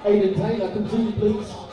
Aiden Taylor, continue please.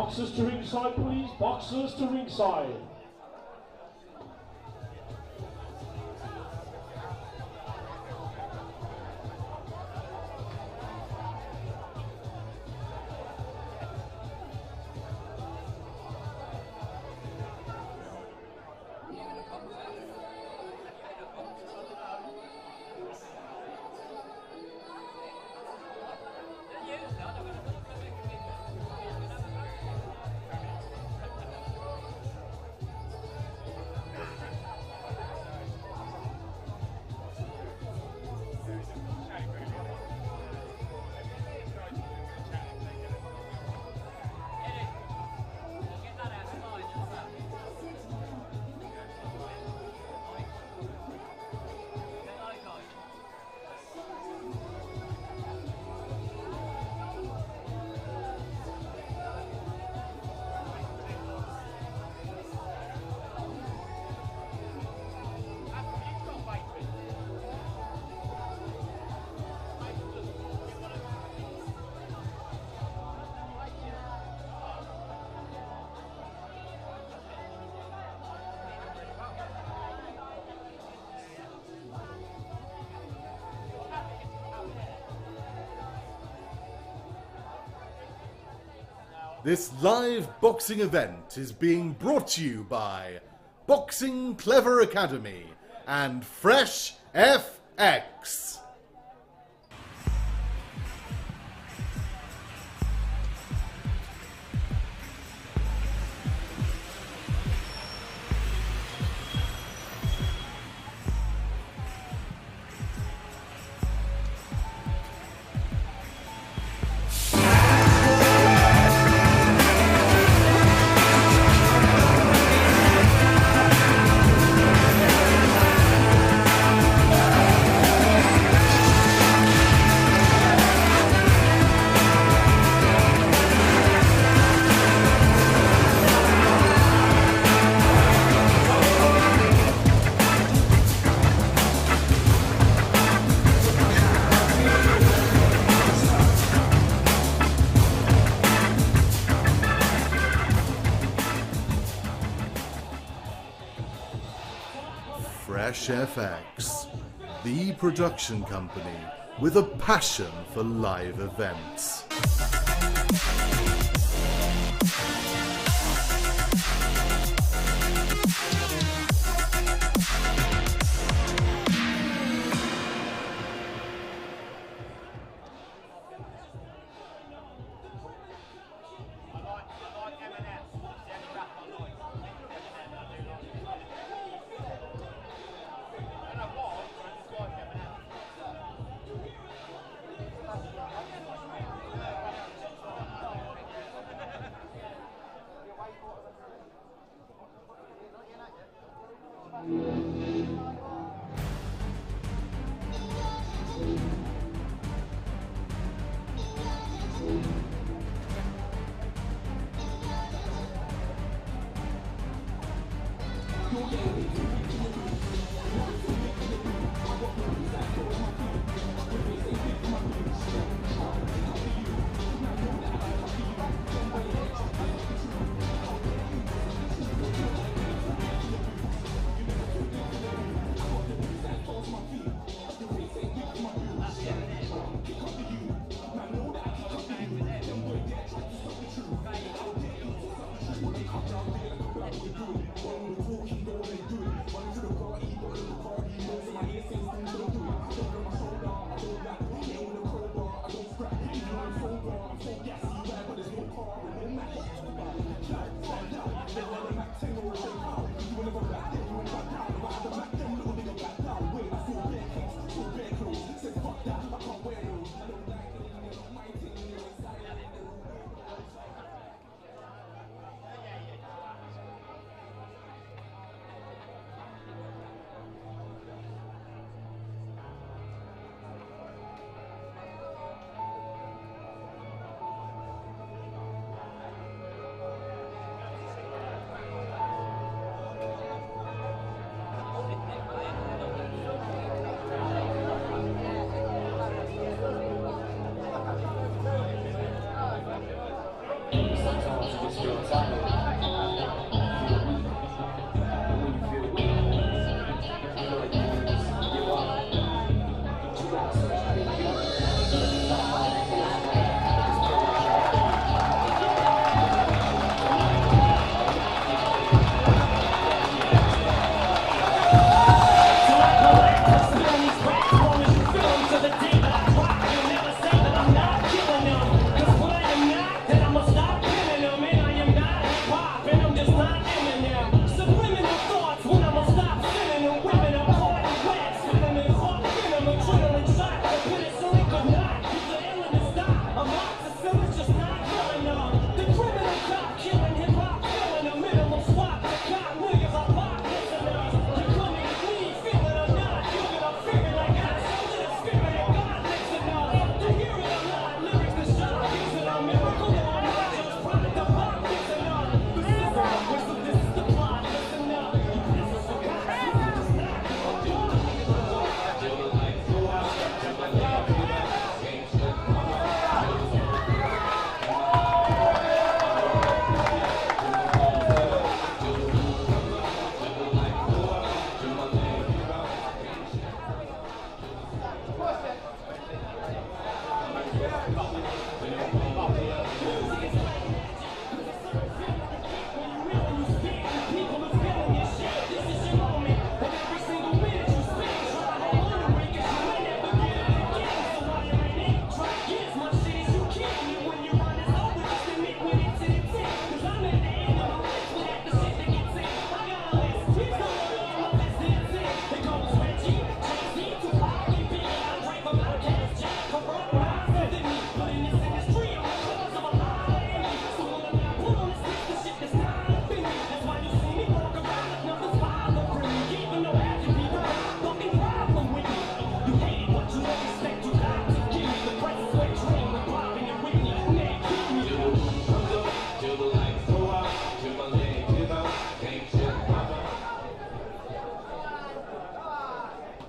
Boxers to ringside, please. Boxers to ringside. This live boxing event is being brought to you by Boxing Clever Academy and Fresh FX. Fresh FX, the production company with a passion for live events.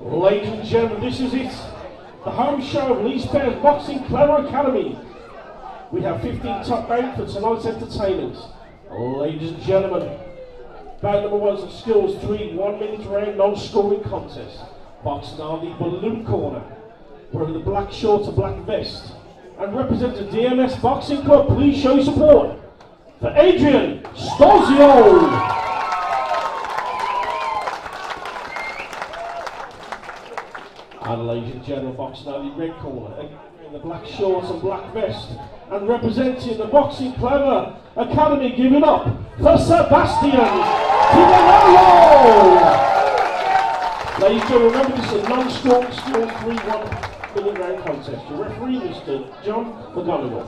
Ladies and gentlemen, this is it. The home show of Lee's Bears Boxing Clever Academy. We have 15 top ranked for tonight's entertainment. Ladies and gentlemen, bout number 1's a skills 3 1-minute round non-scoring contest. Boxing on the blue corner, wearing the black shorts and black vest, and representing DMS Boxing Club. Please show your support for Adrian Stozio. And ladies and gentlemen, boxing on the red corner, in the black shorts and black vest, and representing the Boxing Clever Academy, giving up for Sebastian Timonello. Ladies and gentlemen, remember this is a non-scoring score 3-1 round contest. Your referee, Mr. John McGonigal.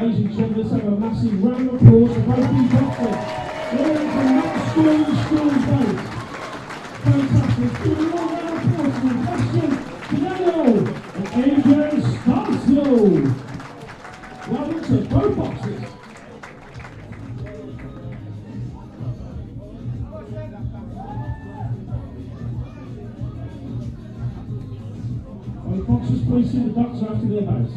Ladies and gentlemen, let's have a massive round of applause for both these boxers. They're from that school base. Fantastic. Give a long round of applause for Sebastian Pinello and Adrian Stansel. Well done to both boxers. The boxers please see the doctor after their bout.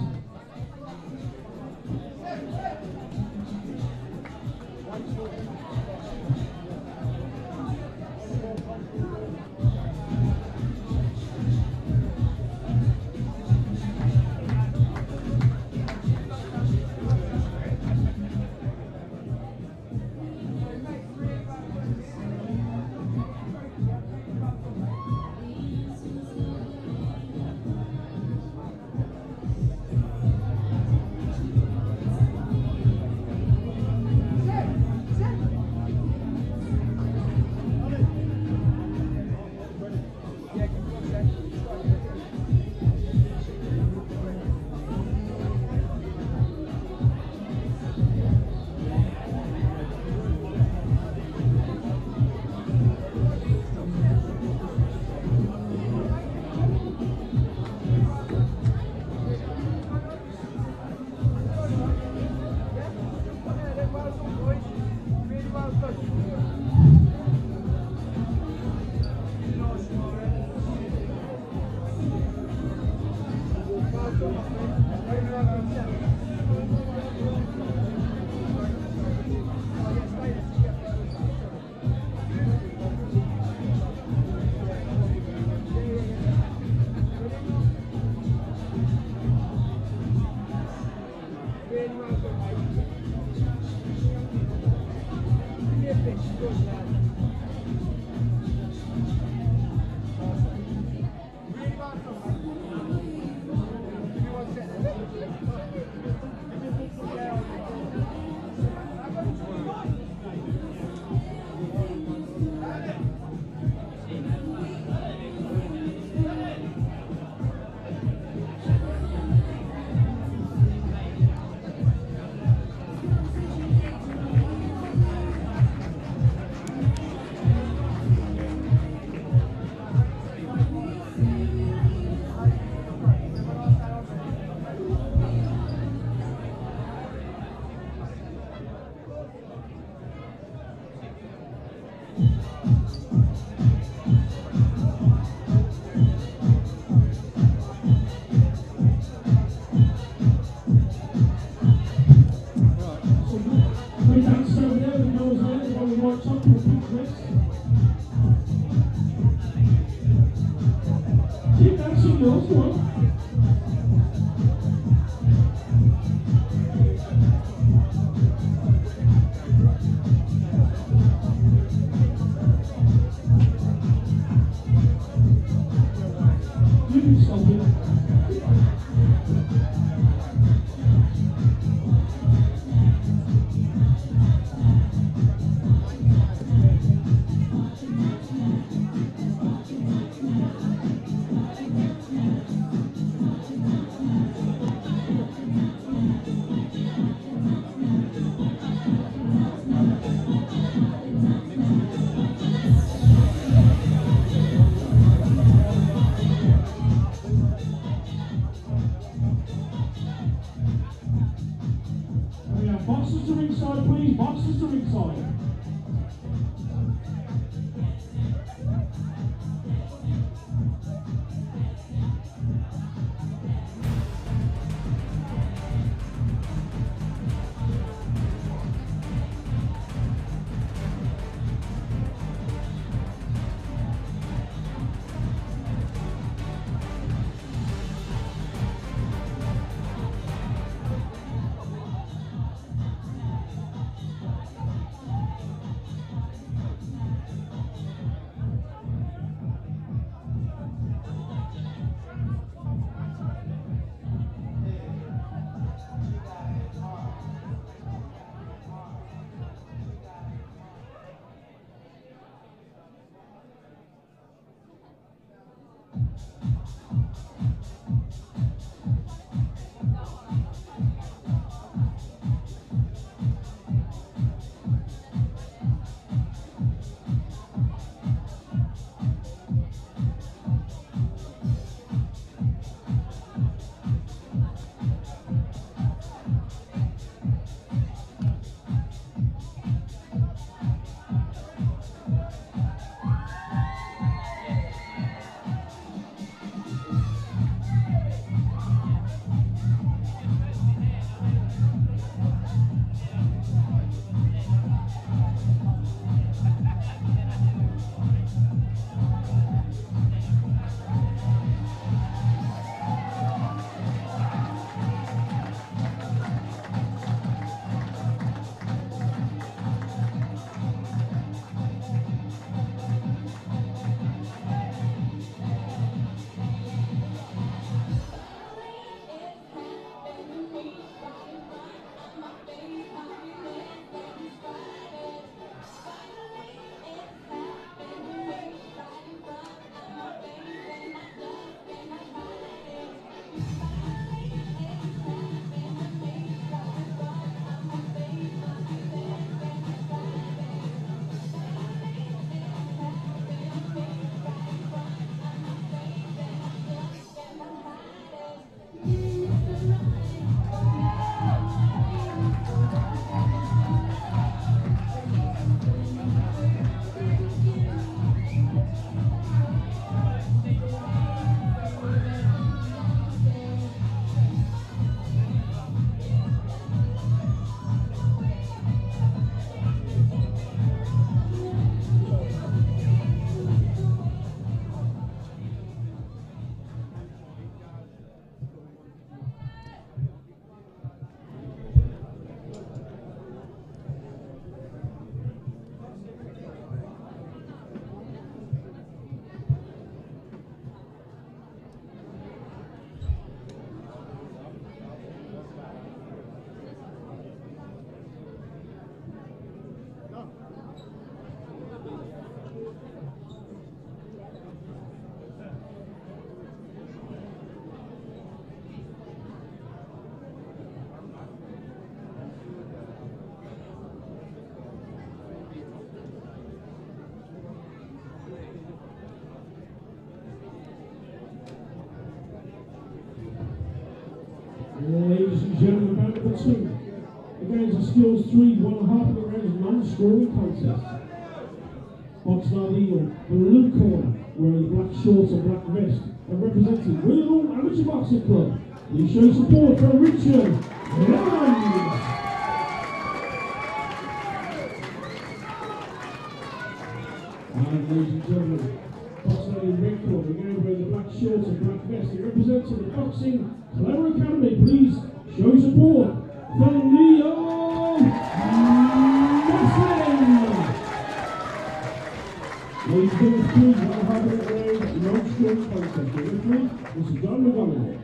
Boxers to ringside, please. Boxers to ringside. and gentlemen, round number 2. Again, it's a skills 3, 1.5 of the round non-scoring contest. Boxing Eagle, blue corner, wearing black shorts and black vest, and representing Willenhall Amateur Boxing Club. Please show support for Richard Evans. And ladies and gentlemen, boxing in red corner, again wearing the black shorts and black vest, and representing the Boxing Clever Academy. Please show support for Leo Messin. Ladies and gentlemen, please, 100 grade, non-scoring contest. The referee, Mr. John Montgomery.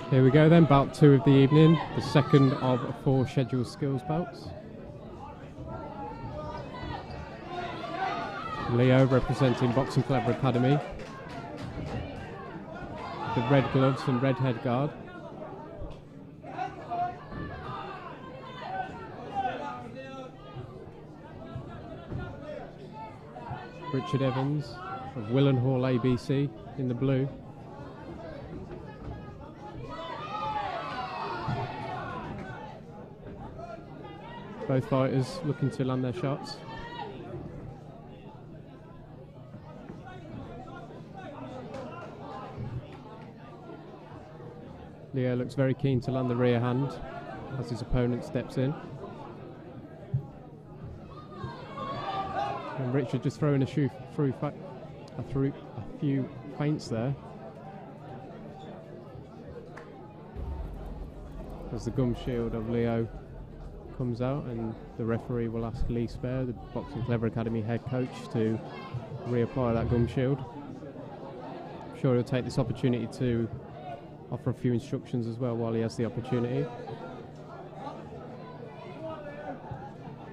Here we go then, bout 2 of the evening, the second of 4 scheduled skills bouts. Leo representing Boxing Clever Academy. The red gloves and red head guard. Richard Evans of Willenhall ABC in the blue. Both fighters looking to land their shots. Leo looks very keen to land the rear hand as his opponent steps in. And Richard just throwing a few feints there. As the gum shield of Leo comes out, and the referee will ask Lee Spare, the Boxing Clever Academy head coach, to reapply that gum shield. I'm sure he'll take this opportunity to offer a few instructions as well while he has the opportunity.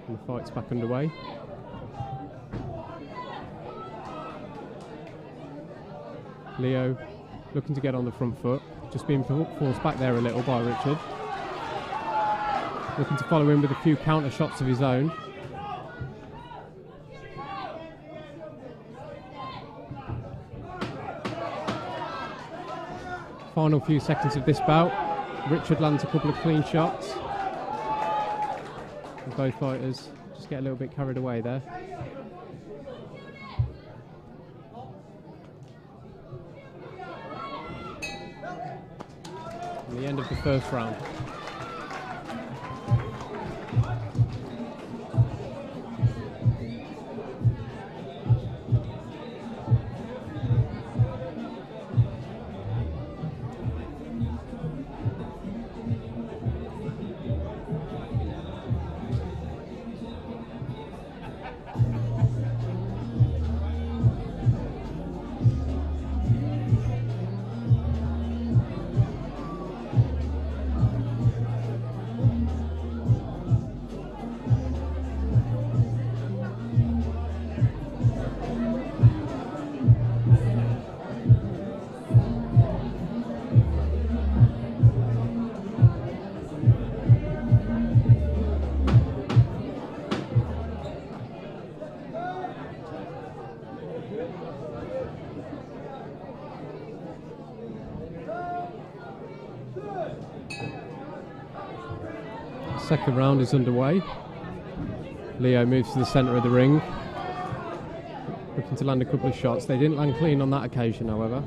And the fight's back underway. Leo looking to get on the front foot, just being forced back there a little by Richard. Looking to follow in with a few counter shots of his own. Final few seconds of this bout. Richard lands a couple of clean shots. And both fighters just get a little bit carried away there. And the end of the first round. Second round is underway. Leo moves to the centre of the ring, looking to land a couple of shots. They didn't land clean on that occasion, however.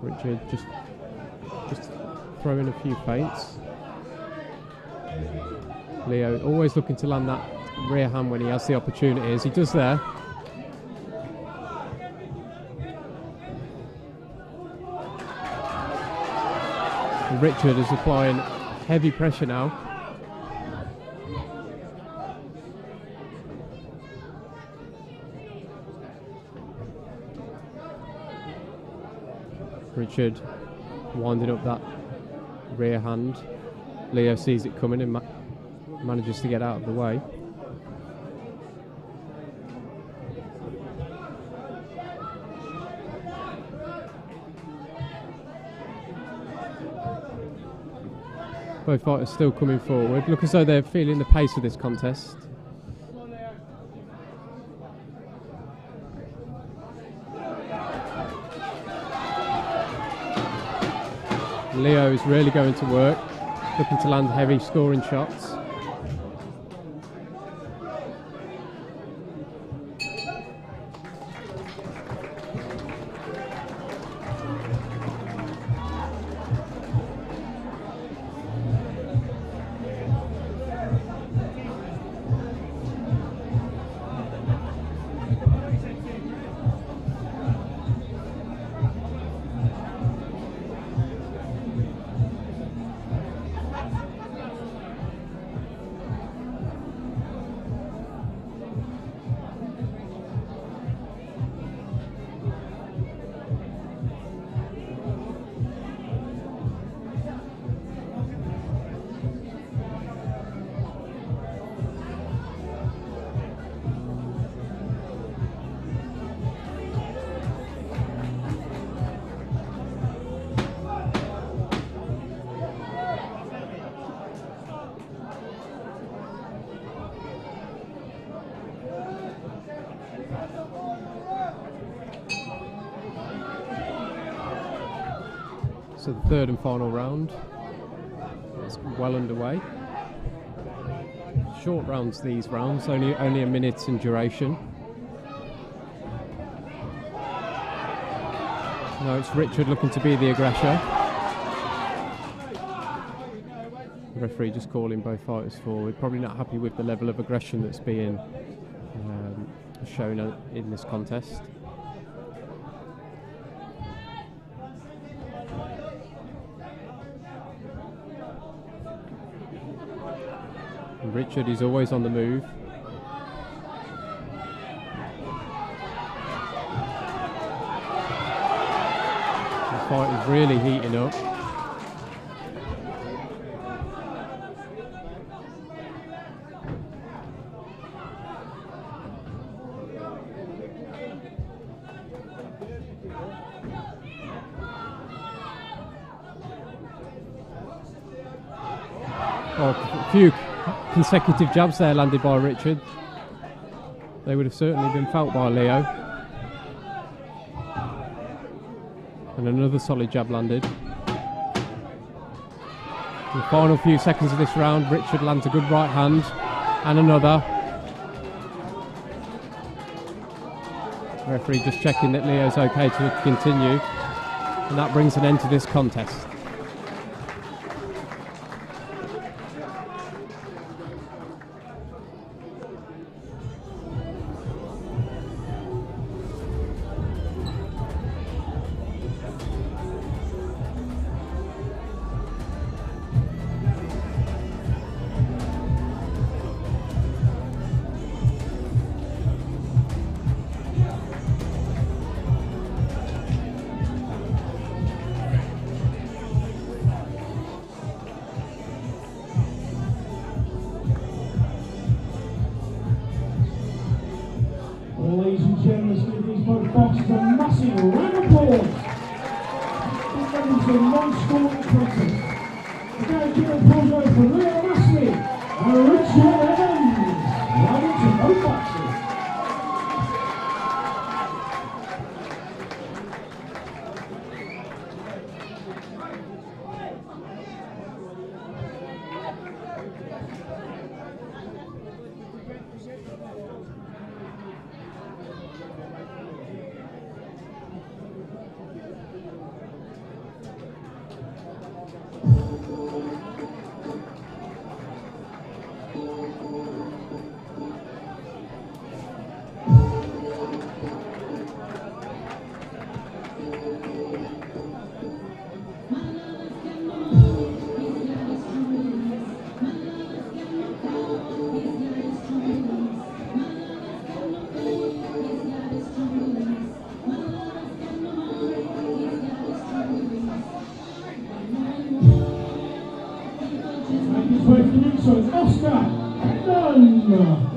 Richard just throwing a few feints. Leo always looking to land that rear hand when he has the opportunity, as he does there. Richard is applying heavy pressure now. Richard winding up that rear hand. Leo sees it coming and manages to get out of the way. Both fighters still coming forward. Look as though they're feeling the pace of this contest. Leo is really going to work, looking to land heavy scoring shots. So the third and final round is well underway. Short rounds, these rounds, only a minute in duration. Now it's Richard looking to be the aggressor. The referee just calling both fighters forward. Probably not happy with the level of aggression that's being shown in this contest. Richard is always on the move. The fight is really heating up. Oh, a few consecutive jabs there landed by Richard. They would have certainly been felt by Leo. And another solid jab landed. In the final few seconds of this round, Richard lands a good right hand and another. Referee just checking that Leo's okay to continue. And that brings an end to this contest. Ladies and gentlemen, let's give these both boxers a massive round of applause. That is a non-scoring contest. Again, give a applause for Leo Massey and Richard Evans. Welcome to both boxers. to ringside, Oscar Hendon.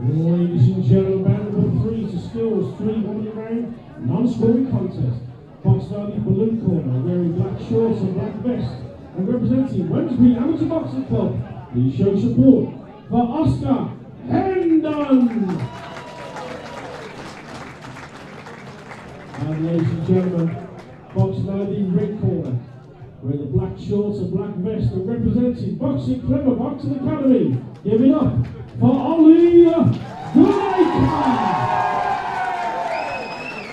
Ladies and gentlemen, round number 3 to skills, 3-1 round, non-scoring contest. Box Derby Blue Corner, wearing black shorts and black vest, and representing Wednesbury Amateur Boxing Club. Please show support for Oscar Hendon. And ladies and gentlemen, Box Derby Red Corner, wearing the black shorts and black vest, and representing Boxing Clever Boxing Academy. Give it up for Ollie Goodacre.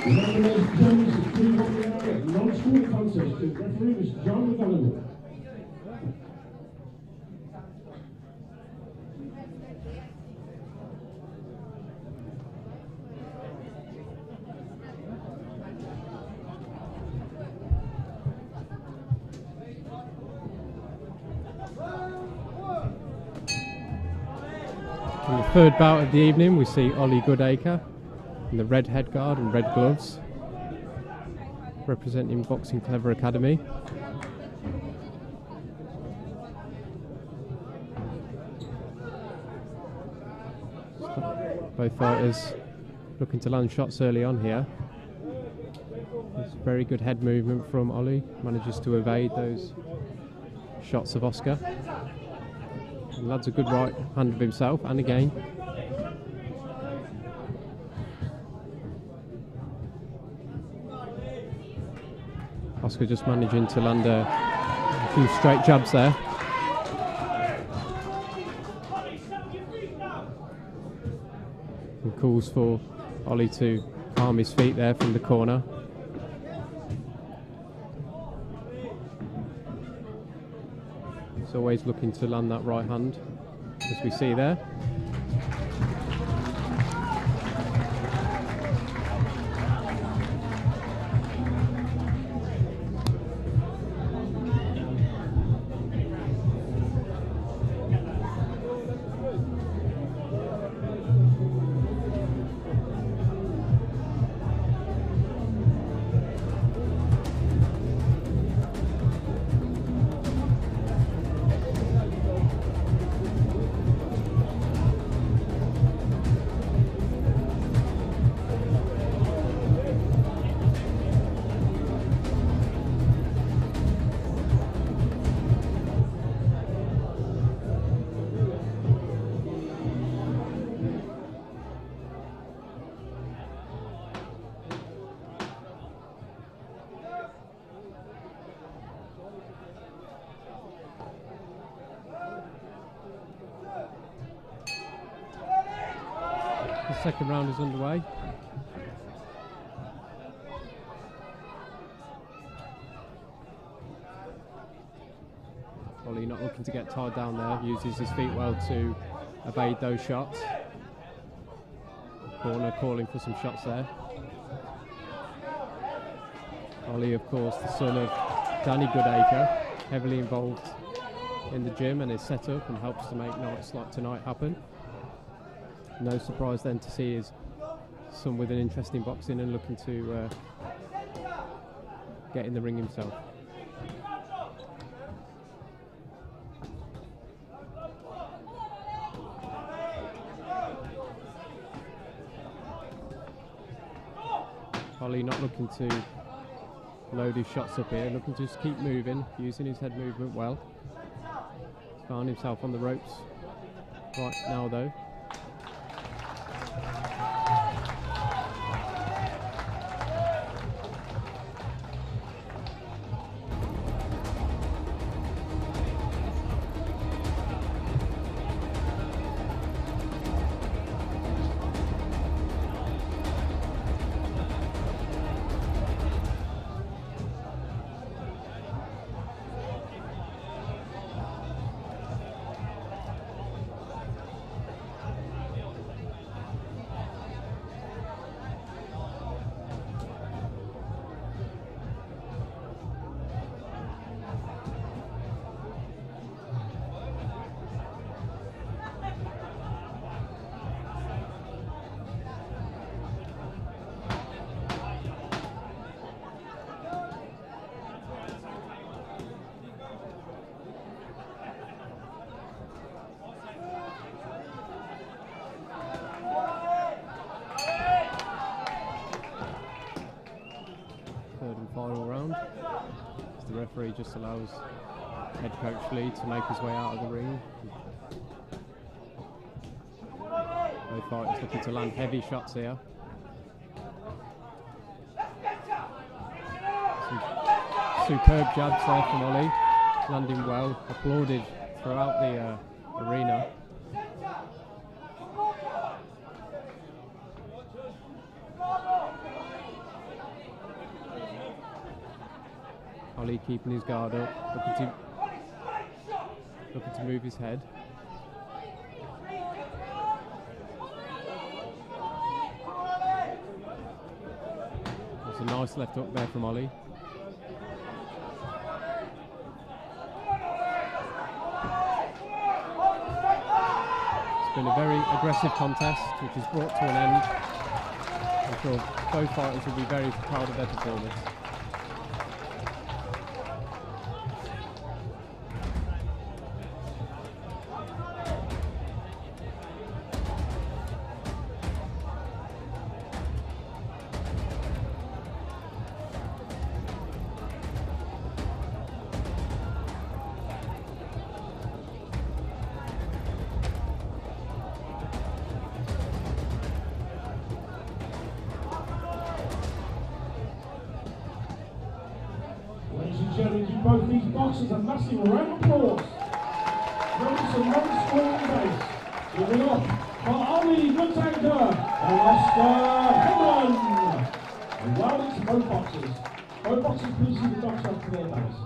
Remember, ladies and gentlemen, it's a 3-1 non-scoring contest. The referee is John McGallagher. In the third bout of the evening, we see Ollie Goodacre in the red headguard and red gloves, representing Boxing Clever Academy. Both fighters looking to land shots early on here. There's very good head movement from Ollie, manages to evade those shots of Oscar. The lad's a good right hand of himself, and again. Oscar just managing to land a few straight jabs there. And calls for Ollie to calm his feet there from the corner. He's always looking to land that right hand, as we see there. The second round is underway. Ollie not looking to get tied down there, uses his feet well to evade those shots. Corner calling for some shots there. Ollie, of course, the son of Danny Goodacre, heavily involved in the gym and his setup and helps to make nights like tonight happen. No surprise then to see his son with an interest in boxing and looking to get in the ring himself. Ollie not looking to load his shots up here, looking to just keep moving, using his head movement well. He's found himself on the ropes right now though. Final round, as the referee just allows head coach Lee to make his way out of the ring. Both fighters looking to land heavy shots here. Some superb jabs there from Ollie, landing well, applauded throughout the arena. Ollie keeping his guard up, looking to move his head. There's a nice left hook there from Ollie. It's been a very aggressive contest, which is brought to an end. I'm sure both fighters will be very proud of their performance. Gentlemen, give both these boxers a massive round of applause. Throwing some long scoring base. Giving up for Ollie Goodacre and Oscar Hedlund. And well into both boxers. Both boxers please see the doctor up to their base.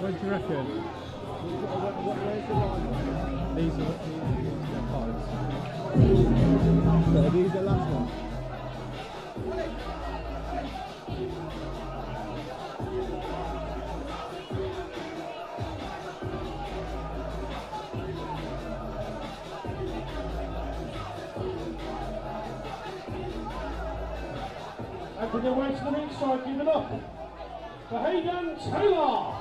What do you reckon? Where's the line? These are the cards. So are these the last one? And for the way to the ringside, give it up for Hayden Taylor.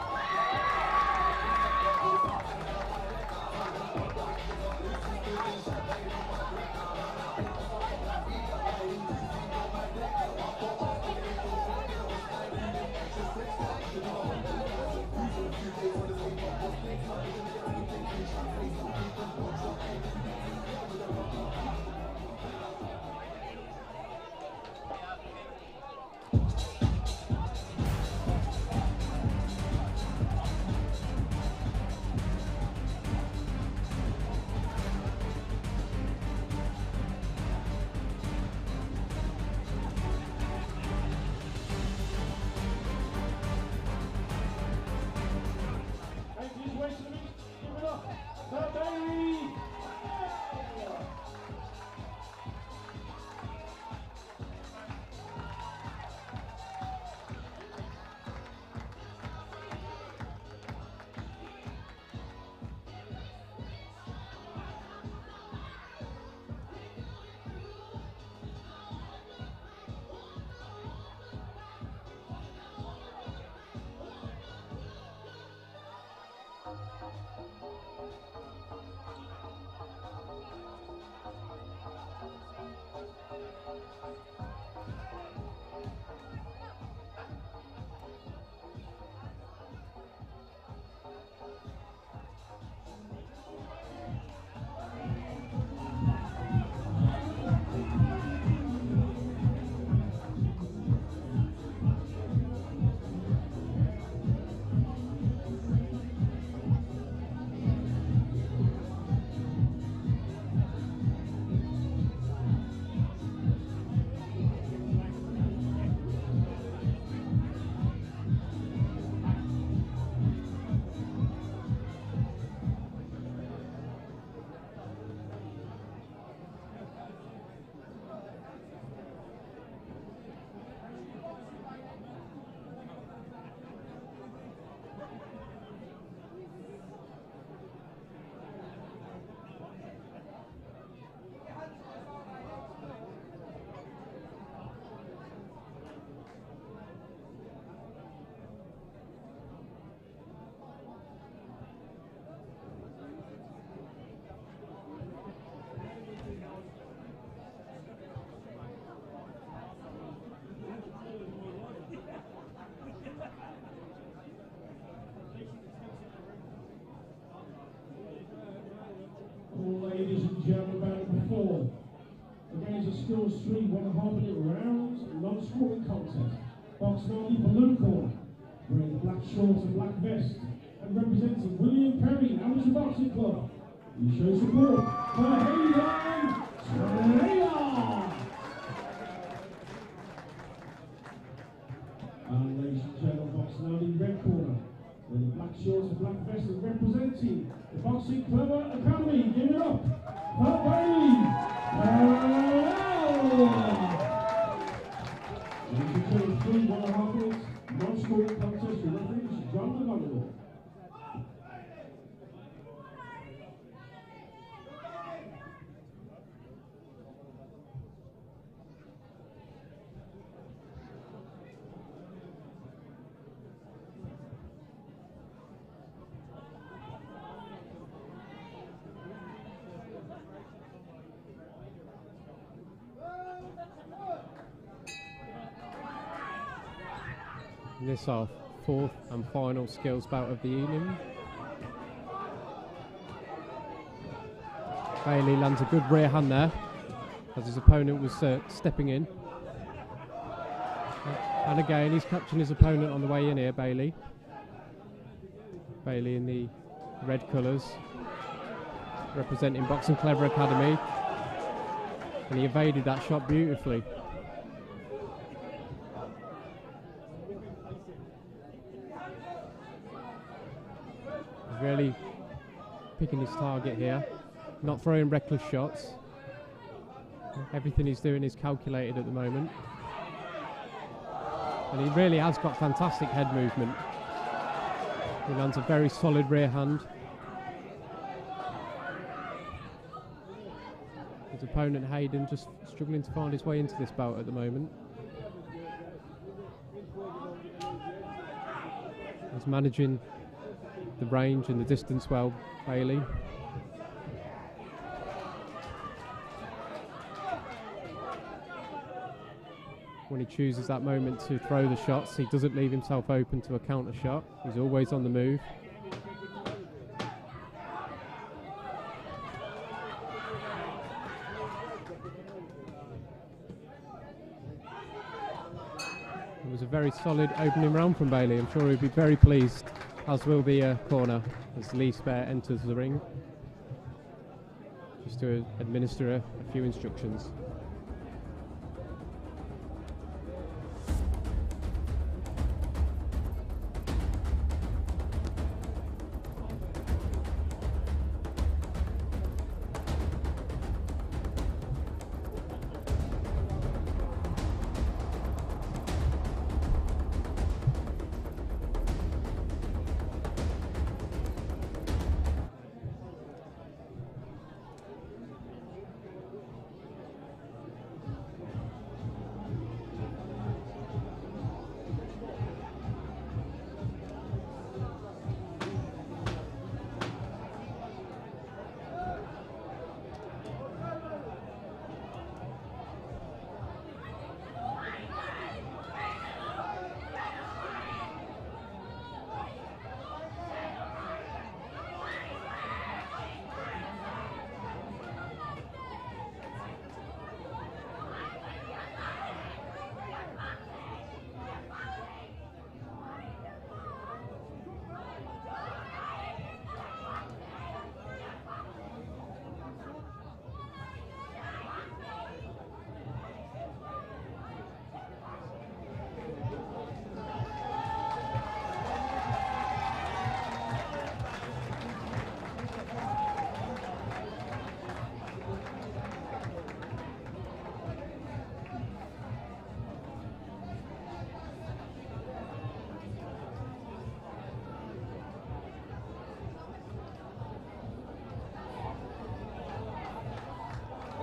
Ladies and gentlemen, battle before. Again, it's a skills 3, 1.5-minute rounds, non-scoring contest. Box 90 blue corner, wearing the black shorts and black vest, and representing William Perry, Amateur Boxing Club. You show support for Hayden Taylor. And ladies and gentlemen, box 90 red corner, with the black shorts and black vest, and representing the Boxing Clever Academy. Give it up for Bailey. Ladies and gentlemen, 3 1.5 minutes, non-scoring contest. Your referee is John McGonigal. This our 4th and final skills bout of the evening. Bailey lands a good rear hand there as his opponent was stepping in. And again, he's catching his opponent on the way in here, Bailey. Bailey in the red colours, representing Boxing Clever Academy. And he evaded that shot beautifully. He's really picking his target here, not throwing reckless shots. Everything he's doing is calculated at the moment. And he really has got fantastic head movement. He lands a very solid rear hand. His opponent Hayden just struggling to find his way into this bout at the moment. He's managing the range and the distance well, Bailey. When he chooses that moment to throw the shots, he doesn't leave himself open to a counter shot. He's always on the move. It was a very solid opening round from Bailey. I'm sure he'll be very pleased, as will the corner, as Lee Spare enters the ring, just to administer a few instructions.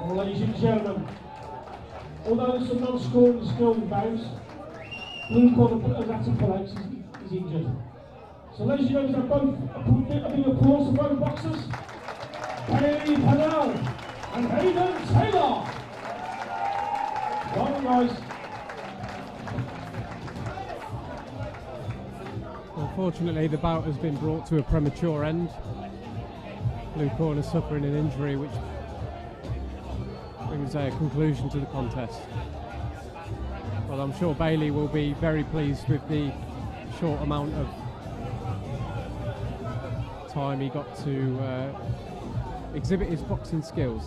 Ladies and gentlemen, although there's some non-scoring skill in bounds, blue corner that's a pull-out is injured. So ladies and gentlemen, a big applause for both boxers, Bailey Pennell and Hayden Taylor. Well done, guys. Unfortunately, the bout has been brought to a premature end. Blue corner suffering an injury which brings a conclusion to the contest. Well, I'm sure Bailey will be very pleased with the short amount of time he got to exhibit his boxing skills.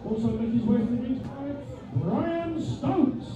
Also make his way to the ring side, Brian Stokes.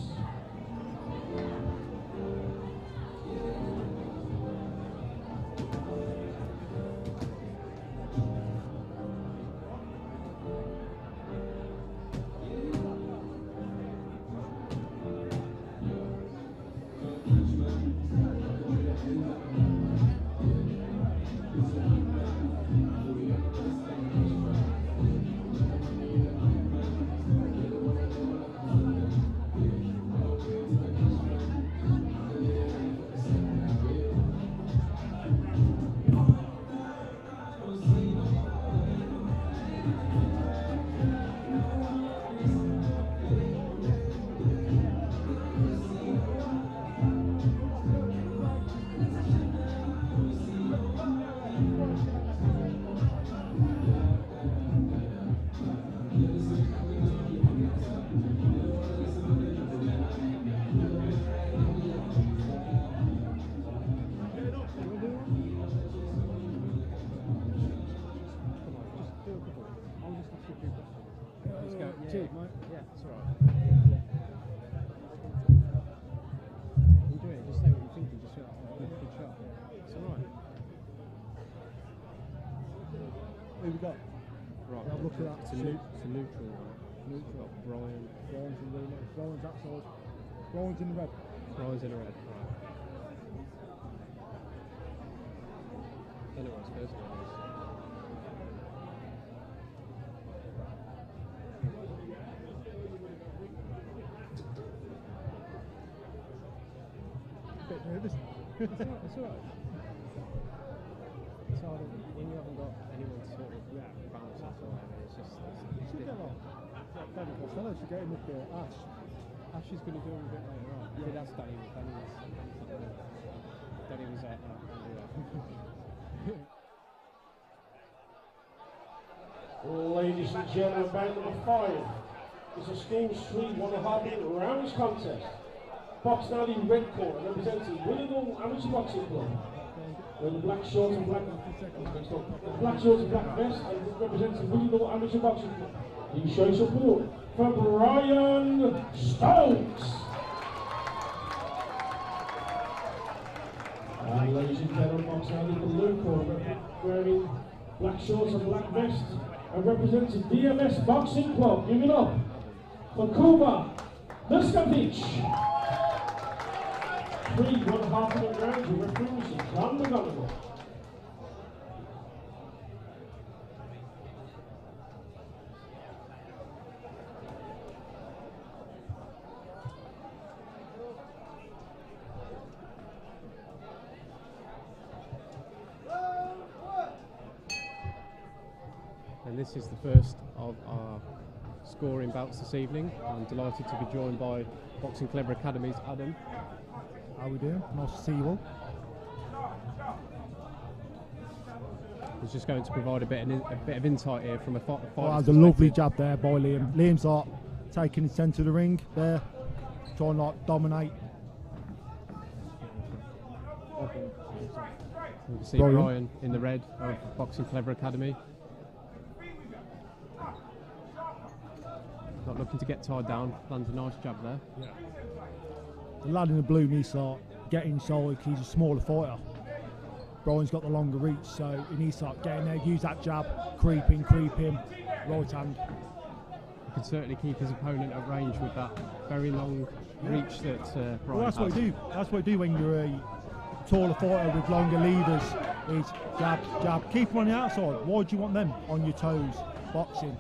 Cheers, mate. Yeah, it's alright. You do it, just say what you're thinking, just shut up. Good shot. It's alright. Who we got? Right, Yeah, look at that. it's a neutral one. Neutral. Brian. Brian's in the room. Brian's that side. Brian's in the red. Brian's in the red. Right. Then it was first one. Bit nervous. It's alright. It's hard when you haven't got anyone to sort of bounce off or whatever. It's just it's Should get on. Danny Costello should get him up there. Ash. Ash is going to do him a bit later on. I think that's Danny was out now. Ladies and gentlemen, bout number 5 is a Scheme Street 1.5 minute rounds contest. Box now in red corner, representing Willowdale Amateur Boxing Club. With the black shorts and black vest, and representing Willowdale Amateur Boxing Club. You show support for Brian Stokes. And ladies and gentlemen, box now in the blue corner, wearing black shorts and black vest, and representing DMS Boxing Club. Give it up for Kuba Duskovic. 3 1.5 minute rounds with referees John McGonigal. And this is the first of our scoring bouts this evening. I'm delighted to be joined by Boxing Clever Academy's Adam. How we doing? Nice to see you all. He's just going to provide a bit of insight here from a fighter's That was a lovely jab there by Liam. Liam's like taking his centre of the ring there, trying to like dominate. You can see Brian in the red of Boxing Clever Academy. Not looking to get tied down, lands a nice jab there. Yeah. The lad in the blue needs to get inside, he's a smaller fighter. Brian's got the longer reach, so he needs to get in there, use that jab, creep in, right hand. He can certainly keep his opponent at range with that very long reach that Brian Well, that's has. what you do. That's what you do when you're a taller fighter with longer levers. Is jab, jab. Keep them on the outside. Why do you want them on your toes? Boxing.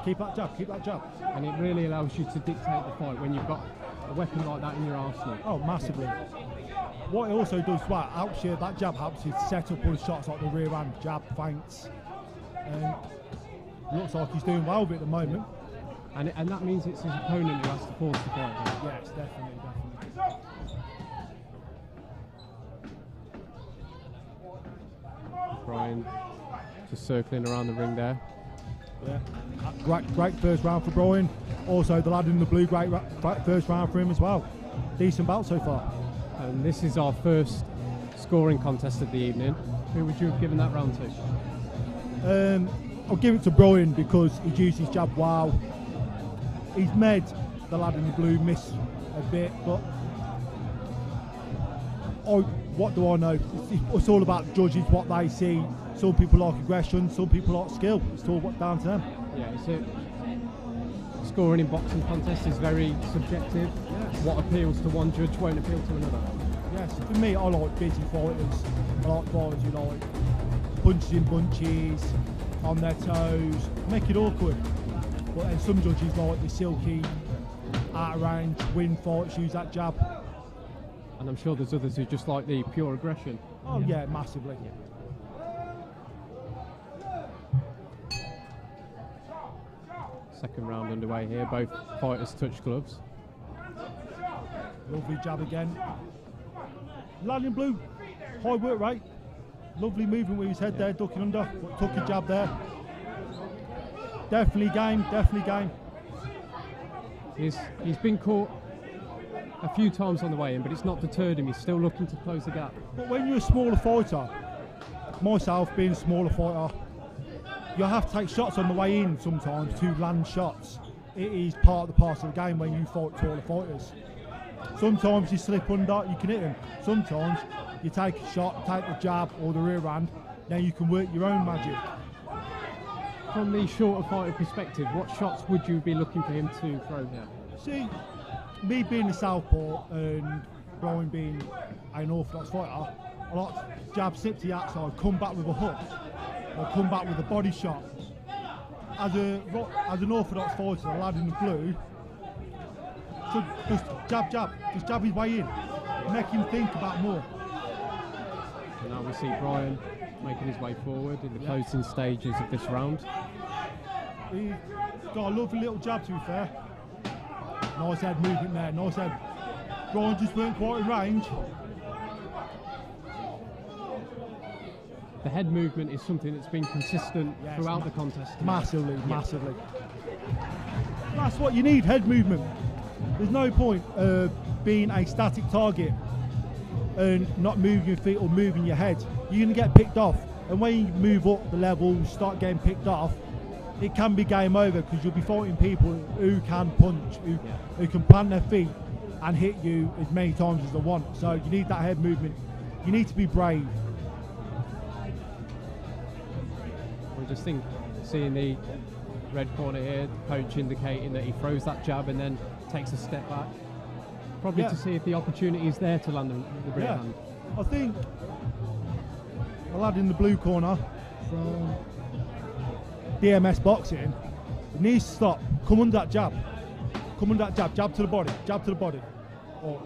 Keep that jab. Keep that jab. And it really allows you to dictate the fight when you've got a weapon like that in your arsenal. Oh, massively. What it also does, well, helps you. That jab helps you to set up all the shots like the rear hand, jab, feints, and looks like he's doing well with it at the moment. And that means it's his opponent who has to force the fight. Yes, definitely. Brian just circling around the ring there. Yeah, great first round for Brian. Also, the lad in the blue, great first round for him as well. Decent bout so far. And this is our first scoring contest of the evening. Who would you have given that round to? I'll give it to Brian because he used his jab well. he's made the lad in the blue miss a bit, but what do I know? It's all about judges, what they see. Some people like aggression, some people like skill. It's all down to them. Yeah, scoring in boxing contests is very subjective. Yes. What appeals to one judge won't appeal to another. Yes, for me, I like busy fighters. I like fighters who like punches in bunches, on their toes, make it awkward. But then some judges like the silky, out of range, win fights, use that jab. And I'm sure there's others who just like the pure aggression. Oh yeah, massively. Yeah. Second round underway here, both fighters touch gloves. Lovely jab again. Lad in blue, high work rate. Lovely movement with his head there, ducking under, but took a jab there. Definitely game, definitely game. He's been caught a few times on the way in, but it's not deterred him. He's still looking to close the gap. But when you're a smaller fighter, myself being a smaller fighter, you have to take shots on the way in sometimes to land shots. It is part of the parcel of the game when you fight taller fighters. Sometimes you slip under, you can hit them. Sometimes you take a shot, take the jab or the rear hand, then you can work your own magic. From the shorter fighter perspective, what shots would you be looking for him to throw here? See, me being a southpaw and Brian being an orthodox fighter, I like to jab, slip to the outside, come back with a hook, or come back with a body shot. As an orthodox fighter, a lad in the blue, so just jab his way in, make him think about more. And now we see Brian making his way forward in the closing stages of this round. He's got a lovely little jab, to be fair. Nice head movement there, nice head. Brian just weren't quite in range. The head movement is something that's been consistent throughout the contest. Massively, massively. That's what you need, head movement. There's no point being a static target and not moving your feet or moving your head. You're going to get picked off. And when you move up the level, start getting picked off, it can be game over because you'll be fighting people who can punch, who can plant their feet and hit you as many times as they want. So you need that head movement. You need to be brave. I just think seeing the red corner here, the coach indicating that he throws that jab and then takes a step back, probably to see if the opportunity is there to land the rear hand. I think a lad in the blue corner from DMS Boxing needs to stop, come under that jab, jab to the body, or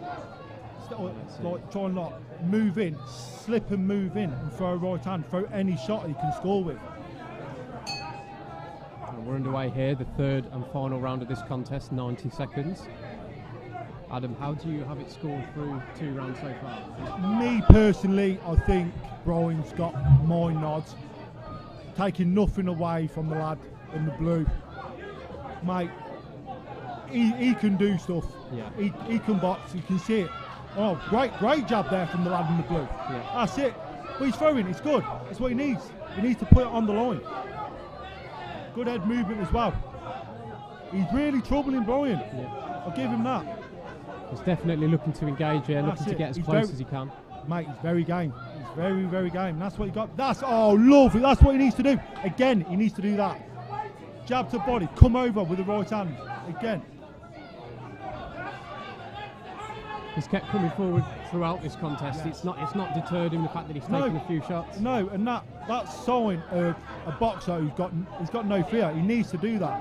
like try and like move in, slip and move in and throw a right hand, throw any shot he can score with. We're underway here, the third and final round of this contest, 90 seconds. Adam, how do you have it scored through 2 rounds so far? Me personally, I think Brian's got my nod, taking nothing away from the lad in the blue. Mate, he can do stuff. Yeah. He can box, you can see it. Oh, great jab there from the lad in the blue. Yeah. That's it. But he's throwing, it's good. That's what he needs. He needs to put it on the line. Good head movement as well. He's really troubling Brian. Yeah. I'll give him that. He's definitely looking to engage here, looking to get as close as he can. Mate, he's very game. He's very, very game. That's what he got. Lovely. That's what he needs to do. Again, he needs to do that. Jab to body, come over with the right hand. Again. He's kept coming forward throughout this contest. Yes. It's not deterred him, the fact that he's taken a few shots. No, and that's sign of a boxer he's got no fear. He needs to do that.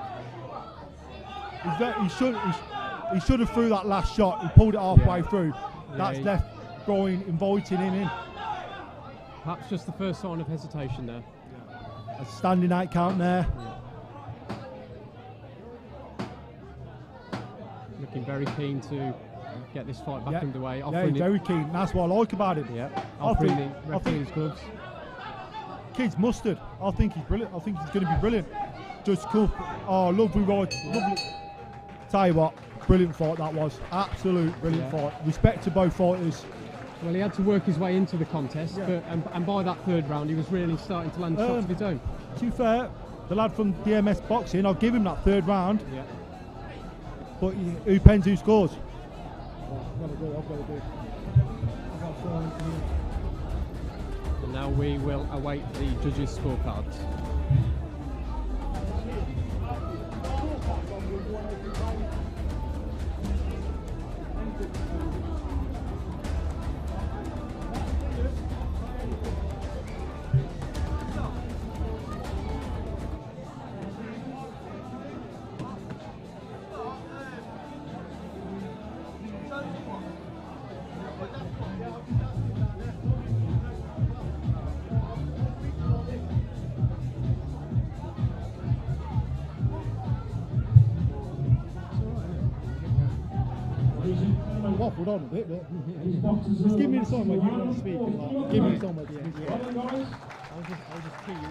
He should have threw that last shot. He pulled it halfway through. That's left Brian inviting him in. Perhaps just the first sign of hesitation there. A standing 8 count there. Looking very keen to get this fight back underway. He's very keen. That's what I like about him. Yeah, offering the referee's gloves. Kid's mustard. I think he's brilliant. I think he's going to be brilliant. Just cool. Oh, lovely ride. Lovely. Tell you what, brilliant fight that was. Absolute brilliant fight. Respect to both fighters. Well, he had to work his way into the contest, but and by that third round, he was really starting to land shots of his own. To be fair, the lad from DMS Boxing, I'll give him that third round. Yeah. But who depends who scores. I've got to do it. I've got someone to do. And now we will await the judges' scorecards. Waffled on a bit, but just give me the song where you want to speak. Like, give me the song where you I'll just key you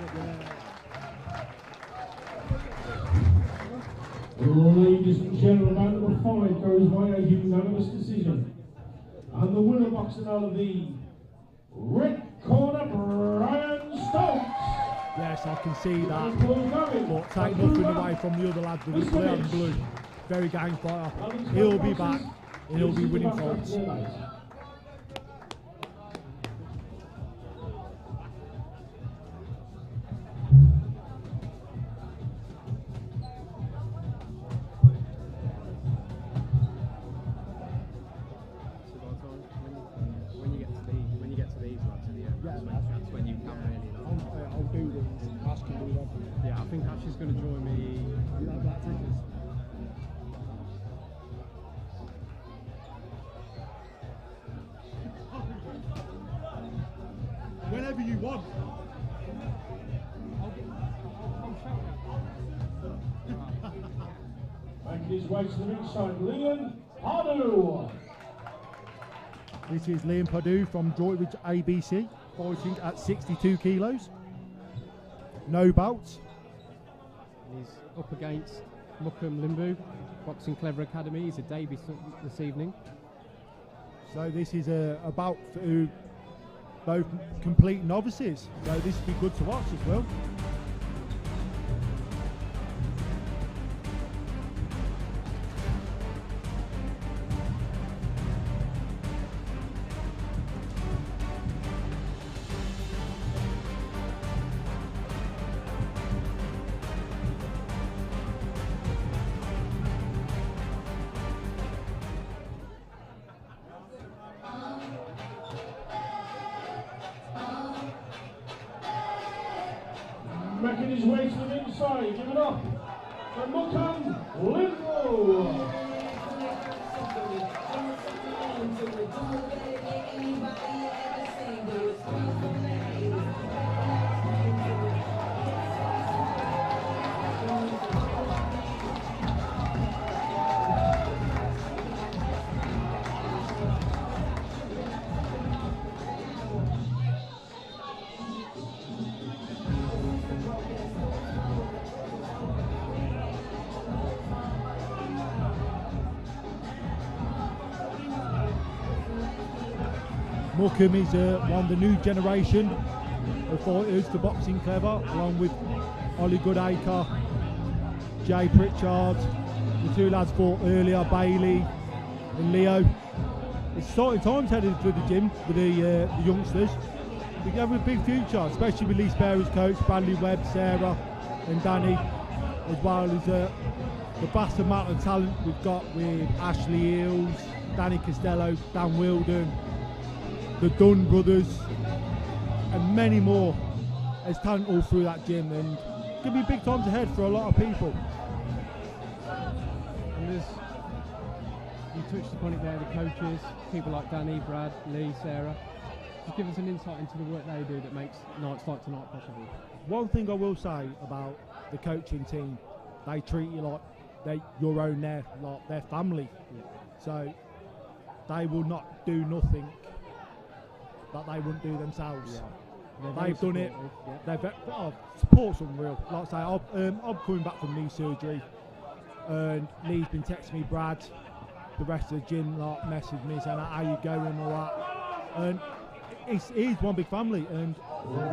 up. Ladies and gentlemen, round number 5 goes by a unanimous decision. And the winner boxing out of the red corner, Brian Stokes. Yes, I can see that. But take nothing away from the other lads with the play on blue. Very gang fighter. He'll be back and he'll be winning fights. When you get to these lads at the end, that's when you can really know. I'll do these. Ash can do them. Yeah, I think Ash is going to join me. You like black tickets? Whenever you want. Making his way to the ringside, Liam Pardue. This is Liam Pardue from Droitwich ABC, fighting at 62 kilos. No bouts. He's up against Mukum Limbu, Boxing Clever Academy. He's a debut this evening. So this is a bout for both complete novices. So this will be good to watch as well. Making his way to the ringside, give it up for Mukum Limbu. Mukum is one of the new generation of fighters to Boxing Clever, along with Ollie Goodacre, Jay Pritchard, the two lads fought earlier, Bailey and Leo. It's exciting times headed to the gym with the youngsters. We have a big future, especially with Lee Sparrow's coach, Bradley Webb, Sarah and Danny, as well as the vast amount of talent we've got with Ashley Eels, Danny Costello, Dan Wilden, the Dunn brothers, and many more. There's talent all through that gym, and it's going to be big times ahead for a lot of people. And there's, you touched upon it there, the coaches, people like Danny, Brad, Lee, Sarah. Just give us an insight into the work they do that makes nights like tonight possible. One thing I will say about the coaching team, they treat you like they're your own, like their family. Yeah. So they will not do nothing that they wouldn't do themselves. Yeah. They've done it. Yeah. Support's unreal. Like I say, I'm coming back from knee surgery, and Lee's been texting me, Brad, the rest of the gym like messaged me saying how you going and all that. And it is one big family, and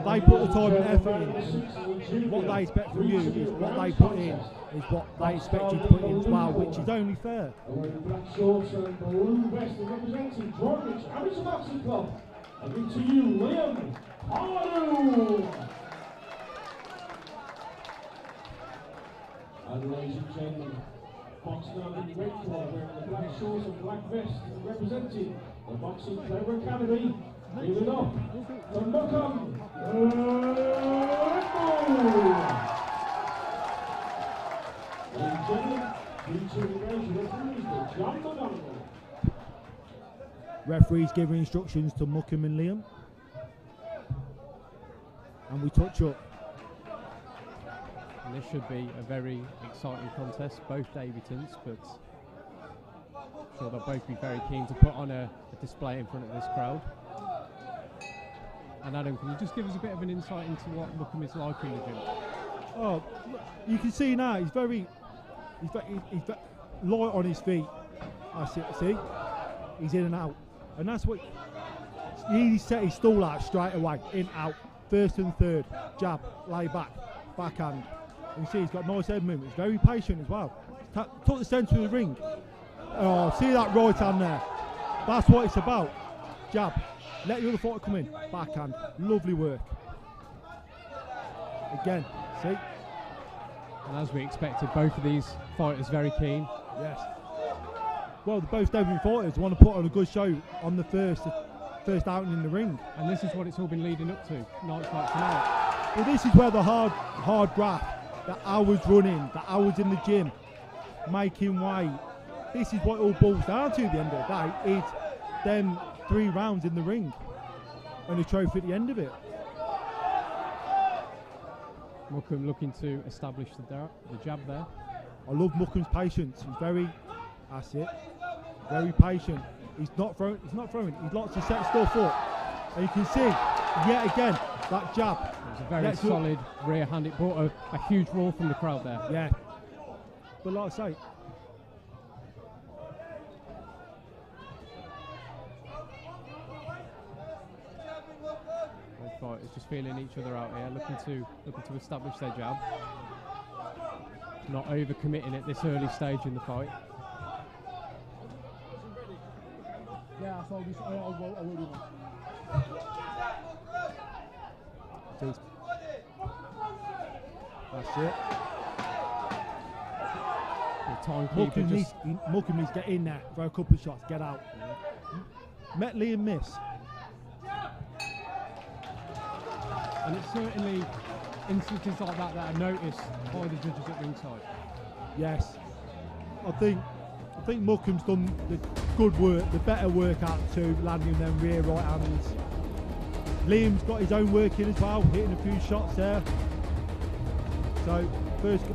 they put the time and effort in. What they expect from you is what they put in is what they expect you to put in as well, which is only fair. Black shorts and blue vest representing Droitwich Amateur Boxing Club. I give to you Liam Harlow. And ladies and gentlemen, boxing out in red corner wearing the black shorts and black vest representing the Boxing Clever Academy. Give it up to Malcolm. Ladies and gentlemen, featuring the referees, the John McDonald. Referees giving instructions to Muckham and Liam. And we touch up. And this should be a very exciting contest, both debutants, but I'm sure they'll both be very keen to put on a display in front of this crowd. And Adam, can you just give us a bit of an insight into what Muckham is like in the gym? Oh, you can see now he's very light on his feet. I see, he's in and out, and that's what he set his stall out straight away, in out, first and third, jab, lay back, backhand. You see he's got nice head movement. He's very patient as well. Took the centre of the ring. Oh, see that right hand there? That's what it's about. Jab. Let the other fighter come in. Backhand. Lovely work. Again. See? And as we expected, both of these fighters very keen. Yes. Well, they're both debutant fighters. Want to put on a good show on the first outing in the ring. And this is what it's all been leading up to. Nights like tonight. Well, this is where the hard graft, the hours running, the hours in the gym, making weight. This is what it all boils down to at the end of the day. It's them 3 rounds in the ring and a trophy at the end of it. Muckham looking to establish the jab there. I love Muckham's patience. He's very patient. He's not throwing. He likes to set stuff up. And you can see, yet again, that jab. It was a very solid rear hand. It brought a huge roar from the crowd there. Yeah. But like I say, both fighters just feeling each other out here, looking to establish their jab. Not overcommitting at this early stage in the fight. yeah, I will do that. That's it. The timekeeper Muckham needs to get in there, throw a couple of shots, get out. Met Liam miss. And it's certainly instances like that that are noticed by the judges at ringside. Yes. I think Muckham's done the good work, the better work out too, landing them rear right hands. Liam's got his own work in as well, hitting a few shots there. So first,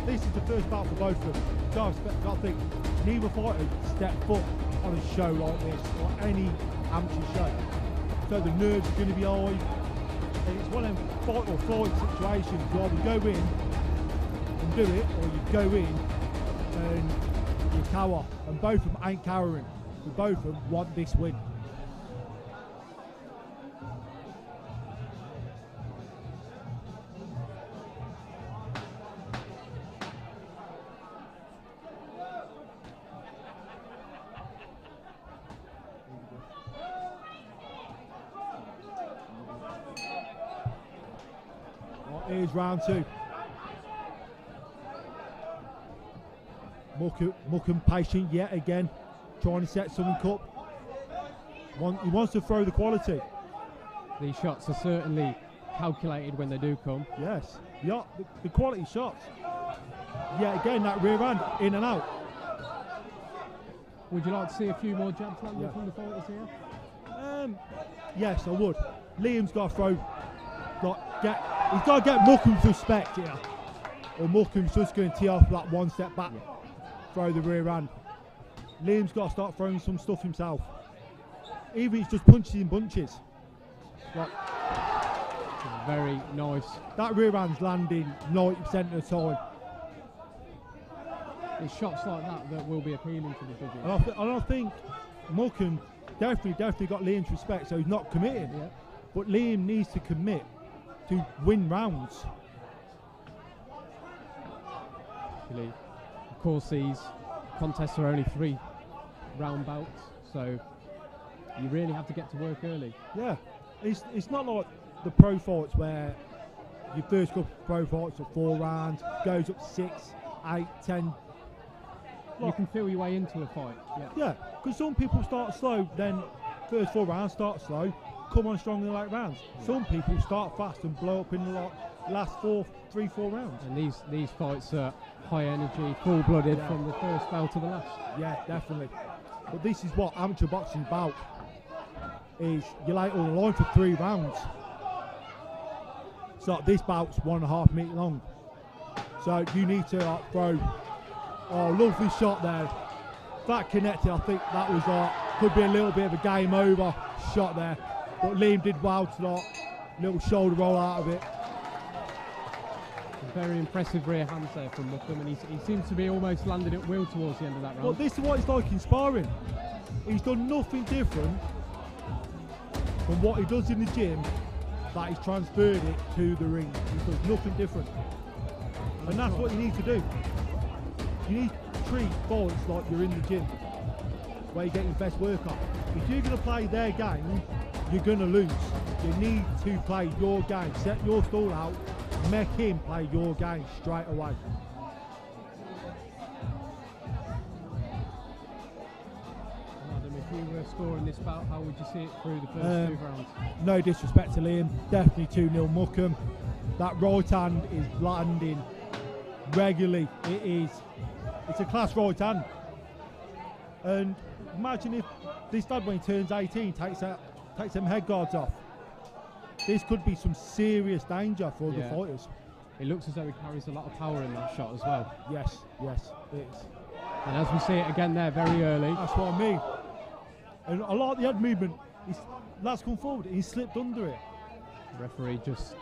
this is the first bout for both of them. So I think neither fighter step foot on a show like this, or any amateur show. So the nerves are going to be high. And it's one of them fight or flight situations. You either go in and do it, or you go in and you cower. And both of them ain't cowering. Both of them want this win. Here's round 2. Muckham patient yet again, trying to set something up. He wants to throw the quality. These shots are certainly calculated when they do come. Yes, yeah, the quality shots. Yet again, that rear hand, in and out. Would you like to see a few more jabs landing from the fighters here? Yes, I would. Liam's got to throw. He's got to get Muckham's respect here, or Muckham's just going to tee off that one step back, throw the rear hand. Liam's got to start throwing some stuff himself. Even if it's just punches in bunches. Very nice. That rear hand's landing 90% of the time. It's shots like that that will be appealing to the judges. And I think Muckham definitely got Liam's respect, so he's not committing. Yeah. But Liam needs to commit to win rounds. Of course, these contests are only 3 round bouts, so you really have to get to work early. Yeah, it's not like the pro fights where your first couple of pro fights are 4 rounds, goes up 6, 8, 10. You can feel your way into a fight. Yeah, because some people start slow, then first 4 rounds start slow, come on strong in the late rounds. Yeah. Some people start fast and blow up in the last 3-4 rounds. And these fights are high energy, full-blooded from the first bell to the last. Yeah, definitely. But this is what amateur boxing's about. Is you lay it on the line for 3 rounds. So this bout's 1.5 minutes long. So you need to throw. Oh, lovely shot there. That connected. I think that was could be a little bit of a game over shot there. But Liam did well to little shoulder roll out of it. Very impressive rear hands there from Muckham, and he seems to be almost landed at will towards the end of that round. Well, this is what it's like in sparring. He's done nothing different from what he does in the gym, that he's transferred it to the ring. He does nothing different. And that's what you need to do. You need to treat fights like you're in the gym, where you get your best work on. If you're going to play their game, you're going to lose. You need to play your game. Set your stall out, make him play your game straight away. Adam, if you were scoring this bout, how would you see it through the first 2 rounds? No disrespect to Liam, definitely 2-0 Muckham. That right hand is landing regularly. It's a class right hand. And imagine if this lad, when he turns 18, takes them head guards off. This could be some serious danger for the fighters. It looks as though he carries a lot of power in that shot as well. Yes, it is. And as we see it again there, very early. That's what I mean. And I like the head movement. Lad's come forward, he slipped under it. The referee just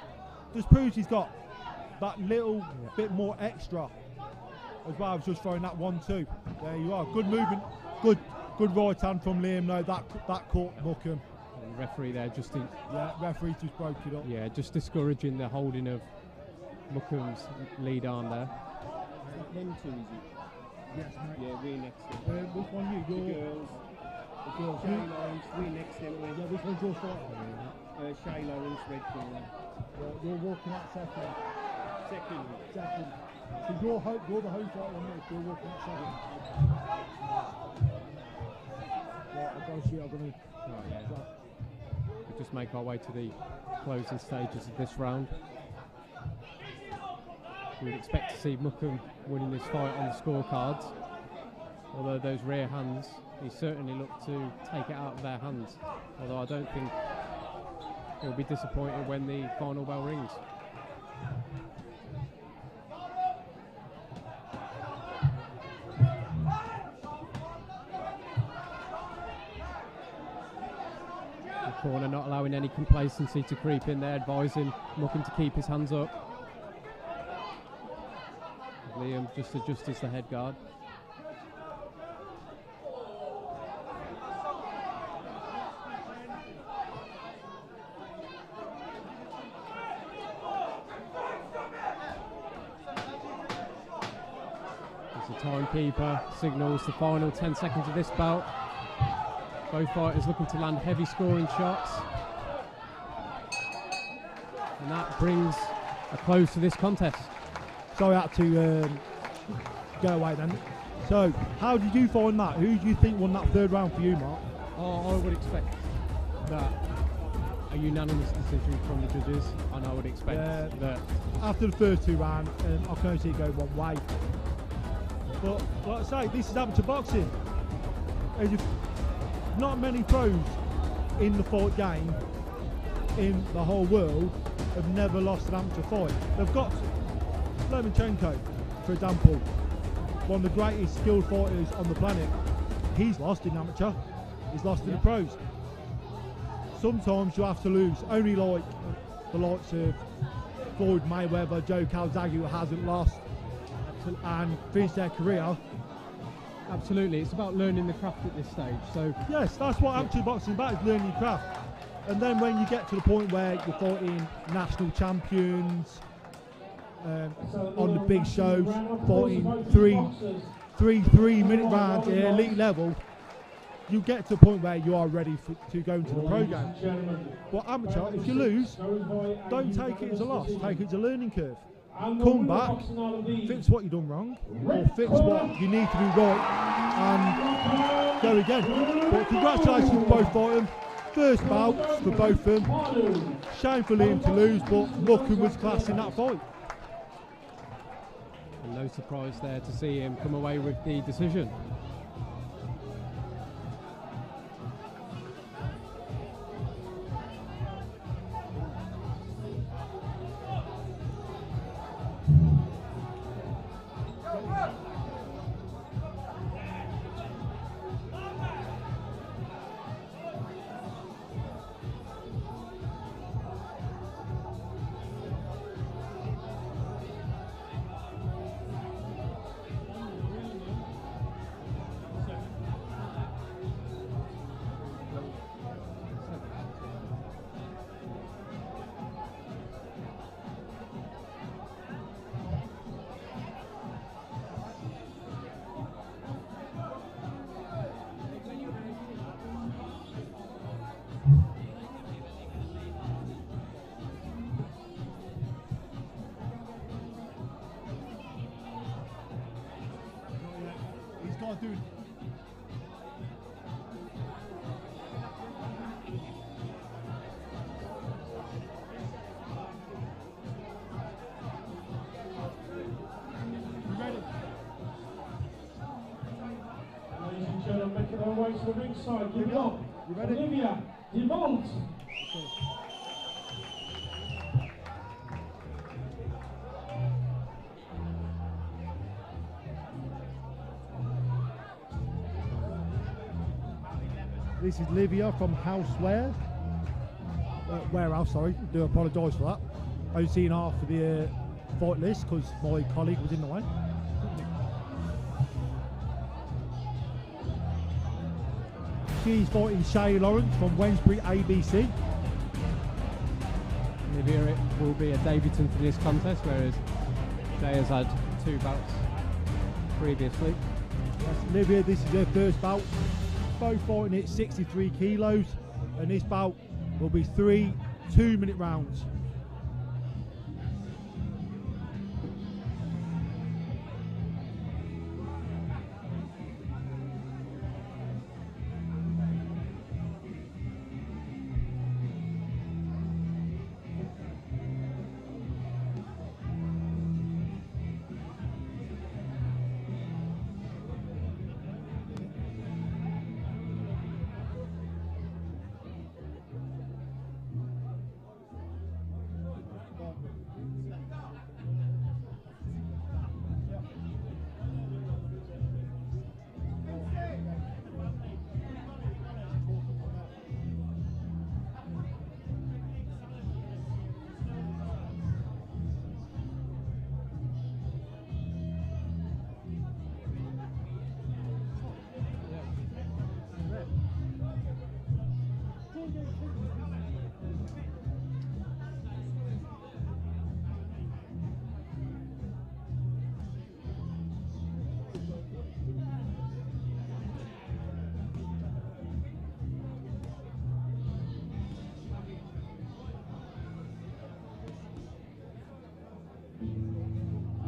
proves he's got that little bit more extra. As well, I was just throwing that 1-2. There you are. Good movement. Good right hand from Liam. No, that caught Muckham. And the referee there just referee just broke it up. Yeah, just discouraging the holding of Muckham's lead arm there. Him too, is it? Yes, mate. Yeah, we're next to him. Which one you? The girls. Shay Lawrence, we're next to him. Yeah, which one's your fight? Shay Lawrence, red corner. You're walking out second. Second. So you're the home fighter on this. You're walking out second. Yeah, I've got to see. We just make our way to the closing stages of this round. We would expect to see Muckham winning this fight on the scorecards. Although those rear hands, he certainly looked to take it out of their hands. Although I don't think he'll be disappointed when the final bell rings. The corner not allowing any complacency to creep in there, advising Muckham to keep his hands up. Liam just adjusts the head guard. As the timekeeper signals the final 10 seconds of this bout. Both fighters looking to land heavy scoring shots. And that brings a close to this contest. So I had to go away then. So, how did you find that? Who do you think won that 3rd round for you, Mark? I would expect that a unanimous decision from the judges, and I would expect that after the first 2 rounds, I can only see it go one way. But like I say, this is amateur boxing. Not many pros in the fight game in the whole world have never lost an amateur fight. They've got Lomachenko, for example, one of the greatest skilled fighters on the planet. He's lost in amateur. He's lost in the pros. Sometimes you have to lose. Only like the likes of Floyd Mayweather, Joe Calzaghe, who hasn't lost and finished their career. Absolutely, it's about learning the craft at this stage. So Yes, that's what amateur boxing is about, is learning your craft. And then when you get to the point where you're fighting national champions, on the big shows, fighting three-minute rounds at elite level, you get to the point where you are ready to go into the program. But amateur, if you lose, don't take it as a loss, take it as a learning curve. Come back, fix what you've done wrong, or fix what you need to do right, and go again. But congratulations to both fighters. First bouts for both of them. Shame for Liam to lose, but Mucken was class in that fight. and no surprise there to see him come away with the decision. He's got to do. Ladies and gentlemen, making our way to the ringside. Give it up. You ready? Olivia Bout. This is Livia from Houseware. Warehouse, sorry. Do apologise for that. I was seeing half of the fight list because my colleague was in the way. She's fighting Shay Lawrence from Wednesbury ABC. Olivia will be a debutant in this contest, whereas Jay has had 2 bouts previously. Yes, Livia, this is her first bout. Both fighting at 63 kilos, and this bout will be 3 2-minute rounds.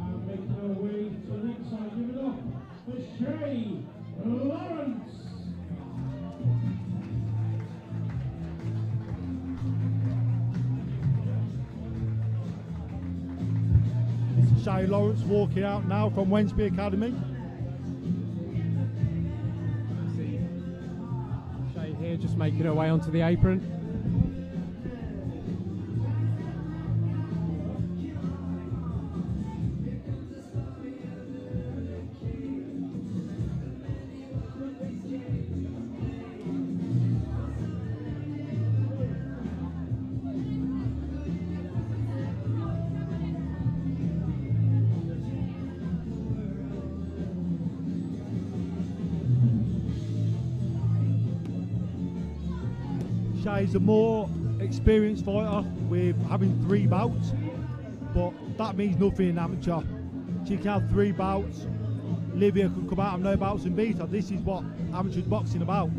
And making our way to the ringside. Give it up for Shay Lawrence. This is Shay Lawrence walking out now from Wednesbury Academy. See Shay here just making her way onto the apron. Shay's a more experienced fighter with having 3 bouts, but that means nothing in amateur. She can have 3 bouts. Livia can come out of no bouts and beat her. This is what amateur boxing about.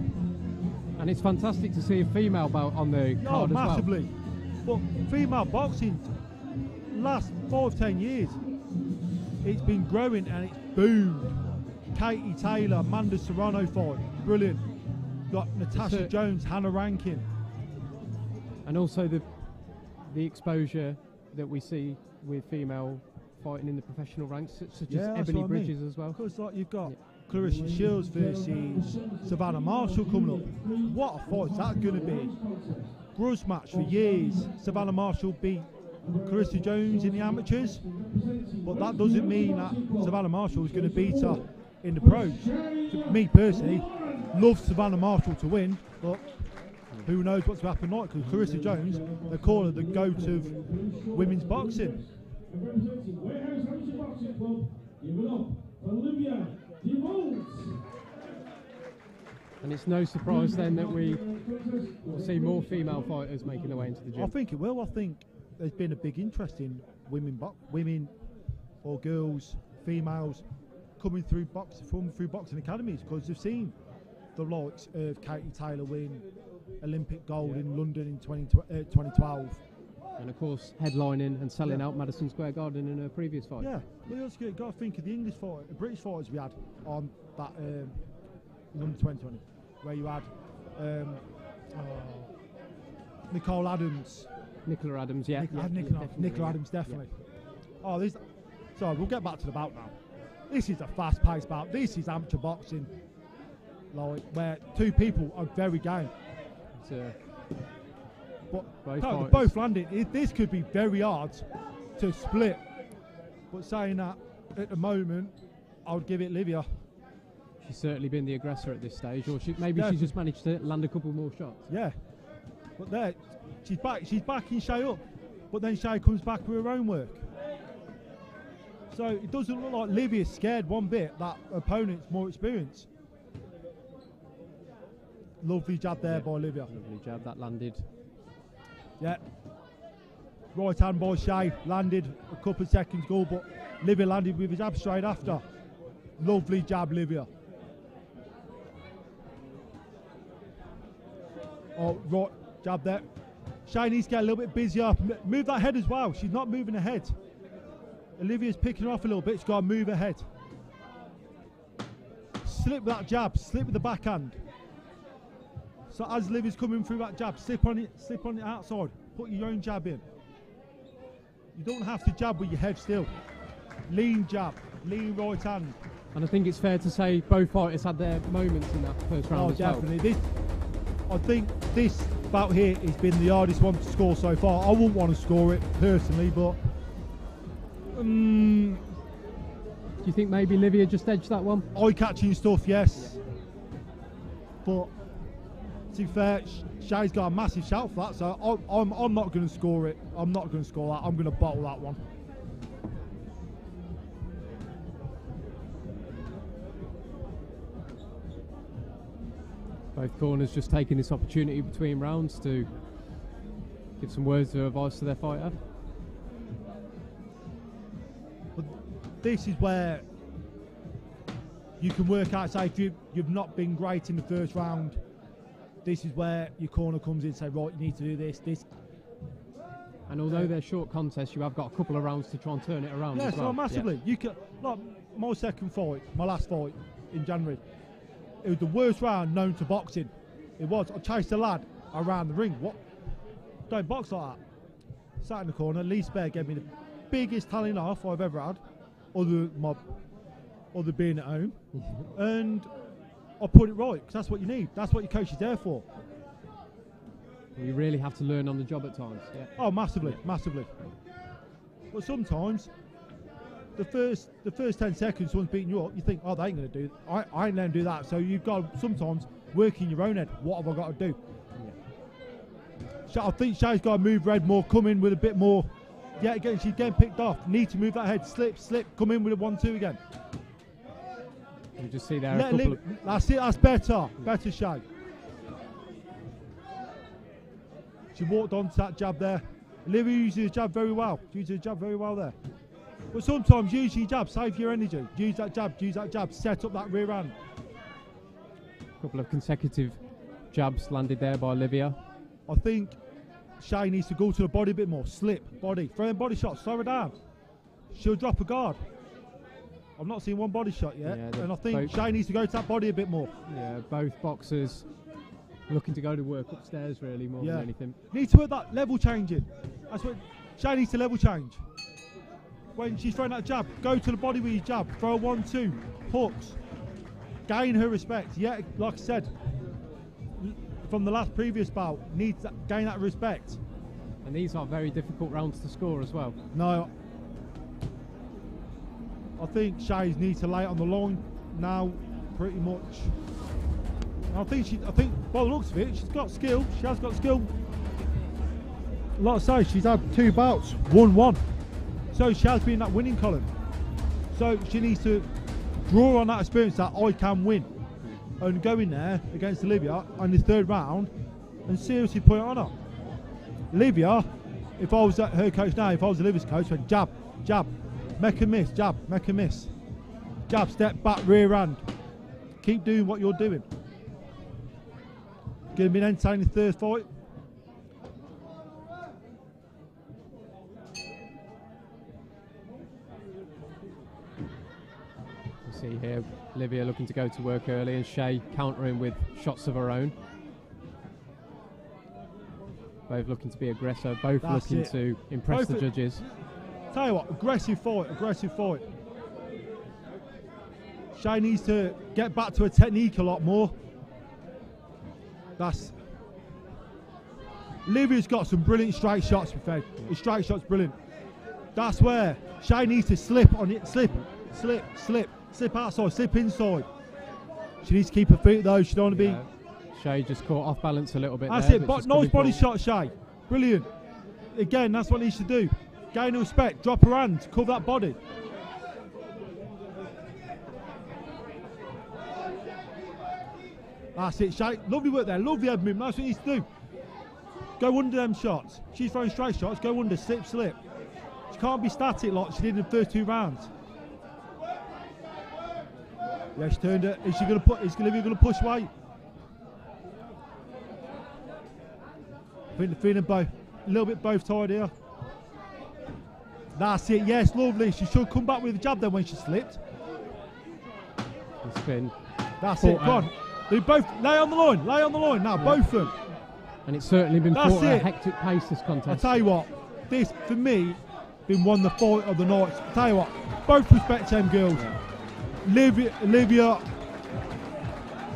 And it's fantastic to see a female bout on the card as well. Massively. But female boxing, last 5-10 years, it's been growing and it's boomed. Katie Taylor, Amanda Serrano fight, brilliant. Got Natasha Jones, Hannah Rankin. And also the exposure that we see with female fighting in the professional ranks, such as Ebony Bridges as well. Because like you've got Clarissa Shields versus Savannah Marshall coming up. What a fight that's going to be. Grudge match for years. Savannah Marshall beat Clarissa Jones in the amateurs, but that doesn't mean that Savannah Marshall is going to beat her in the pros. Me personally, love Savannah Marshall to win, but who knows what's going to happen tonight, because Clarissa Jones, they call her the GOAT of women's boxing. And it's no surprise then that we will see more female fighters making their way into the gym. I think it will. I think there's been a big interest in women or girls, females coming through boxing academies, because they've seen the likes of Katie Taylor win Olympic gold in London in 2012. And of course, headlining and selling out Madison Square Garden in her previous fight. Yeah, but you also got to think of the English fight, the British fighters we had on that London 2020, where you had Nicole Adams. Nicola Adams, yeah. Nicola Adams, definitely. Yeah. So we'll get back to the bout now. This is a fast-paced bout. This is amateur boxing, like where 2 people are very game. But both landing. This could be very hard to split. But saying that, at the moment, I would give it Livia. She's certainly been the aggressor at this stage, or she's just managed to land a couple more shots. Yeah, but there, she's backing Shay up, but then Shay comes back with her own work. So it doesn't look like Livia's scared one bit, that opponent's more experienced. Lovely jab there by Livia. Lovely jab, that landed. Yeah. Right hand by Shay, landed a couple of seconds ago, but Livia landed with his jab straight after. Lovely jab, Livia. Oh, right, jab there. Shay needs to get a little bit busier. Move that head as well. She's not moving her head. Olivia's picking her off a little bit. She's got to move her head. Slip with that jab. Slip with the backhand. So as Livia's coming through that jab, slip on it outside. Put your own jab in. You don't have to jab with your head still. Lean jab. Lean right hand. And I think it's fair to say both fighters had their moments in that first round as definitely. I think this bout here has been the hardest one to score so far. I wouldn't want to score it personally, but do you think maybe Livia just edged that one? Eye-catching stuff, yes. But to be fair, Shay's got a massive shout for that, so I'm not going to score it. I'm not going to score that. I'm going to bottle that one. Both corners just taking this opportunity between rounds to give some words of advice to their fighter. But this is where you can work out, say, if you've not been great in the first round, this is where your corner comes in and say, right, you need to do this. And although they're short contests, you have got a couple of rounds to try and turn it around as well. So massively. Yeah. You can, like my second fight, my last fight in January, it was the worst round known to boxing. It was. I chased a lad around the ring. What? Don't box like that. Sat in the corner. Lee Spare gave me the biggest telling off I've ever had, other being at home. And I put it right, because that's what you need. That's what your coach is there for. You really have to learn on the job at times. Yeah. Oh, massively, massively. But sometimes the first 10 seconds someone's beating you up, you think, oh, they ain't going to do it. I ain't going to do that. So you've got to sometimes work in your own head. What have I got to do? Yeah. I think Shay's got to move red more, come in with a bit more. Yeah, again, she's getting picked off. Need to move that head. Slip, come in with a 1-2 again. You just see there That's it, that's better. Better Shay. She walked onto that jab there. Olivia uses the jab very well. She uses the jab very well there. But sometimes use your jab, save your energy. Use that jab, set up that rear hand. A couple of consecutive jabs landed there by Olivia. I think Shay needs to go to the body a bit more. Slip, body, throw in body shots, slow her down. She'll drop a guard. I've not seen one body shot yet, and I think Shay needs to go to that body a bit more. Yeah, both boxers looking to go to work upstairs really more than anything. Need to put that level change in. That's what Shay needs to level change. When she's throwing that jab, go to the body with your jab. Throw a 1-2, hooks. Gain her respect. Yeah, like I said, from the last previous bout, needs to gain that respect. And these are very difficult rounds to score as well. No, I think Shay needs to lay it on the line now, pretty much. I think by the looks of it, she's got skill. She has got skill. Like I say, she's had 2 bouts, 1-1. So she has been in that winning column. So she needs to draw on that experience that I can win. And go in there against Olivia in the 3rd round and seriously put it on her. Olivia, if I was her coach now, if I was Olivia's coach, I'd jab, jab, make a miss, jab, make a miss. Jab, step back, rear hand. Keep doing what you're doing. Going to be an entertaining 3rd fight. See here, Olivia looking to go to work early and Shay countering with shots of her own. Both looking to be aggressive, both looking to impress the judges. Tell you what, aggressive fight, aggressive fight. Shay needs to get back to her technique a lot more. Olivia's got some brilliant straight shots, Fed. His straight shot's brilliant. That's where Shay needs to slip on it, slip outside, slip inside. She needs to keep her feet though, she don't want to be... Shay just caught off balance a little bit. That's there, it, but nice body shot, Shay. Brilliant. Again, that's what he needs to do. Gain respect, drop her hand, cover that body. That's it, Shay. Lovely work there, lovely head movement, that's what he needs to do. Go under them shots. She's throwing straight shots, go under, slip. She can't be static like she did in the first 2 rounds. Yeah, she turned it. Is Olivia going to push weight? I think they're feeling both, a little bit both tired here. That's it, yes, lovely. She should come back with a jab then when she slipped. The spin. That's it, go on. They both lay on the line now, both of them. And it's certainly been fought at a hectic pace, this contest. I'll tell you what, this, for me, been one of the fight of the night. I'll tell you what, both respect them girls. Yeah. Olivia,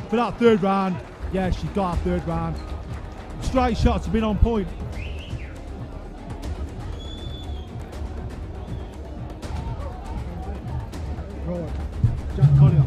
for that 3rd round, yeah, she got her 3rd round. Straight shots have been on point. Right, Jack Collier.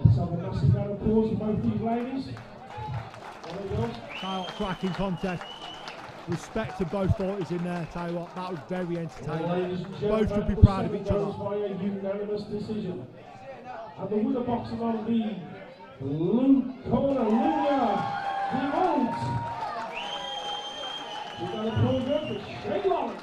Let's have a massive round of applause for both these ladies. Cracking contest. Respect to both fighters in there. Tell you what, that was very entertaining. Both would be proud of each other. By a unanimous decision. And the winner boxing on the blue corner, Olivia Dumont. We've got a applause for Shay Lawrence.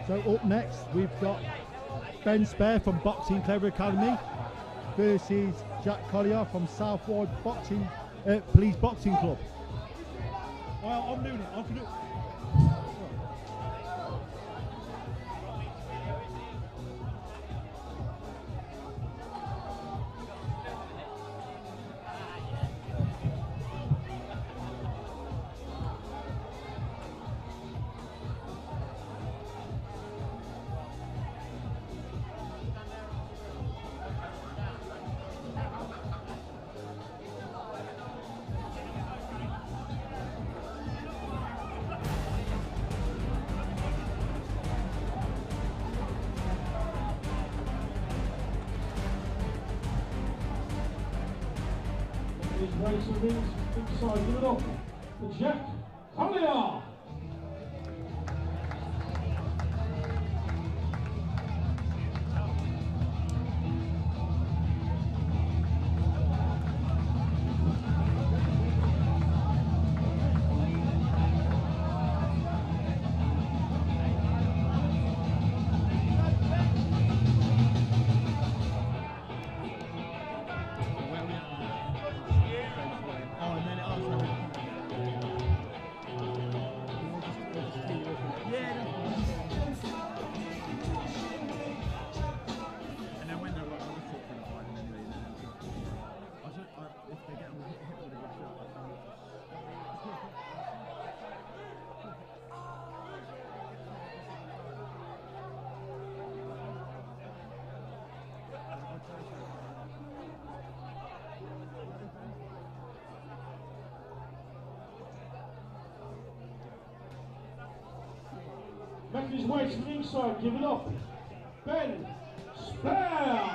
So up next, we've got Ben Spare from Boxing Clever Academy versus Jack Collier from Southwide Police Boxing Club. Well, I'm doing it. I can do it. his way to the ring inside. Give it up for Jack Collier. Making his way to the inside, give it up. Ben Spare.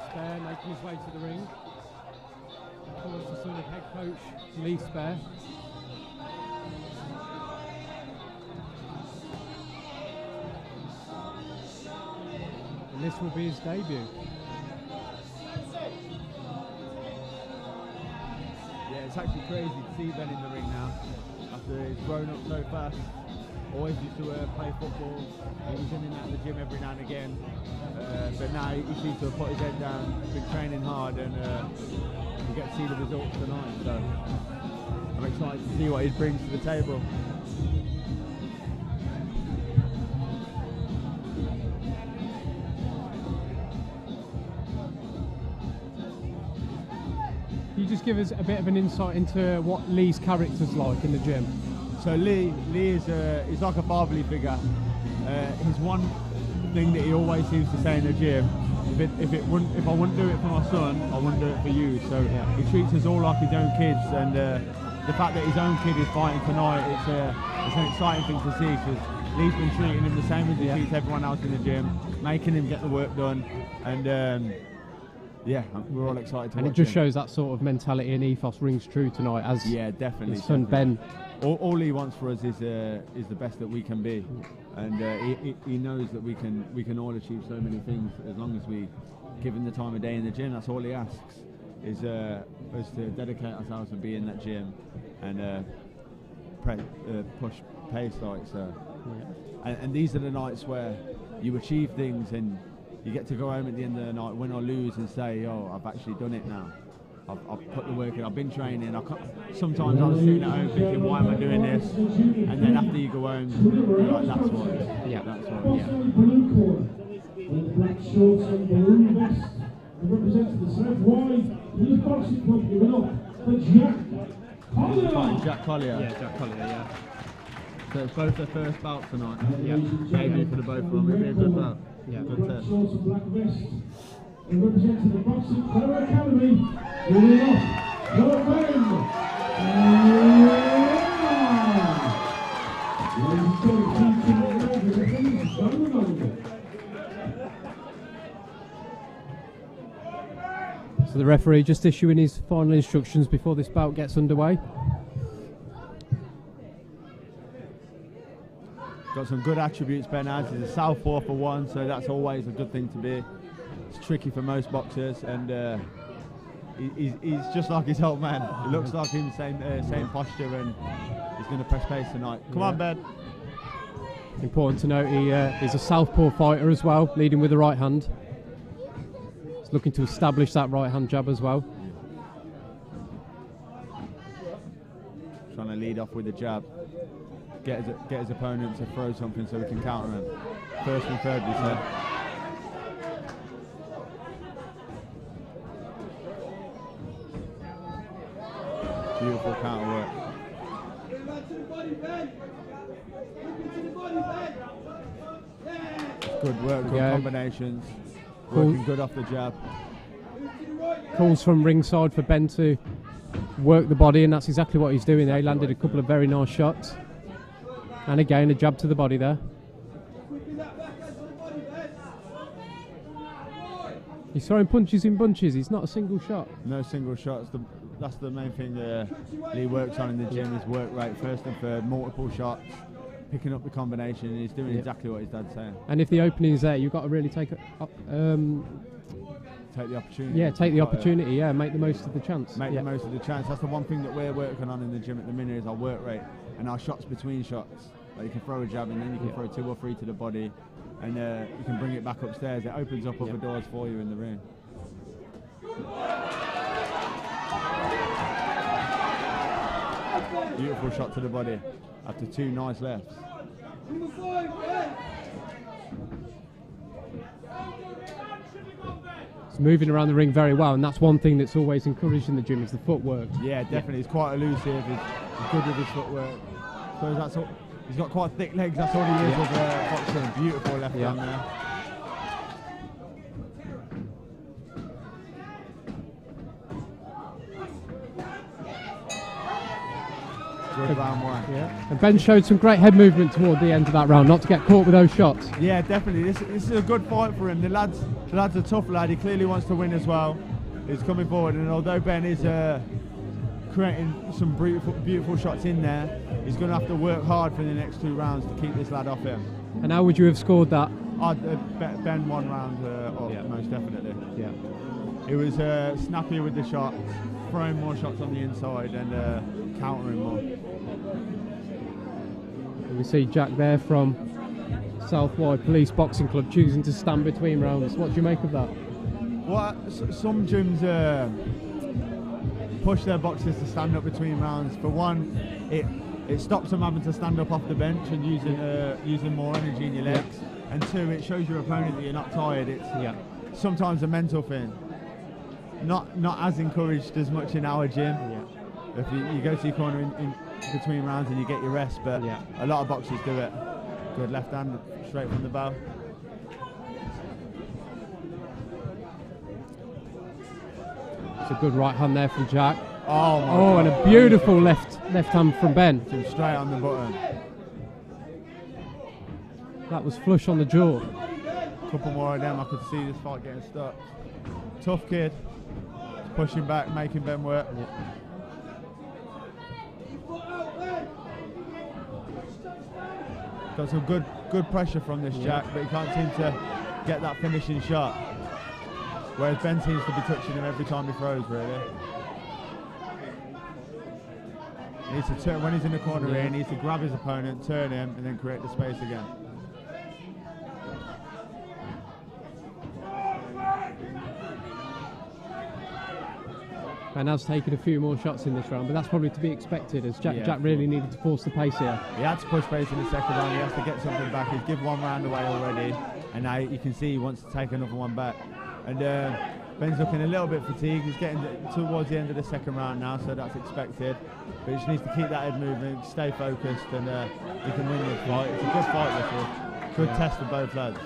Spare making his way to the ring. Of course, the son of head coach Lee Spare. And this will be his debut. Yeah, it's actually crazy to see Ben in the ring now. After he's grown up so fast. Always used to play football. He was in and out of the gym every now and again. But now he seems to have put his head down, been training hard, and we get to see the results tonight. So I'm excited to see what he brings to the table. Can you just give us a bit of an insight into what Lee's character's like in the gym? So Lee is he's like a fatherly figure. His one thing that he always seems to say in the gym: if I wouldn't do it for my son, I wouldn't do it for you. So he treats us all like his own kids, and the fact that his own kid is fighting tonight, it's an exciting thing to see, because Lee's been treating him the same as he treats everyone else in the gym, making him get the work done, and yeah, we're all excited to watch and it just shows that sort of mentality and ethos rings true tonight, as definitely his son Ben. All he wants for us is the best that we can be, and he knows that we can all achieve so many things as long as we give him the time of day in the gym. That's all he asks, is us to dedicate ourselves to be in that gym and push pace like so. And these are the nights where you achieve things and you get to go home at the end of the night, win or lose, and say, "Oh, I've actually done it now. I've put the work in. I've been training." Sometimes I was sitting at home thinking, "Why am I doing this?" And then after you go home, you're like, "That's what." Yeah, that's what. Also in the blue corner, with black shorts and blue vest, and representing the South Wide Youth Boxing Club, giving up for Jack Collier. Jack Collier. Yeah, Jack Collier. Yeah. So it's both their first bout tonight. Yeah. Maybe for the both of them. It'll be a good bout. Yeah. Good Black test. shorts and black vest, and representing the Boxing Clever Academy, giving up for So the referee just issuing his final instructions before this bout gets underway. Got some good attributes, Ben has. He's a southpaw for one, so that's always a good thing to be. It's tricky for most boxers, and he's just like his old man. He looks like him, same posture, and he's going to press pace tonight. Come on, Ben. Important to note, he's a southpaw fighter as well, leading with the right hand. He's looking to establish that right hand jab as well. trying to lead off with a jab, get his opponent to throw something so we can counter him. First and third, we said. Beautiful counter work. Good work, good combinations. Working good off the jab. Calls from ringside for Ben to work the body, and that's exactly what he's doing there. He landed a couple of very nice shots. And again, a jab to the body there. He's throwing punches in bunches. He's not a single shot. No single shots. That's the main thing Lee works on in the gym is work rate, first and third, multiple shots, picking up the combination, and he's doing exactly what his dad's saying. And if the opening's there, you've got to really take the opportunity. Yeah, take the opportunity. Yeah, make the most of the chance. Make the most of the chance. That's the one thing that we're working on in the gym at the minute is our work rate and our shots between shots. Like you can throw a jab and then you can throw 2 or 3 to the body, and you can bring it back upstairs. It opens up other doors for you in the ring. Beautiful shot to the body after 2 nice lefts. It's moving around the ring very well, and that's one thing that's always encouraged in the gym is the footwork. Yeah, definitely. He's quite elusive. He's good with his footwork. So that's all. He's got quite thick legs. That's all he is with boxing. Beautiful left hand there. Good round one. Yeah. And Ben showed some great head movement toward the end of that round, not to get caught with those shots. Yeah, definitely. This is a good fight for him. The lad's a tough lad. He clearly wants to win as well. He's coming forward, and although Ben is creating some beautiful shots in there, he's going to have to work hard for the next 2 rounds to keep this lad off him. And how would you have scored that? Ben 1 round up, most definitely. Yeah. He was snappier with the shots, throwing more shots on the inside and countering more. We see Jack there from Southwide Police Boxing Club choosing to stand between rounds. What do you make of that? Well, some gyms push their boxers to stand up between rounds. For one, it stops them having to stand up off the bench and using more energy in your legs. And 2, it shows your opponent that you're not tired. It's sometimes a mental thing. Not as encouraged as much in our gym. If you go to your corner in between rounds and you get your rest, but a lot of boxers do it. Good left hand straight from the bow. It's a good right hand there from Jack. Oh, my God. And a beautiful left hand from Ben. Straight on the button. That was flush on the jaw. Couple more of them, I could see this fight getting stuck. Tough kid. Pushing back, making Ben work. Got some good pressure from this Jack, but he can't seem to get that finishing shot. Whereas Ben seems to be touching him every time he throws, really. He needs to turn, when he's in the corner here, he needs to grab his opponent, turn him, and then create the space again. And has taken a few more shots in this round, but that's probably to be expected as Jack really needed to force the pace here. He had to push pace in the second round, he has to get something back. He's given 1 round away already, and now you can see he wants to take another one back. And Ben's looking a little bit fatigued. He's getting towards the end of the second round now, so that's expected. But he just needs to keep that head moving, stay focused, and he can win this fight. It's a good fight, this one. Good test for both lads.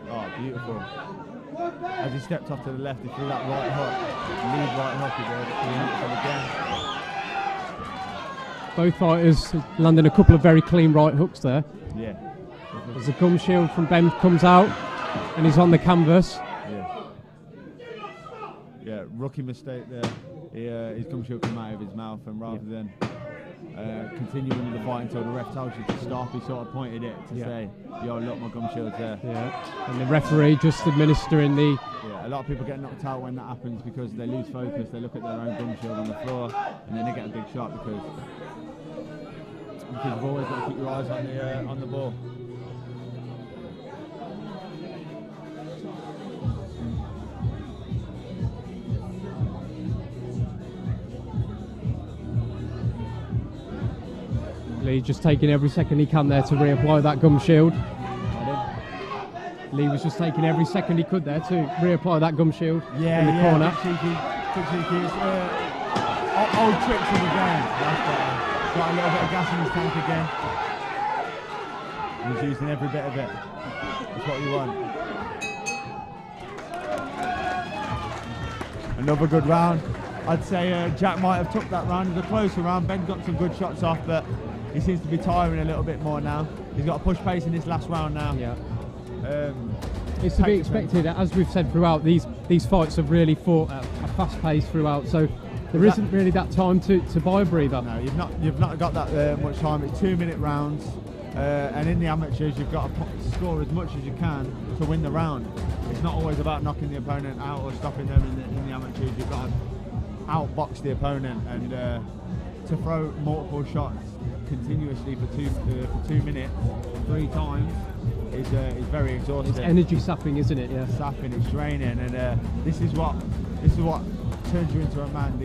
Oh, beautiful. As he stepped off to the left, he threw that right hook. Lead right hook he did. Both fighters landing a couple of very clean right hooks there. Yeah. As the gum shield from Ben comes out and he's on the canvas. Yeah, rookie mistake there. His gum shield came out of his mouth, and rather than continuing the fight until the ref tells you to stop, he sort of pointed it to say, yo, look, my gum shield's there. Yeah. And the referee just administering the... Yeah, a lot of people get knocked out when that happens because they lose focus, they look at their own gum shield on the floor, and then they get a big shot because you've always got to keep your eyes on the ball. Lee just taking every second he can there to reapply that gum shield. Lee was just taking every second he could there to reapply that gum shield in the corner. Quick cheeky. Old tricks in the game. That's better. Got a little bit of gas in his tank again. He's using every bit of it. That's what you want. Another good round. I'd say Jack might have took that round. It was a closer round. Ben got some good shots off, but he seems to be tiring a little bit more now. He's got to push pace in this last round now. Yeah. It's to be expected, as we've said throughout. These fights have really fought at a fast pace throughout, so there isn't really that time to buy a breather. No, you've not got that much time. It's 2-minute rounds, and in the amateurs you've got to score as much as you can to win the round. It's not always about knocking the opponent out or stopping them in the amateurs. You've got to outbox the opponent, and to throw multiple shots continuously for 2 minutes 3 times is very exhausting. It's energy sapping, isn't it? Yeah, sapping. It's draining, and this is what turns you into a man.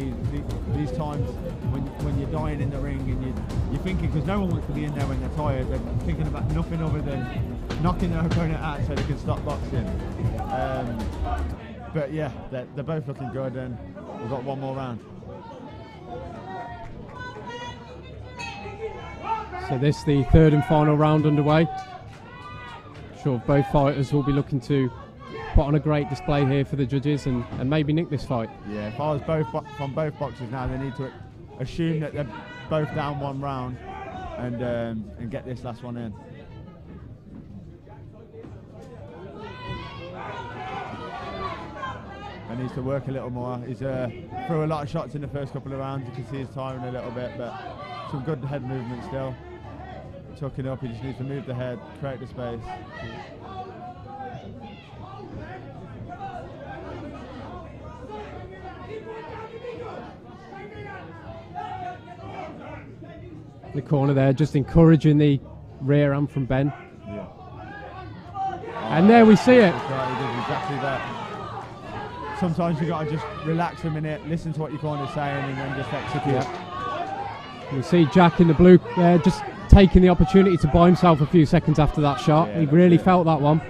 These times when you're dying in the ring and you're thinking, because no one wants to be in there when they're tired. They're thinking about nothing other than knocking their opponent out so they can stop boxing. But yeah, they're both looking good, and we've got one more round. So this the third and final round underway. Sure, both fighters will be looking to put on a great display here for the judges and maybe nick this fight. Yeah, if I was from both boxers now, they need to assume that they're both down one round and get this last one in. And needs to work a little more. He's threw a lot of shots in the first couple of rounds. You can see he's tiring a little bit, but some good head movement still. Tucking up, he just needs to move the head, create the space. The corner there, just encouraging the rear arm from Ben. Yeah. And there we see it. That's right, he does exactly that. Sometimes you got to just relax a minute, listen to what your corner's saying, and then just execute. Yeah. You see Jack in the blue there, just taking the opportunity to buy himself a few seconds after that shot. Yeah, he really felt that one.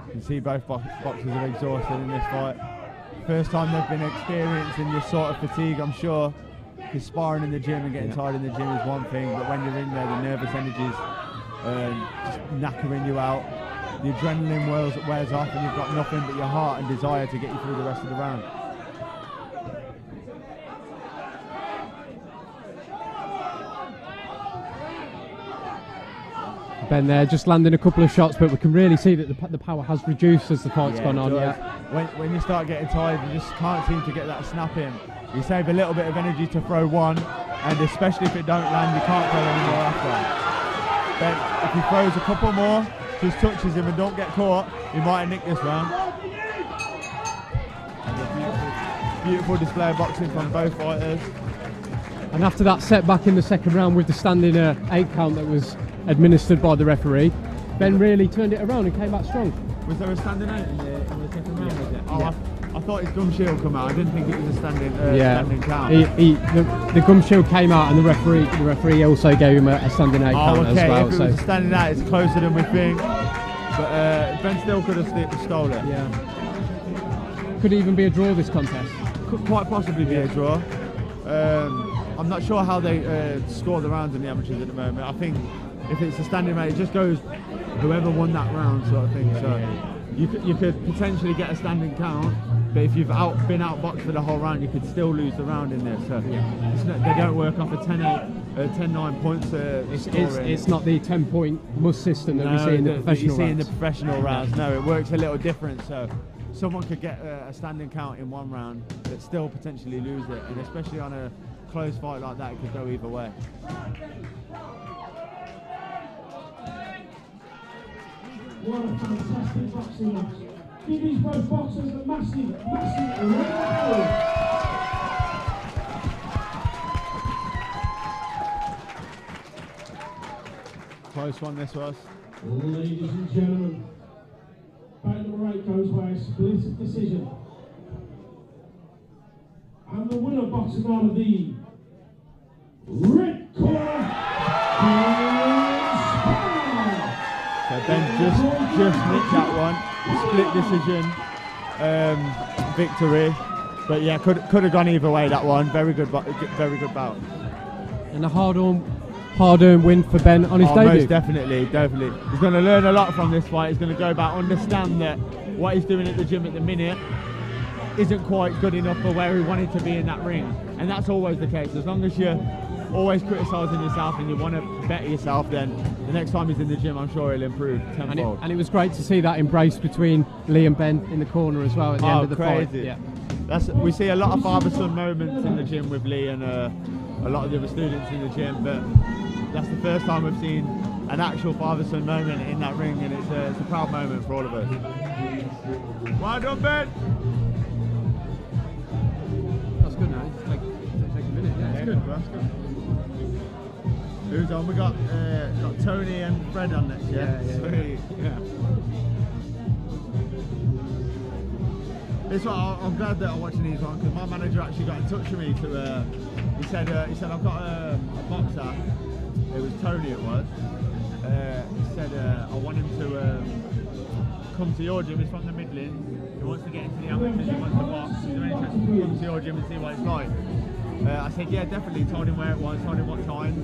You can see both boxers are exhausted in this fight. First time they've been experiencing this sort of fatigue, I'm sure. Because sparring in the gym and getting tired in the gym is one thing, but when you're in there, the nervous energy's just knackering you out. The adrenaline wears off, and you've got nothing but your heart and desire to get you through the rest of the round. Ben there just landing a couple of shots, but we can really see that the power has reduced as the fight's gone on. Yeah. When you start getting tired, you just can't seem to get that snap in. You save a little bit of energy to throw one, and especially if it don't land, you can't throw any more after. But if he throws a couple more, just touches him and don't get caught, he might nick this round. And a beautiful display of boxing from both fighters. And after that setback in the second round with the standing 8 count that was administered by the referee, Ben really turned it around and came back strong. Was there a standing 8 in the second round? Was it? Oh, yeah. I thought his gum shield come out. I didn't think it was a standing count. The gum shield came out, and the referee also gave him a standing 8 count as well. If it was a standing 8, it's closer than we think. But Ben still could have stole it. Yeah. Could even be a draw this contest. Could quite possibly be a draw. I'm not sure how they score the rounds in the amateurs at the moment. I think if it's a standing 8, it just goes whoever won that round sort of thing. So you could potentially get a standing count. But if you've been outboxed for the whole round, you could still lose the round in there. So they don't work off a 10-9 points. It's not the 10-point must system that we see in the professional rounds. In the professional rounds. No, it works a little different. So someone could get a standing count in one round, but still potentially lose it. And especially on a close fight like that, it could go either way. What a fantastic boxing match. Give these both boxers a massive round of applause. Close one this was. Ladies and gentlemen, bout number 8 goes by a split decision. And the winner boxing out of the red corner is So Ben just nicked that one. Split decision victory. But yeah, could have gone either way, that one. Very good bout. And a hard-earned win for Ben on his debut. Most definitely. He's going to learn a lot from this fight. He's going to go back, understand that what he's doing at the gym at the minute isn't quite good enough for where he wanted to be in that ring. And that's always the case. As long as you're always criticising yourself and you want to better yourself, then the next time he's in the gym, I'm sure he'll improve tenfold. And it was great to see that embrace between Lee and Ben in the corner as well at the end of the fight. Yeah. We see a lot of father-son moments in the gym with Lee and a lot of the other students in the gym, but that's the first time we've seen an actual father-son moment in that ring, and it's a proud moment for all of us. Well done, Ben! That's good now. Take a minute. Yeah, it's good. That's good. Who's on? We got Tony and Fred on next, yeah? Sweet. Yeah. It's what I'm glad that I'm watching these ones, because my manager actually got in touch with me to. He said I've got a boxer. It was Tony. It was. He said I want him to come to your gym. He's from the Midlands. He wants to get into the amateurs. He wants to box. He's very interested to come to your gym and see what it's like. I said yeah, definitely. Told him where it was. Told him what time.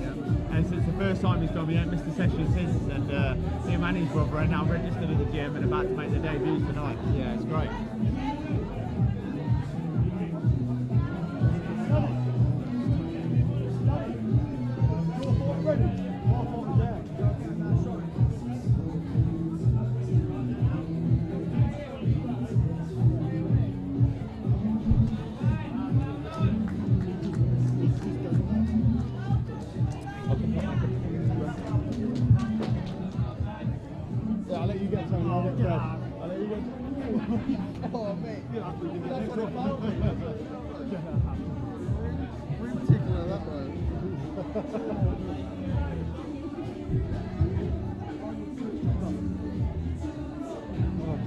And since the first time he's gone, we ain't missed a session since. And him and his brother are now registered at the gym and about to make their debut tonight. Yeah, it's great. I'll let you get some. I'll let you get oh, mate. That's what it felt like. Pretty particular, that way.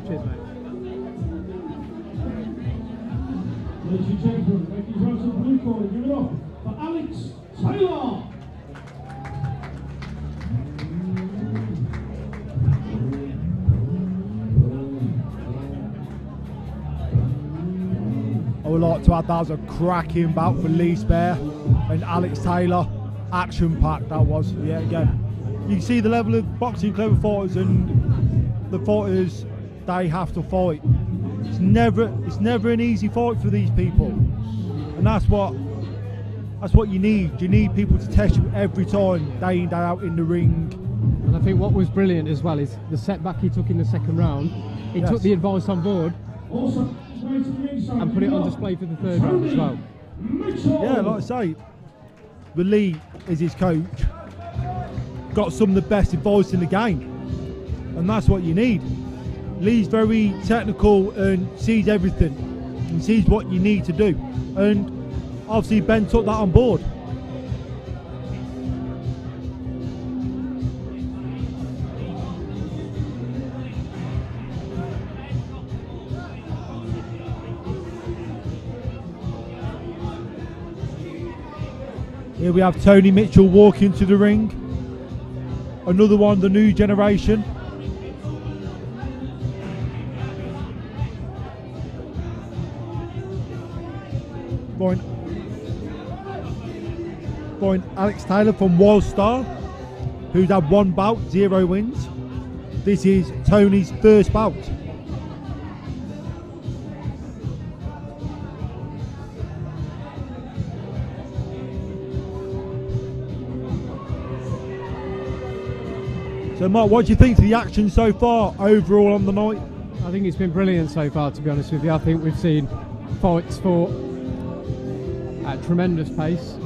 Cheers, mate. Ladies and gentlemen, make these rounds of the blue corner. Give it up for Alex Taylor. I would like to add that was a cracking bout for Lee Spare and Alex Taylor. Action packed that was. Yeah, again. You can see the level of boxing clever fighters and the fighters they have to fight. It's never an easy fight for these people. And that's what you need. You need people to test you every time, day in, day out in the ring. And I think what was brilliant as well is the setback he took in the second round. He took the advice on board and put it on display for the third round as well. Yeah, like I say, the Lee is his coach. Got some of the best advice in the game, and that's what you need. Lee's very technical and sees everything and sees what you need to do, and obviously Ben took that on board. Here we have Tony Mitchell walking to the ring. Another one, the new generation. Going Alex Taylor from Wild Star, who's had one bout, 0 wins. This is Tony's first bout. So Mark, what do you think of the action so far overall on the night? I think it's been brilliant so far, to be honest with you. I think we've seen fights fought at tremendous pace,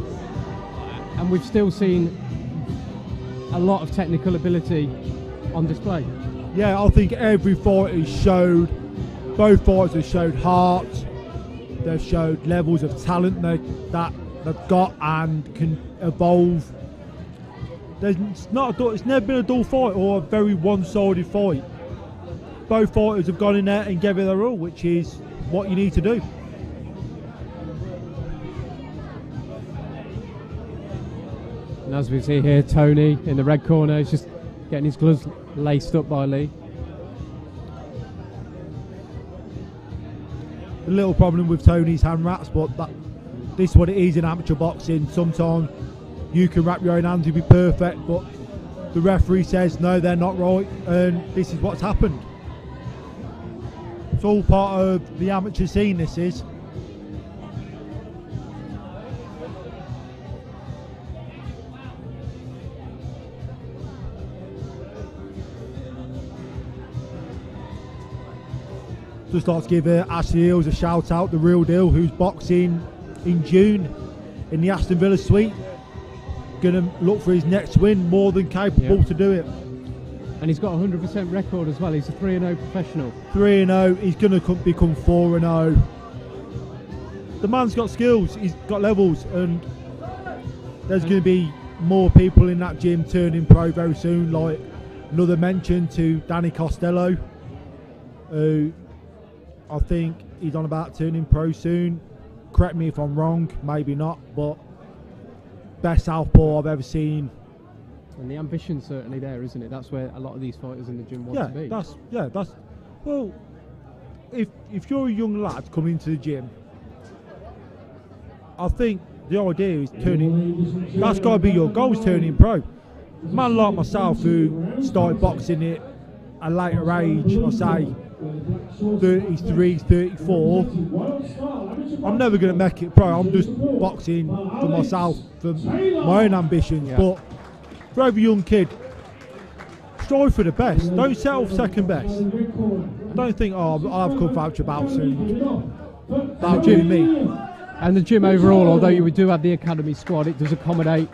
and we've still seen a lot of technical ability on display. Yeah, I think every fight has showed, both fighters have showed heart, they've showed levels of talent that they've got and can evolve. It's never been a dull fight or a very one-sided fight. Both fighters have gone in there and gave it their all, which is what you need to do. And as we see here, Tony in the red corner is just getting his gloves laced up by Lee. A little problem with Tony's hand wraps, but this is what it is in amateur boxing. Sometimes you can wrap your own hands to be perfect, but the referee says no, they're not right, and this is what's happened. It's all part of the amateur scene, this is. Just like to give Ashley Hills a shout out, the real deal, who's boxing in June in the Aston Villa suite. Going to look for his next win, more than capable to do it. And he's got a 100% record as well. He's a 3-0 professional. 3-0, he's going to become 4-0. The man's got skills, he's got levels, and there's going to be more people in that gym turning pro very soon. Like another mention to Danny Costello, who I think he's on about turning pro soon. Correct me if I'm wrong, maybe not, but best southpaw I've ever seen. And the ambition's certainly there, isn't it? That's where a lot of these fighters in the gym want to be. That's well, if you're a young lad coming into the gym, I think the idea is turning, that's got to be your goal, is turning pro. A man like myself who started boxing at a later age, I say 33, 34, I'm never going to make it pro. I'm just boxing for myself, for my own ambitions. But for every young kid, strive for the best. Don't settle for second best. Don't think, oh, I'll have good voucher bouts and that'll do me. And the gym overall, although you do have the academy squad, it does accommodate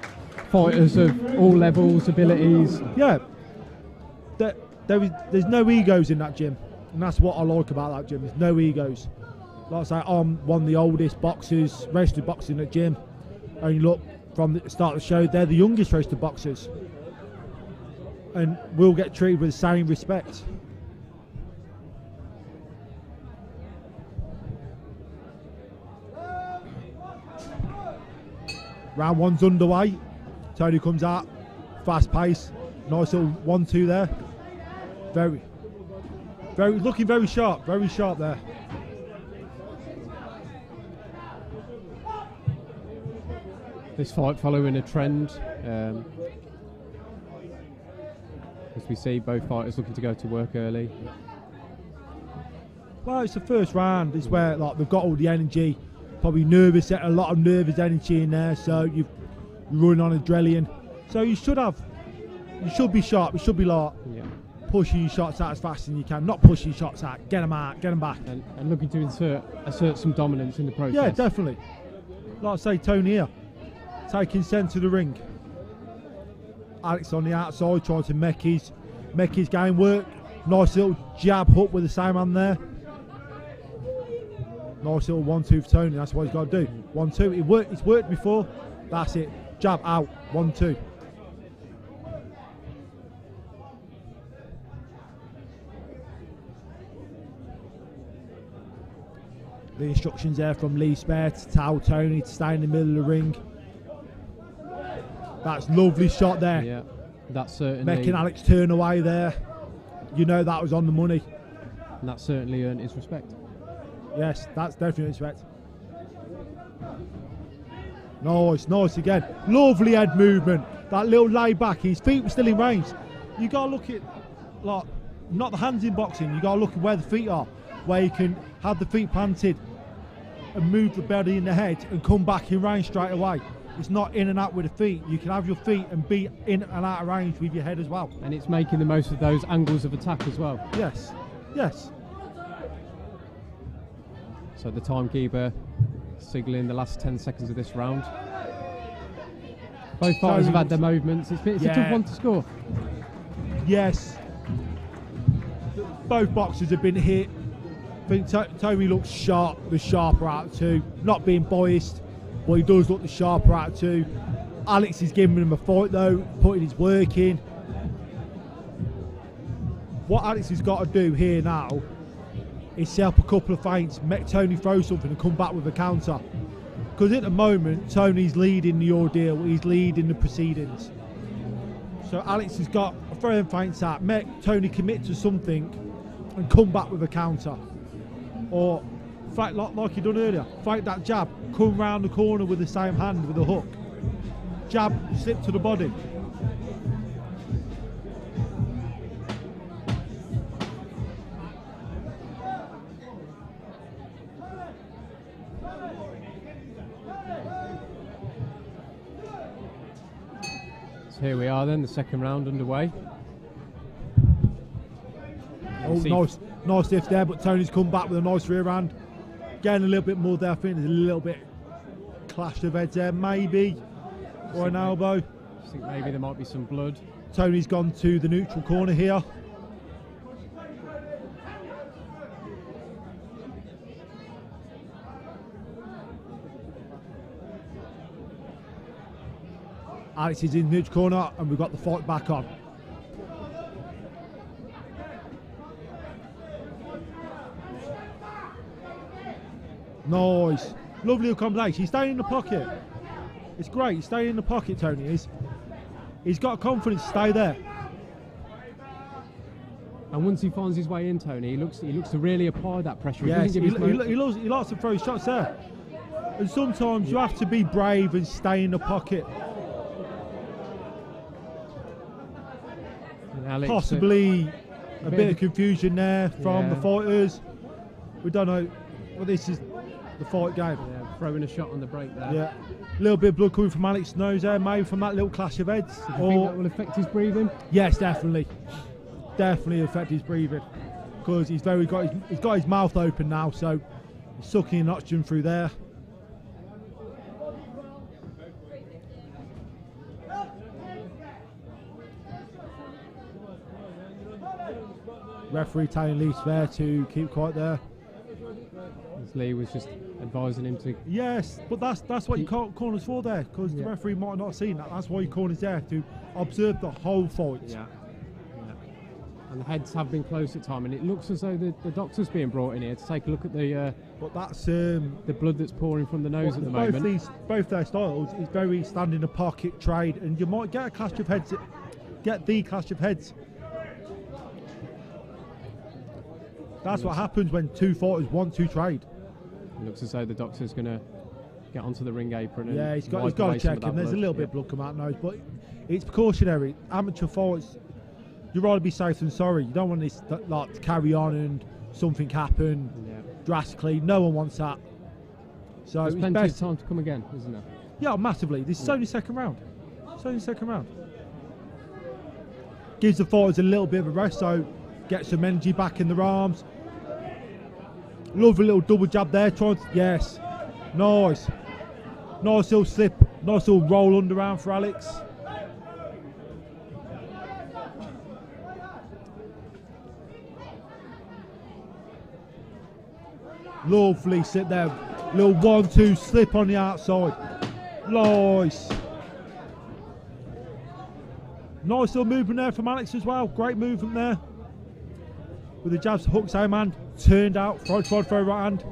fighters of all levels, abilities. Yeah, there's no egos in that gym, and that's what I like about that gym. There's no egos. Like I say, I'm one of the oldest boxers registered boxing at gym, and you look from the start of the show, they're the youngest registered boxers, and we'll get treated with the same respect. Round one's underway. Tony comes out, fast pace, nice little 1-2 there. Very, looking very sharp there. This fight following a trend. As we see, both fighters looking to go to work early. Well, it's the first round. It's where like they've got all the energy, probably nervous, a lot of nervous energy in there. So you're running on adrenaline. So you should be sharp. You should be like pushing your shots out as fast as you can. Not pushing your shots out. Get them out. Get them back. And looking to assert some dominance in the process. Yeah, definitely. Like I say, Tony here, taking centre of the ring. Alex on the outside trying to make his game work. Nice little jab hook with the same hand there. Nice little 1-2 for Tony. That's what he's got to do. 1-2. It's worked before. That's it. Jab out. 1-2. The instructions there from Lee Spare to tell Tony to stay in the middle of the ring. That's lovely shot there. Yeah, that's certainly making Alex turn away there. You know that was on the money. And that certainly earned his respect. Yes, that's definitely respect. Nice again. Lovely head movement. That little lay back. His feet were still in range. You got to look at, like, not the hands in boxing. You got to look at where the feet are, where you can have the feet planted and move the body in the head and come back in range straight away. It's not in and out with the feet. You can have your feet and be in and out of range with your head as well. And it's making the most of those angles of attack as well. Yes. So the timekeeper signalling the last 10 seconds of this round. Both fighters have had their movements. It's a tough one to score. Yes. Both boxers have been hit. I think Tony looks sharp, the sharper out of two. Not being biased, but he does look the sharper out of two. Alex is giving him a fight though, putting his work in. What Alex has got to do here now is set up a couple of feints, make Tony throw something and come back with a counter. Because at the moment, Tony's leading the ordeal, he's leading the proceedings. So Alex has got a throw and feints out, make Tony commit to something and come back with a counter. Or fight like he done earlier, fight that jab, come round the corner with the same hand with a hook. Jab, slip to the body. So here we are then, the second round underway. Oh, nice lift there, but Tony's come back with a nice rear hand. Getting a little bit more there, I think there's a little bit clash of heads there, maybe, or an elbow. I think maybe there might be some blood. Tony's gone to the neutral corner here. Alex is in the neutral corner and we've got the fight back on. Nice. Lovely little combination. He's staying in the pocket. It's great. He's staying in the pocket, Tony is. He's got confidence to stay there. And once he finds his way in, Tony, he looks to really apply that pressure. Yes, he likes to throw his shots there. And sometimes you have to be brave and stay in the pocket. And Alex, possibly a bit of confusion there from the fighters. We don't know. Well, this is the fight game. Yeah, throwing a shot on the break there. Yeah, a little bit of blood coming from Alex's nose there, maybe from that little clash of heads. Do you think that will affect his breathing? Yes, definitely. Definitely affect his breathing because he's got his mouth open now, so he's sucking in oxygen through there. Referee telling Lee Spare to keep quiet there. As Lee was just advising him to. Yes, but that's what your corner's for there, because the referee might not have seen that. That's why your corner's there, to observe the whole fight. Yeah. And the heads have been close at time, and it looks as though the doctor's being brought in here to take a look at the. But that's the blood that's pouring from the nose at the moment. Both their styles is very stand in the pocket trade, and you might get a clash of heads. Get the clash of heads. That's what happens when two fighters want to trade. It looks as though the doctor's going to get onto the ring apron. And yeah, he's got to check him. There's a little bit of blood coming out nose, but it's precautionary. Amateur fights, you'd rather be safe than sorry. You don't want this to carry on and something happen drastically. No one wants that. So there's plenty of time to come again, isn't there? Yeah, massively. This is only second round. It's only second round. Gives the fighters a little bit of a rest, so get some energy back in their arms. Lovely little double jab there. Yes. Nice. Nice little slip. Nice little roll underarm for Alex. Lovely sit there. Little 1-2 slip on the outside. Nice. Nice little movement there from Alex as well. Great movement there. With the jabs, hook, same hand, turned out, throw right hand.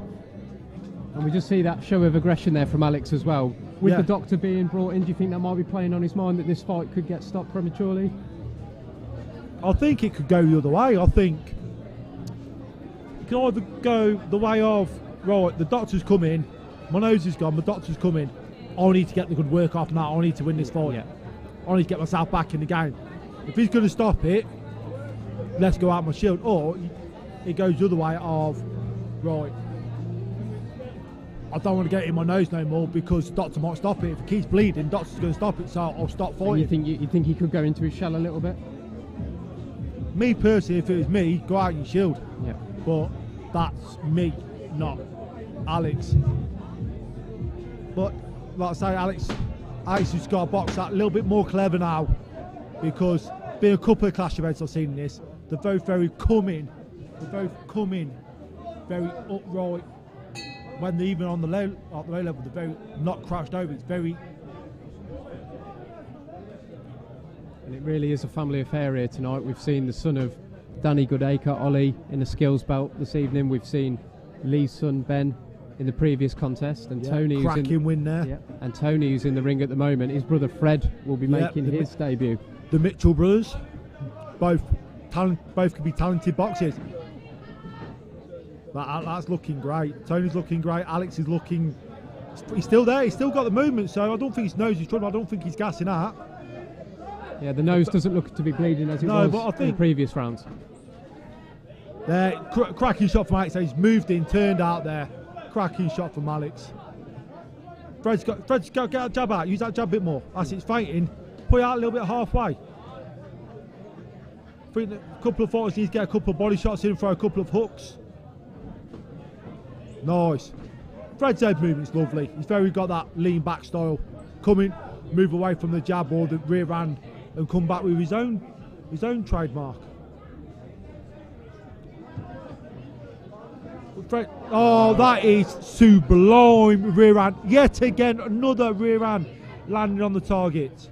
And we just see that show of aggression there from Alex as well. With the doctor being brought in, do you think that might be playing on his mind that this fight could get stopped prematurely? I think it could go the other way. I think it could either go the way of, right, the doctor's come in, my nose is gone, the doctor's come in, I need to get the good work off now, I need to win this fight. Yeah. I need to get myself back in the game. If he's going to stop it, let's go out my shield. Or it goes the other way of, right, I don't want to get it in my nose no more because the doctor might stop it. If it keeps bleeding, the doctor's going to stop it, so I'll stop fighting. And you think he could go into his shell a little bit? Me personally, if it was me, go out your shield. Yeah. But that's me, not Alex. But like I say, Alex has got to box that a little bit more clever now, because been a couple of clash events I've seen in this. They're both very coming. They're both coming very upright. When they're even on the low level, they're very not crouched over. It's very. And it really is a family affair here tonight. We've seen the son of Danny Goodacre, Ollie, in the skills belt this evening. We've seen Lee's son, Ben, in the previous contest, and Yeah, Tony, who's cracking win there. yeah, and Tony, who's in the ring at the moment. His brother Fred will be making his debut. The Mitchell brothers, both could be talented boxers. That's looking great. Tony's looking great. Alex is looking. He's still there. He's still got the movement. So I don't think his nose is trouble. I don't think he's gassing out. Yeah, the nose doesn't look to be bleeding as it was in the previous rounds. Cracking shot from Alex. He's moved in, turned out there. Cracking shot from Alex. Fred's got get that jab out. Use that jab a bit more. That's it. It's fainting. Put it out a little bit halfway. I think a couple of fighters need to get a couple of body shots in, throw a couple of hooks. Nice. Fred's head movement's lovely. He's very got that lean back style. Come in, move away from the jab or the rear hand, and come back with his own trademark. Fred, oh, that is sublime rear hand. Yet again, another rear hand landing on the target.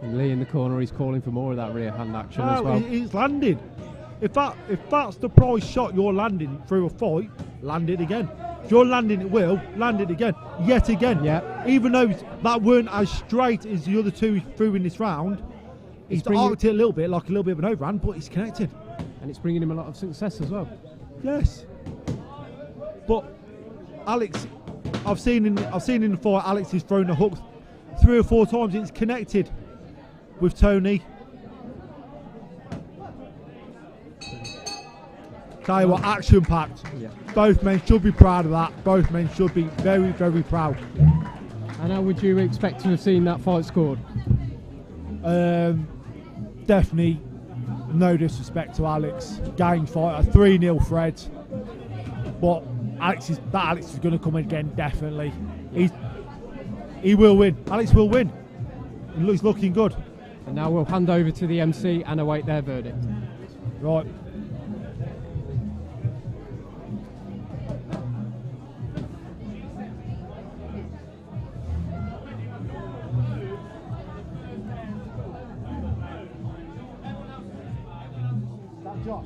And Lee in the corner, he's calling for more of that rear hand action as well. It's landed. If that's the prize shot you're landing through a fight, land it again. If you're landing it well, land it again. Yet again. Yeah. Even though that weren't as straight as the other two he threw in this round, he's arced it a little bit, like a little bit of an overhand, but he's connected. And it's bringing him a lot of success as well. Yes. But Alex, I've seen in the fight, Alex has thrown the hook 3 or 4 times. It's connected with Tony. Tell you what, action packed. Yeah. Both men should be proud of that. Both men should be very, very proud. And how would you expect to have seen that fight scored? Definitely no disrespect to Alex. Gang fighter, 3-0 Fred. But Alex is going to come again, definitely. He will win. Alex will win. He's looking good. And now we'll hand over to the MC and await their verdict. Right. Josh?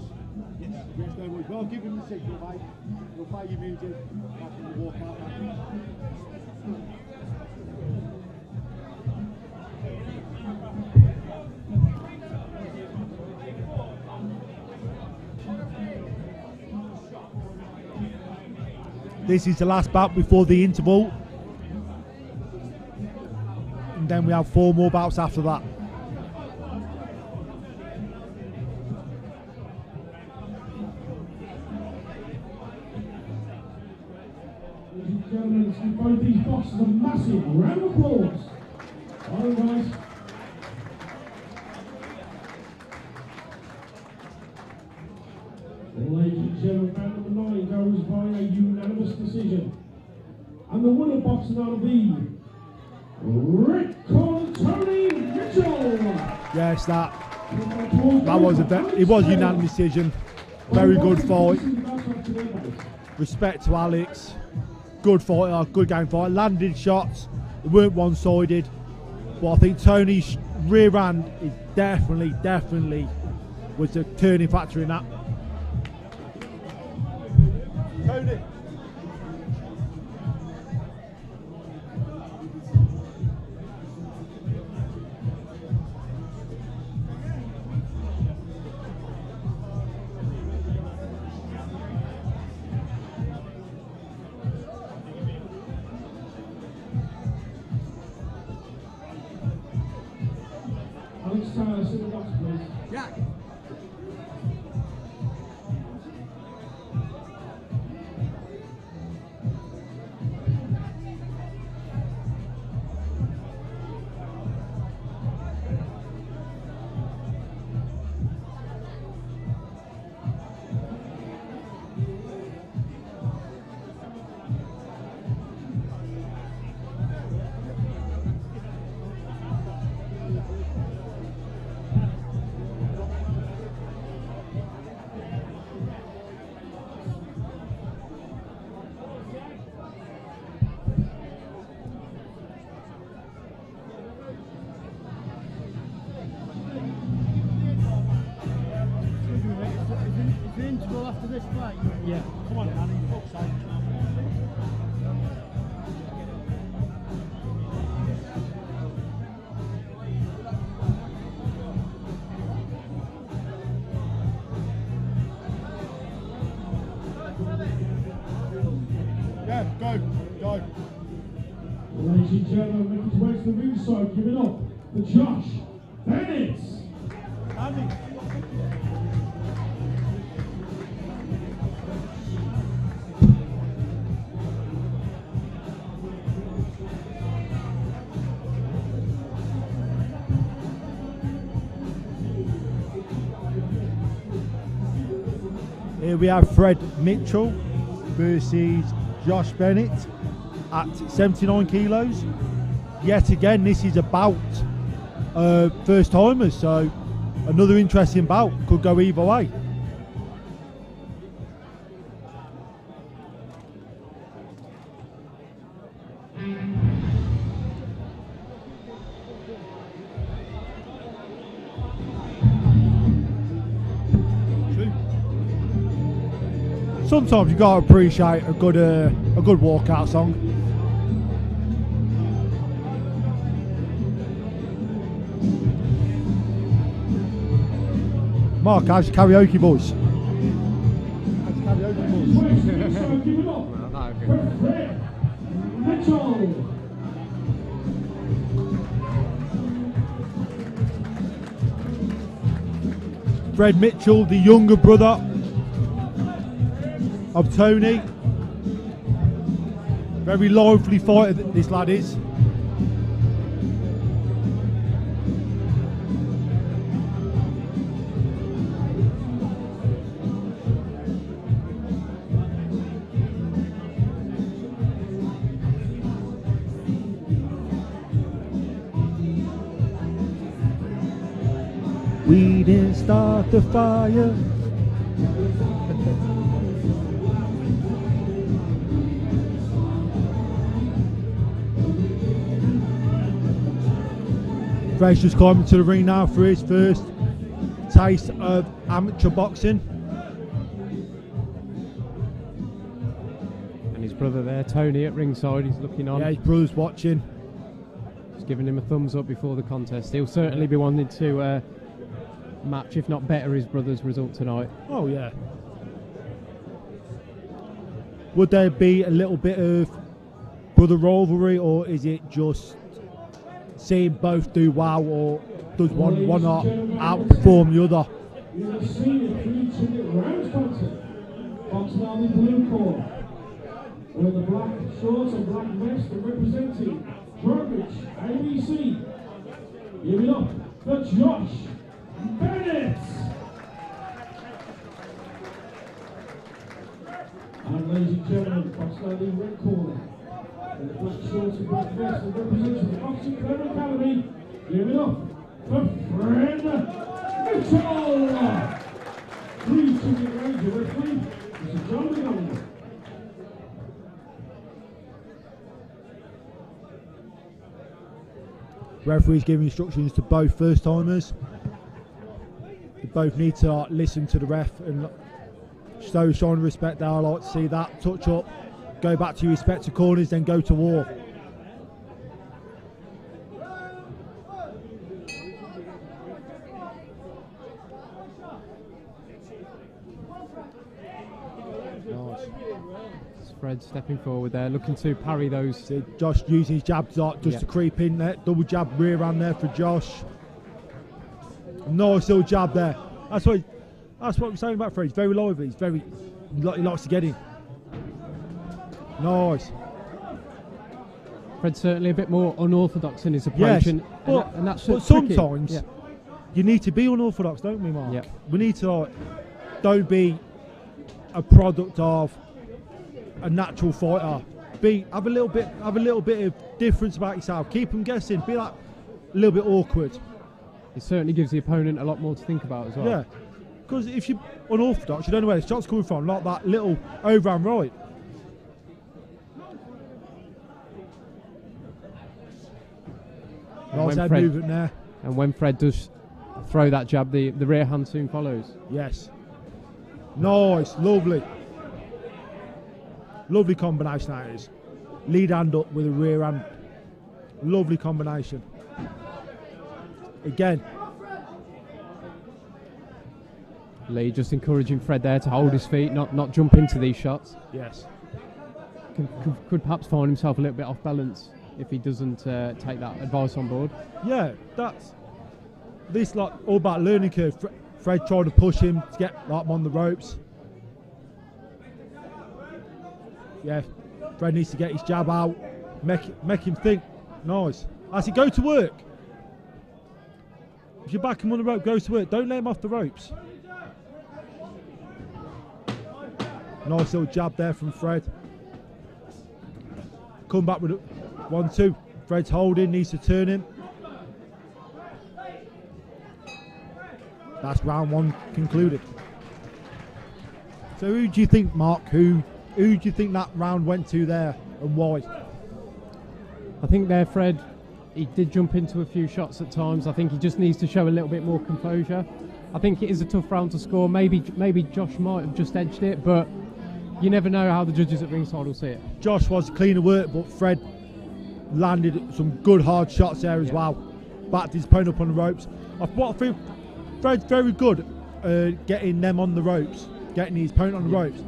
Yes. Yes, no worries. Well, give him the signal, mate. We'll play your music. Back in the walkout. This is the last bout before the interval. And then we have 4 more bouts after that. Gentlemen, let's give both these boxers a massive round of applause. All right. Ladies and gentlemen, round number 9 goes by a unanimous decision. And the winner boxing out of the red corner, Tony Mitchell. Yes, that was it was a unanimous decision. Very good fight. Respect to Alex. Good fighter, good game fight. Landed shots, they weren't one-sided. But I think Tony's rear hand is definitely was the turning factor in that. Tony. Alex Tyler, sit the box, please. Yeah. after this fight? Yeah. Come on, Danny. Fuck's sake. Yeah, go. Ladies and gentlemen, make his way to the ringside, give it up for Josh Bennett. Andy. Here we have Fred Mitchell versus Josh Bennett at 79 kilos. Yet again, this is a bout first timers, so another interesting bout, could go either way. Sometimes you gotta appreciate a good walkout song. Mark, how's your karaoke voice? Give it up for Fred Mitchell. Fred Mitchell, the younger brother of Tony. Very lively fighter this lad is. We didn't start the fire. Fred's just climbing to the ring now for his first taste of amateur boxing. And his brother there, Tony, at ringside, he's looking on. Yeah, his brother's watching. He's giving him a thumbs up before the contest. He'll certainly be wanting to match, if not better, his brother's result tonight. Oh yeah. Would there be a little bit of brother rivalry, or is it just seeing both do well, or does one not outperform the other? You have seen a 3-ticket round contest. Boxing on the blue corner, with the black shorts and black vest and representing Drogovic, ABC. Give it up for Josh Bennett. And ladies and gentlemen, boxing on the red corner, with the black shorts and black vest and representing the Boxing Clever Academy. Give it up for Fred Mitchell. 3-ticket round, your referee, Mr. John McGovern. Referee's giving instructions to both first timers. They both need to listen to the ref and show showing respect there. I like to see that. Touch up, go back to your respective corners, then go to war. Fred stepping forward there, looking to parry those. See Josh using his jab just to creep in there. Double jab rear hand there for Josh. Nice little jab there. That's what we're saying about Fred. He's very lively. He likes to get in. Nice. Fred's certainly a bit more unorthodox in his approach, Yes, and that's but tricky. sometimes you need to be unorthodox, don't we, Mark? Yeah. We need to don't be a product of a natural fighter. Have a little bit of difference about yourself. Keep them guessing. Be like a little bit awkward. It certainly gives the opponent a lot more to think about as well. Yeah, because if you're unorthodox, you don't know where the shot's coming from. Like that little overhand right. Nice head movement there. And when Fred does throw that jab, the rear hand soon follows. Yes. Nice, lovely. Lovely combination that is. Lead hand up with a rear hand. Lovely combination. Again. Lee just encouraging Fred there to hold his feet, not jump into these shots. Yes. Could perhaps find himself a little bit off balance if he doesn't take that advice on board. Yeah, that's this like all about learning curve. Fred tried to push him to get like him on the ropes. Yeah, Fred needs to get his jab out, make him think. Nice. As he go to work. If you back him on the rope, go to work. Don't let him off the ropes. Nice little jab there from Fred. Come back with a 1-2. Fred's holding, needs to turn him. That's round one concluded. So who do you think, Mark, who do you think that round went to there and why? I think there, Fred, he did jump into a few shots at times. I think he just needs to show a little bit more composure. I think it is a tough round to score. Maybe Josh might have just edged it, but you never know how the judges at ringside will see it. Josh was cleaner work, but Fred landed some good hard shots there as well. Backed his opponent up on the ropes. I think Fred's very good getting them on the ropes, getting his opponent on the ropes.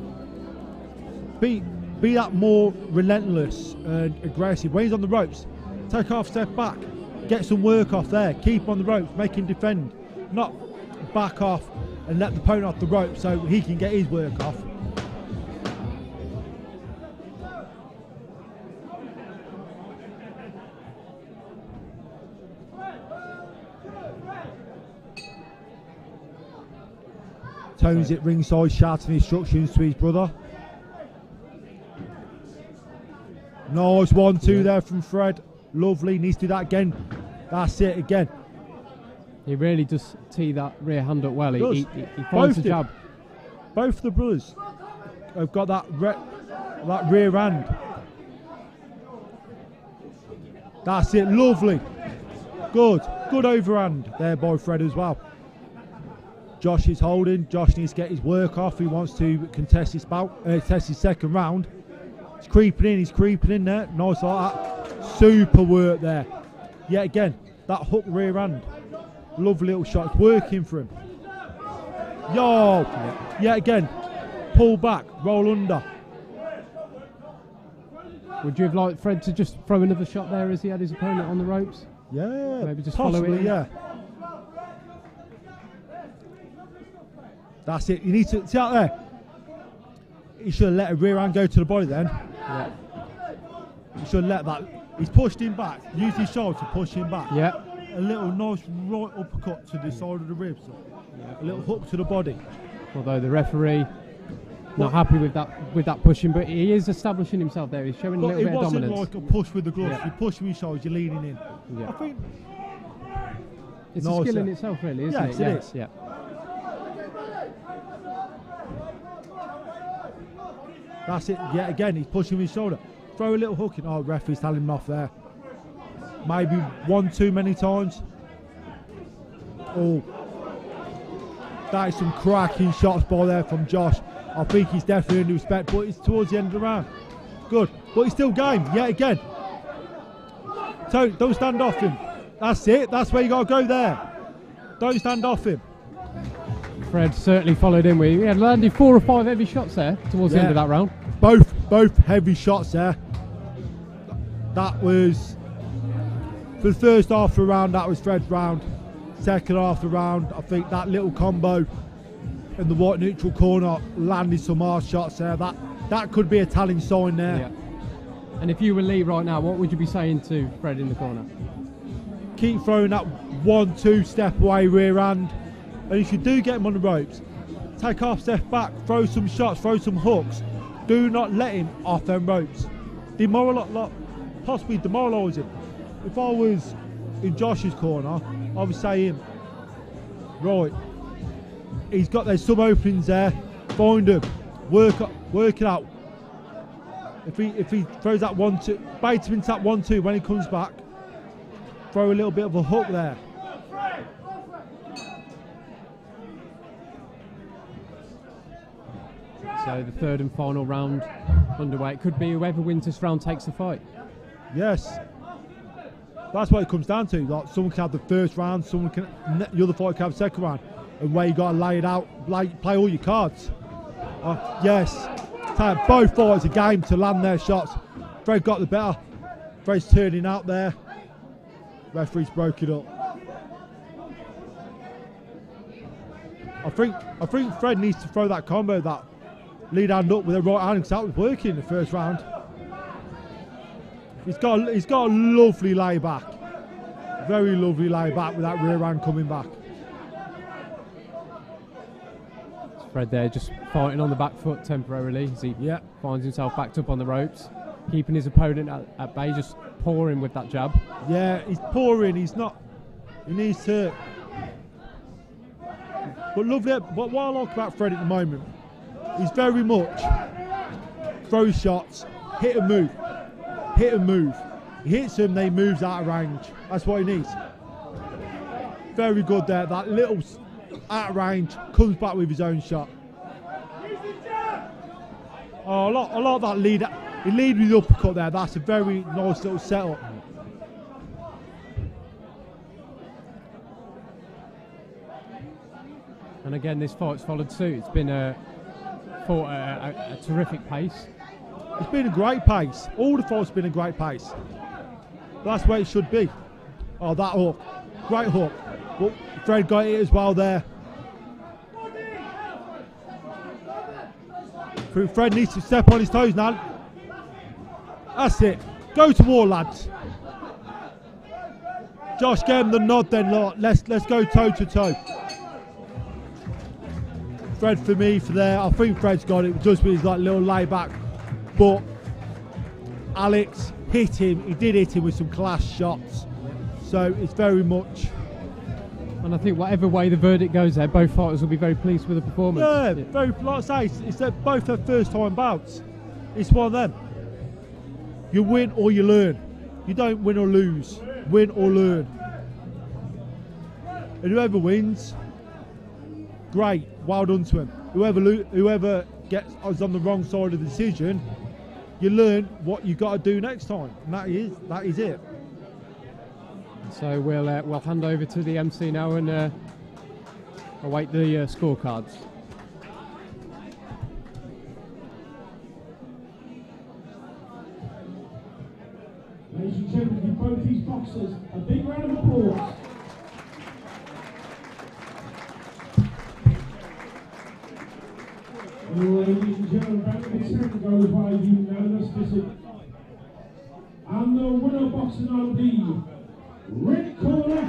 Be that more relentless and aggressive. When he's on the ropes, take half step back, get some work off there, keep on the ropes, make him defend, not back off and let the opponent off the ropes so he can get his work off. Tony's at ringside shouting instructions to his brother. Nice 1-2 there from Fred. Lovely, needs to do that again. That's it again. He really does tee that rear hand up well. He finds the jab. Both the brothers have got that rear hand. That's it, lovely. Good overhand there by Fred as well. Josh is holding. Josh needs to get his work off. He wants to contest his test his second round. He's creeping in there. Nice like that. Super work there. Yet again, that hook rear hand. Lovely little shot. It's working for him. Yo! Yet again, pull back, roll under. Would you have liked Fred to just throw another shot there as he had his opponent on the ropes? Yeah, maybe just possibly, follow it in. Yeah. That's it. You need to see out there. He should have let a rear hand go to the body then. Yeah. He should have let that. He's pushed him back. Used his shoulder to push him back. Yeah. A little nice right uppercut to the side of the ribs. A little hook to the body. Although the referee not happy with that pushing, but he is establishing himself there. He's showing a little bit of dominance. It wasn't like a push with the gloves. Yeah. You push with your shoulders, you're leaning in. Yeah. I think it's a skill in itself, really, isn't it? Yes, it is. Yeah. That's it. Yet again, he's pushing with his shoulder. Throw a little hook in. Oh, referee's telling him off there. Maybe one too many times. Oh, that is some cracking shots by there from Josh. I think he's definitely earned respect, but it's towards the end of the round. Good, but he's still game. Yet again. Tony, don't stand off him. That's it. That's where you got to go there. Don't stand off him. Fred certainly followed in with. He had landed 4 or 5 heavy shots there towards the end of that round. Both heavy shots there. That was for the first half of the round. That was Fred's round. Second half of the round, I think that little combo in the white neutral corner landed some hard shots there. That could be a telling sign there. Yeah. And if you were Lee right now, what would you be saying to Fred in the corner? Keep throwing that 1-2 step away rear hand. And if you do get him on the ropes, take half step back, throw some shots, throw some hooks. Do not let him off them ropes. Possibly demoralise him. If I was in Josh's corner, I would say him, right, there's some openings there, find him, work it out. If he throws that 1-2, bait him into that 1-2 when he comes back, throw a little bit of a hook there. So the third and final round underway. It could be whoever wins this round takes the fight. Yes. That's what it comes down to. Like, someone can have the first round, the other fighter can have the second round, and where you got to lay it out, play all your cards. Yes. Take both fighters a game to land their shots. Fred got the better. Fred's turning out there. Referee's broke it up. I think Fred needs to throw that combo, that lead hand up with a right hand, because that was working in the first round. He's got a lovely lay back. Very lovely lay back with that rear hand coming back. Fred there just fighting on the back foot temporarily as he finds himself backed up on the ropes, keeping his opponent at bay, just pouring with that jab. Yeah, he's pouring. He needs to. But lovely. But what I like about Fred at the moment, he's very much throw shots, hit and move. Hit and move. He hits them, then he moves out of range. That's what he needs. Very good there. That little out of range, comes back with his own shot. Oh, I like that lead. He lead with the uppercut there. That's a very nice little setup. And again, this fight's followed suit. It's been fought at a terrific pace. It's been a great pace. All the fights have been a great pace. That's where it should be. Oh, that hook. Great hook. But Fred got it as well there. Fred needs to step on his toes now. That's it. Go to war, lads. Josh, get him the nod then, lot. Let's go toe to toe. Fred for me for there. I think Fred's got it just with his little layback. But Alex hit him. He did hit him with some class shots. So it's very much. And I think whatever way the verdict goes there, both fighters will be very pleased with the performance. Yeah, very. Like I say, it's both their first time bouts. It's one of them. You win or you learn. You don't win or lose. Win or learn. And whoever wins, great. Well done to him. Whoever is on the wrong side of the decision, you learn what you got to do next time, and that is it. So we'll hand over to the MC now and await the scorecards. Ladies and gentlemen, give both these boxers a big round of applause. Ladies and gentlemen, round number 10 goes by unanimous decision. And the winner boxing on the red corner.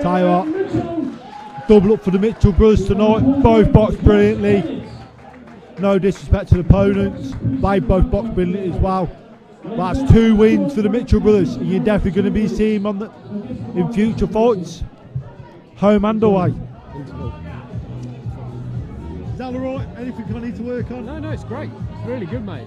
Tell you what, double up for the Mitchell brothers tonight. Both boxed brilliantly. No disrespect to the opponents. They both boxed brilliantly as well. That's 2 wins for the Mitchell brothers. You're definitely going to be seeing them in future fights, home and away. Is that all right? Anything I need to work on? No, it's great. It's really good, mate.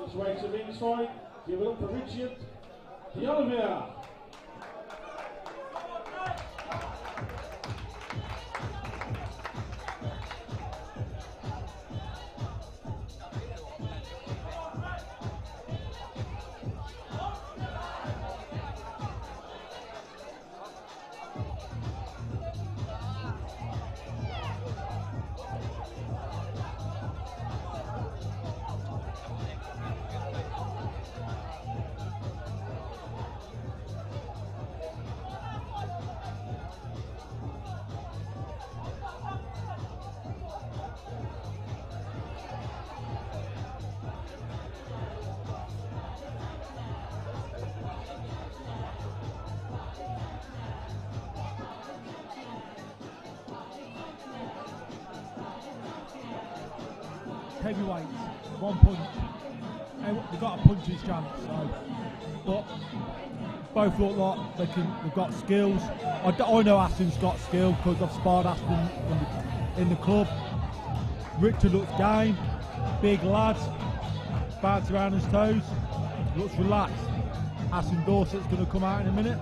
That's way to ringside. Give it up for Richard de Oliveira. Heavyweights, 1 punch. They've got a puncher's chance, so. But both look like they've got skills. I know Aston's got skill because I've sparred Aston in the club. Richard looks game, big lad, bounce around his toes, looks relaxed. Aston Dorset's going to come out in a minute.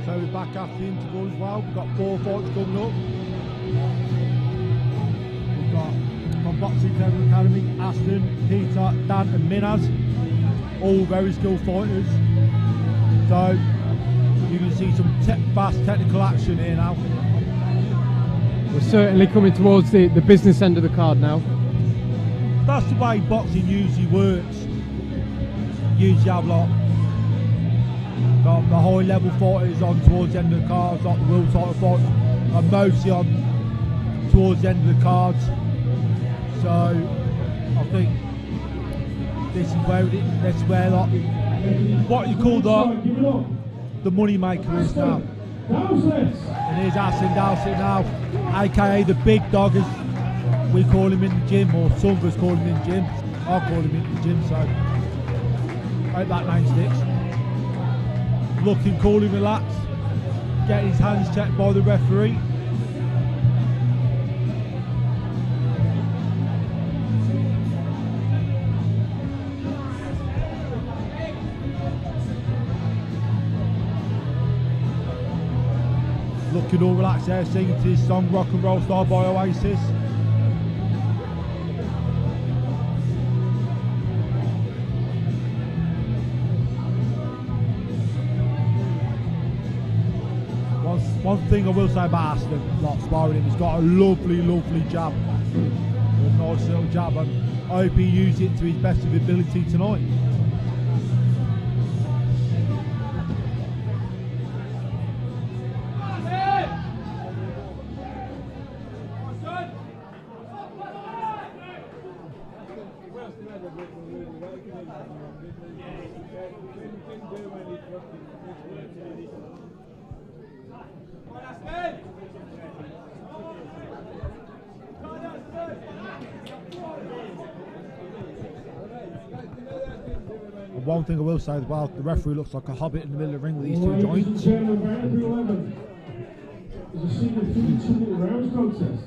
So we're back after the interval as well. We've got 4 fights coming up. We've got from Boxing Clever Academy, Aston, Peter, Dan and Minaz. All very skilled fighters. So you can see some fast technical action here now. We're certainly coming towards the business end of the card now. That's the way boxing usually works. Usually have like the high level fighters on towards the end of the cards, like the world title fights, are mostly on towards the end of the cards. So I think this is where like what you call the money maker is now. And here's Aston Dowsett now, aka the big dog as we call him in the gym, or some of us call him in the gym. I call him in the gym, so I hope that name sticks. Looking cool and relaxed, getting his hands checked by the referee. Looking all relaxed there, singing to his song Rock and Roll Star by Oasis. One thing I will say about Aston, like sparring him, he's got a lovely, lovely jab. A nice little jab, and I hope he uses it to his best of ability tonight. One thing I will say as well, the referee looks like a hobbit in the middle of the ring with these two joints. Is a single 52-minute rounds contest.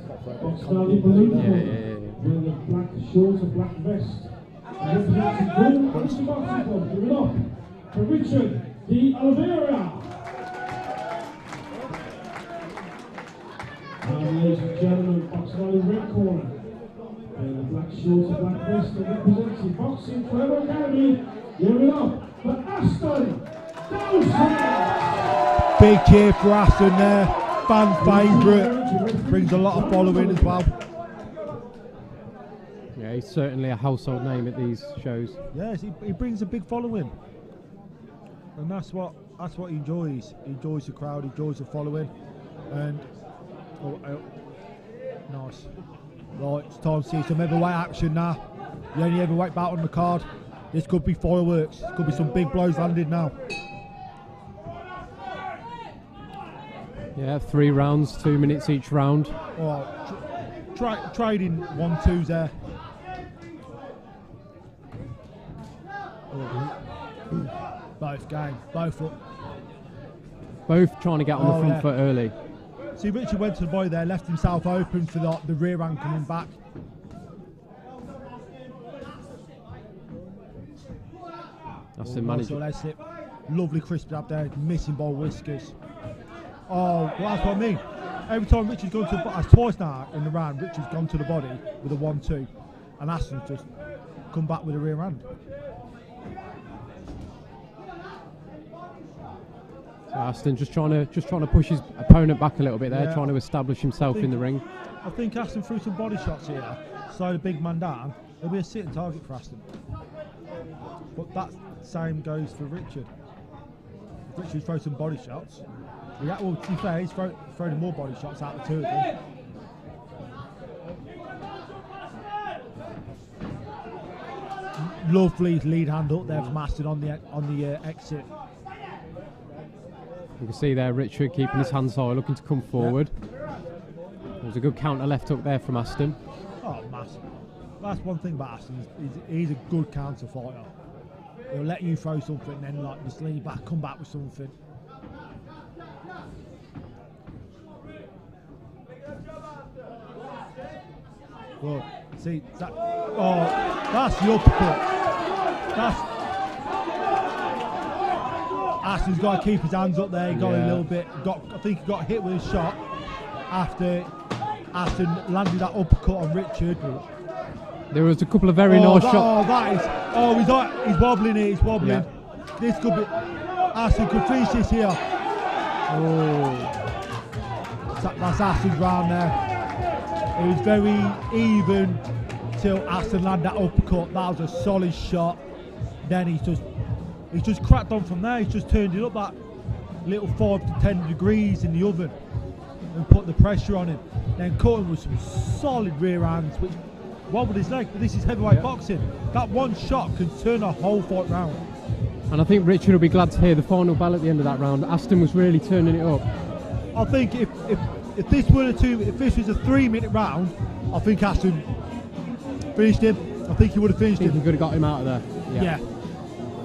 Starting with a black shorts and black vest. Representing Bout Boxing Club, giving up for Richard de Oliveira. ladies and gentlemen, boxing on the red corner. In the black shorts and black vest, and represents the Boxing Clever Academy. Give it up for Aston Dawson! Big cheer for Aston there. Fan favourite. Brings a lot of following as well. Yeah, he's certainly a household name at these shows. Yes, he brings a big following. And that's what he enjoys. He enjoys the crowd, he enjoys the following. And nice. Right, it's time to see some heavyweight action now. The only heavyweight bout on the card. This could be fireworks. Could be some big blows landed now. Yeah, 3 rounds, 2 minutes each round. Oh, trading 1-2s there. Both game, both up. Both trying to get on the front foot early. See, Richard went to the body there, left himself open for the rear hand coming back. That's the manager. Lovely crisp jab there, missing by whiskers. Oh, well, that's what I mean. Every time Richard's gone to the body, twice now in the round, Richard's gone to the body with a 1-2, and Aston's just come back with a rear hand. So Aston just trying to push his opponent back a little bit there, Yeah. trying to establish himself in the ring. I think Aston threw some body shots here, slow the big man down. There'll be a sitting target for Aston. But that same goes for Richard. If Richard throws some body shots. Yeah, well, to be fair, he's throwing more body shots out of the two of them. Lovely lead hand up there from Aston on the exit. You can see there Richard keeping his hands high, looking to come forward. There's a good counter left hook there from Aston. Oh, massive. That's one thing about Aston. He's a good counter fighter. He'll let you throw something and then like just lean back, come back with something. Well, see that. Oh, that's the uppercut. Aston's got to keep his hands up there. He got a little bit. I think he got hit with a shot after Aston landed that uppercut on Richard. There was a couple of very nice shots. Oh, that is. Oh, he's wobbling here. He's wobbling. Yeah. This could be. Aston could finish this here. Oh. That's Aston's round there. It was very even till Aston landed that uppercut. That was a solid shot. Then he's just cracked on from there. He's just turned it up that little 5 to 10 degrees in the oven and put the pressure on him. Then caught him with some solid rear hands, which wobbled his leg. But this is heavyweight boxing. That one shot can turn a whole fight round. And I think Richard will be glad to hear the final bell at the end of that round. Aston was really turning it up. I think if this was a 3-minute round, I think Aston finished him. I think he would have finished him. He could have got him out of there. Yeah.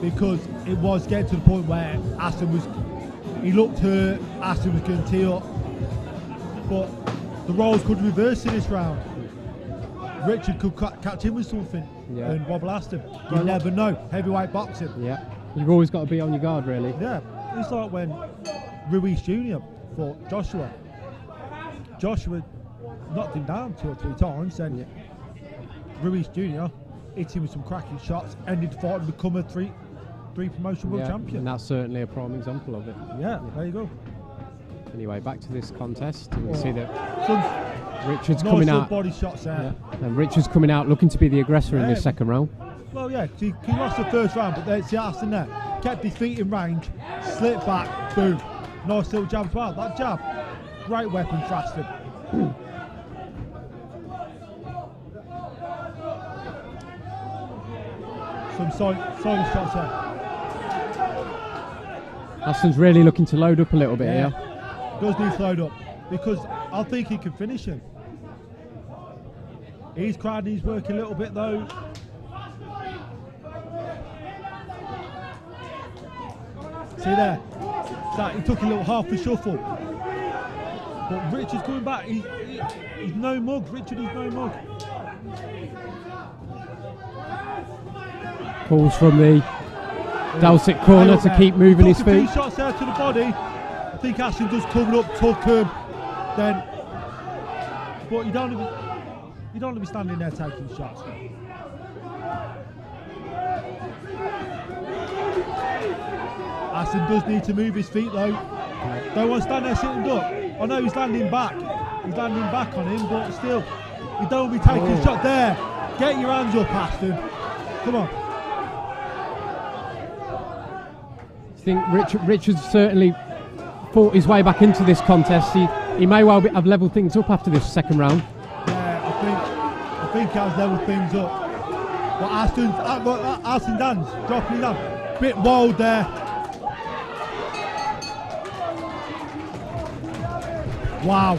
Because it was getting to the point where he looked hurt, Aston was going to tee up. But the roles could reverse in this round. Richard could catch him with something and wobble Aston. You never know. Heavyweight boxing. Yeah. You've always got to be on your guard, really. Yeah. It's like when Ruiz Jr. fought Joshua. Joshua knocked him down 2 or 3 times, and Ruiz Jr. hit him with some cracking shots, ended the fight and become a three promotion world champion. And that's certainly a prime example of it. Yeah, there you go. Anyway, back to this contest. You can see that Richard's coming out. Body shots there. Yeah. And Richard's coming out looking to be the aggressor in this second round. Well, yeah, he lost the first round, but there's Aston there. Kept his feet in range, slipped back, boom. Nice little jab as well. That jab, great weapon for Aston. Some solid shots there. Aston's really looking to load up a little bit here. Does need to load up because I think he can finish him. He's crowding his work a little bit though. See there? He took a little half a shuffle. But Richard's coming back. He's no mug. Richard is no mug. Calls from the Dowsett corner to keep moving his feet. 2 shots there to the body. I think Aston just covered up, took him. Then but you don't want to be standing there taking shots. Aston does need to move his feet though. Don't want to stand there sitting duck. I know he's landing back. He's landing back on him, but still, you don't want to be taking a shot there. Get your hands up, Aston. Come on. I think Richard's certainly fought his way back into this contest. He may well have levelled things up after this second round. Yeah, I think he has levelled things up. But Aston's hands dropping down. Bit wild there. Wow.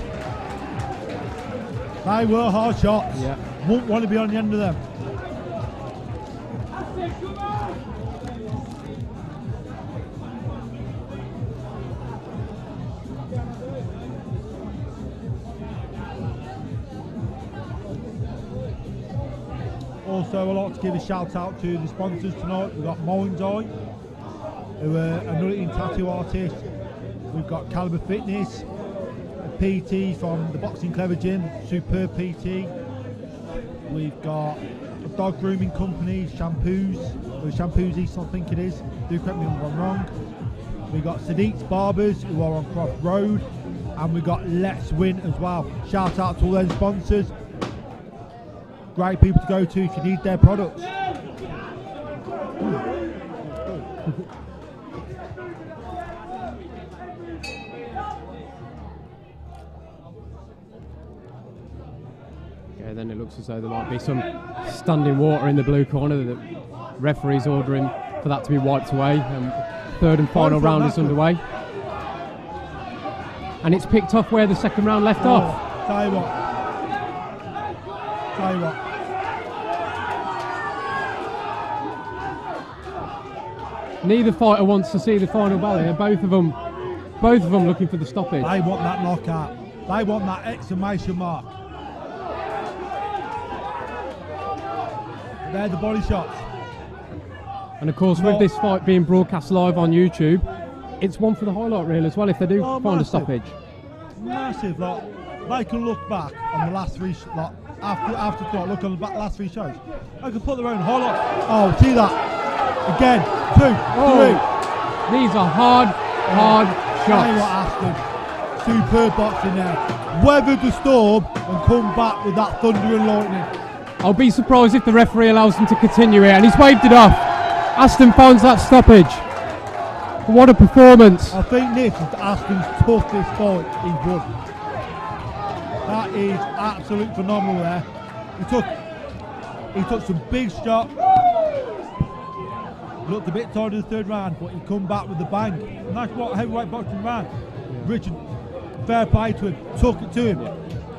They were hard shots. Yeah. Wouldn't want to be on the end of them. Also, I'd like to give a shout out to the sponsors tonight. We've got Mind's Eye, who are another tattoo artist. We've got Caliber Fitness, a PT from the Boxing Clever Gym, superb PT. We've got a dog grooming company, Shampoos, or Shampoos East, I think it is. Do correct me if I'm wrong. We've got Sadiq's Barbers, who are on Croft Road, and we've got Let's Win as well. Shout out to all those sponsors. Great people to go to if you need their products. Okay, then it looks as though there might be some standing water in the blue corner. The referee's ordering for that to be wiped away. Third and final round is underway. And it's picked off where the second round left off. Tell you what. Neither fighter wants to see the final bell here. Both of them looking for the stoppage. They want that knockout. They want that exclamation mark. They're the body shots. And of course, with this fight being broadcast live on YouTube, it's one for the highlight reel as well if they do find a stoppage. Massive. Like, they can look back on the last three, after look on the last three shows. They can put their own highlight. Oh, see that. Again, 2, 3. These are hard shots. Aston. Superb boxing there. Weathered the storm and come back with that thunder and lightning. I'll be surprised if the referee allows them to continue here, and he's waved it off. Aston finds that stoppage. What a performance. I think this is Aston's toughest fight he's won. That is absolutely phenomenal there. He took some big shots. Looked a bit tired in the third round, but he come back with the bang. And that's what heavyweight boxing ran. Richard, fair play to him, took it to him.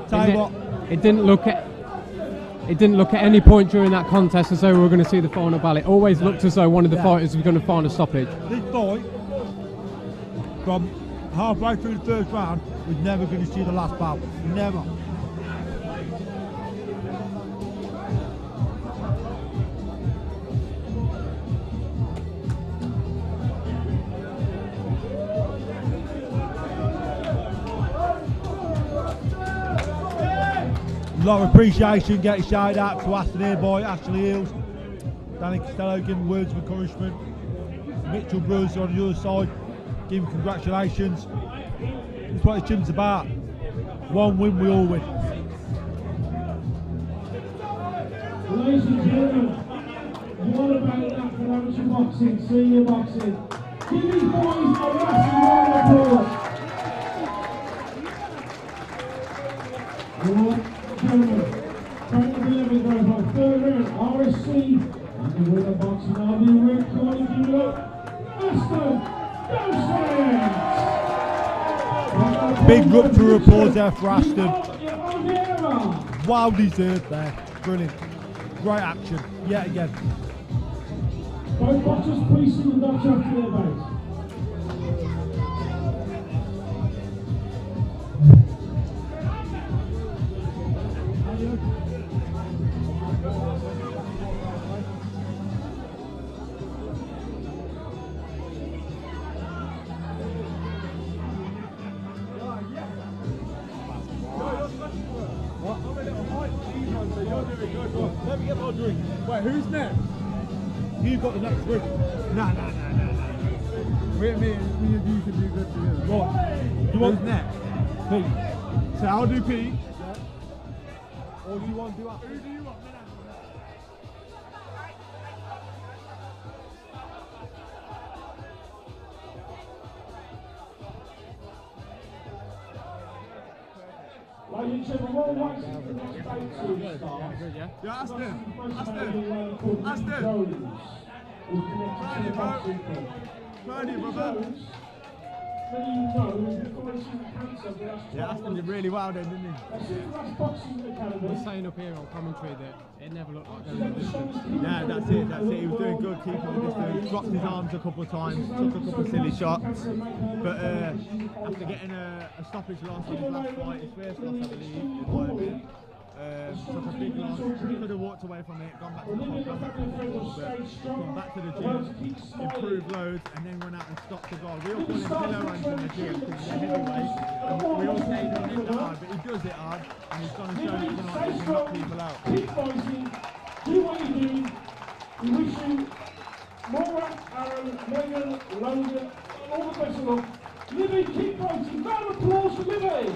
Tell you what. It didn't look at any point during that contest as though we were going to see the final bell. It always looked as though one of the fighters was going to find a stoppage. This fight, from halfway through the first round, we're never going to see the last bell. Never. A lot of appreciation getting shouted out to Aston here by Ashley Hills, Danny Costello giving words of encouragement, Mitchell Bruce on the other side giving congratulations. That's what the gym's about. One win, we all win. Ladies and gentlemen, what about that for amateur boxing, senior boxing? Give these boys a massive round of applause. Gentlemen, Frank of 11 goes on third round, RSC, and the winner boxing on the red corner, if you look, Aston Gosens! Big rupture of applause there for Aston. Well deserved there, brilliant. Great action, yet again. Both boxers, please see the doctor after their bout. Let me get my drink. Wait, who's next? You've got the next drink. Nah. Me and you can do good together. Right. You want next? Pete? So I'll do Pete. Or do you want to do after? Who do you want? Ladies and gentlemen, we're waiting for the next boat to start. Yeah, Aston. Who's connected to the boxing club. Proud of you, brother. Jones, many of you know, is fighting cancer for us. Yeah, Aston did really well then, didn't he? That's it for us boxing academy. We're saying up here on commentary that it never looked like going the distance. Yeah, that's it. He was doing good, keeping the distance, dropped his arms a couple of times, took a couple of silly shots. But after getting a stoppage loss in his last fight, his first loss, I believe, in Wyoming, took a big loss, could have walked away from it, gone back to the pub, gone back to the football, but gone back to the gym, improved loads, and then went out and stopped the goal. We all call him pillow runs in the gym because he's a heavyweight, and we all say he doesn't hit that hard, but he does it hard, and he's gone and shown it tonight, he can knock people out. Keep fighting, do what you're doing. We wish you Maura, Aaron, Megan, Logan, all the best of luck. Libby, keep fighting. Round of applause for Libby.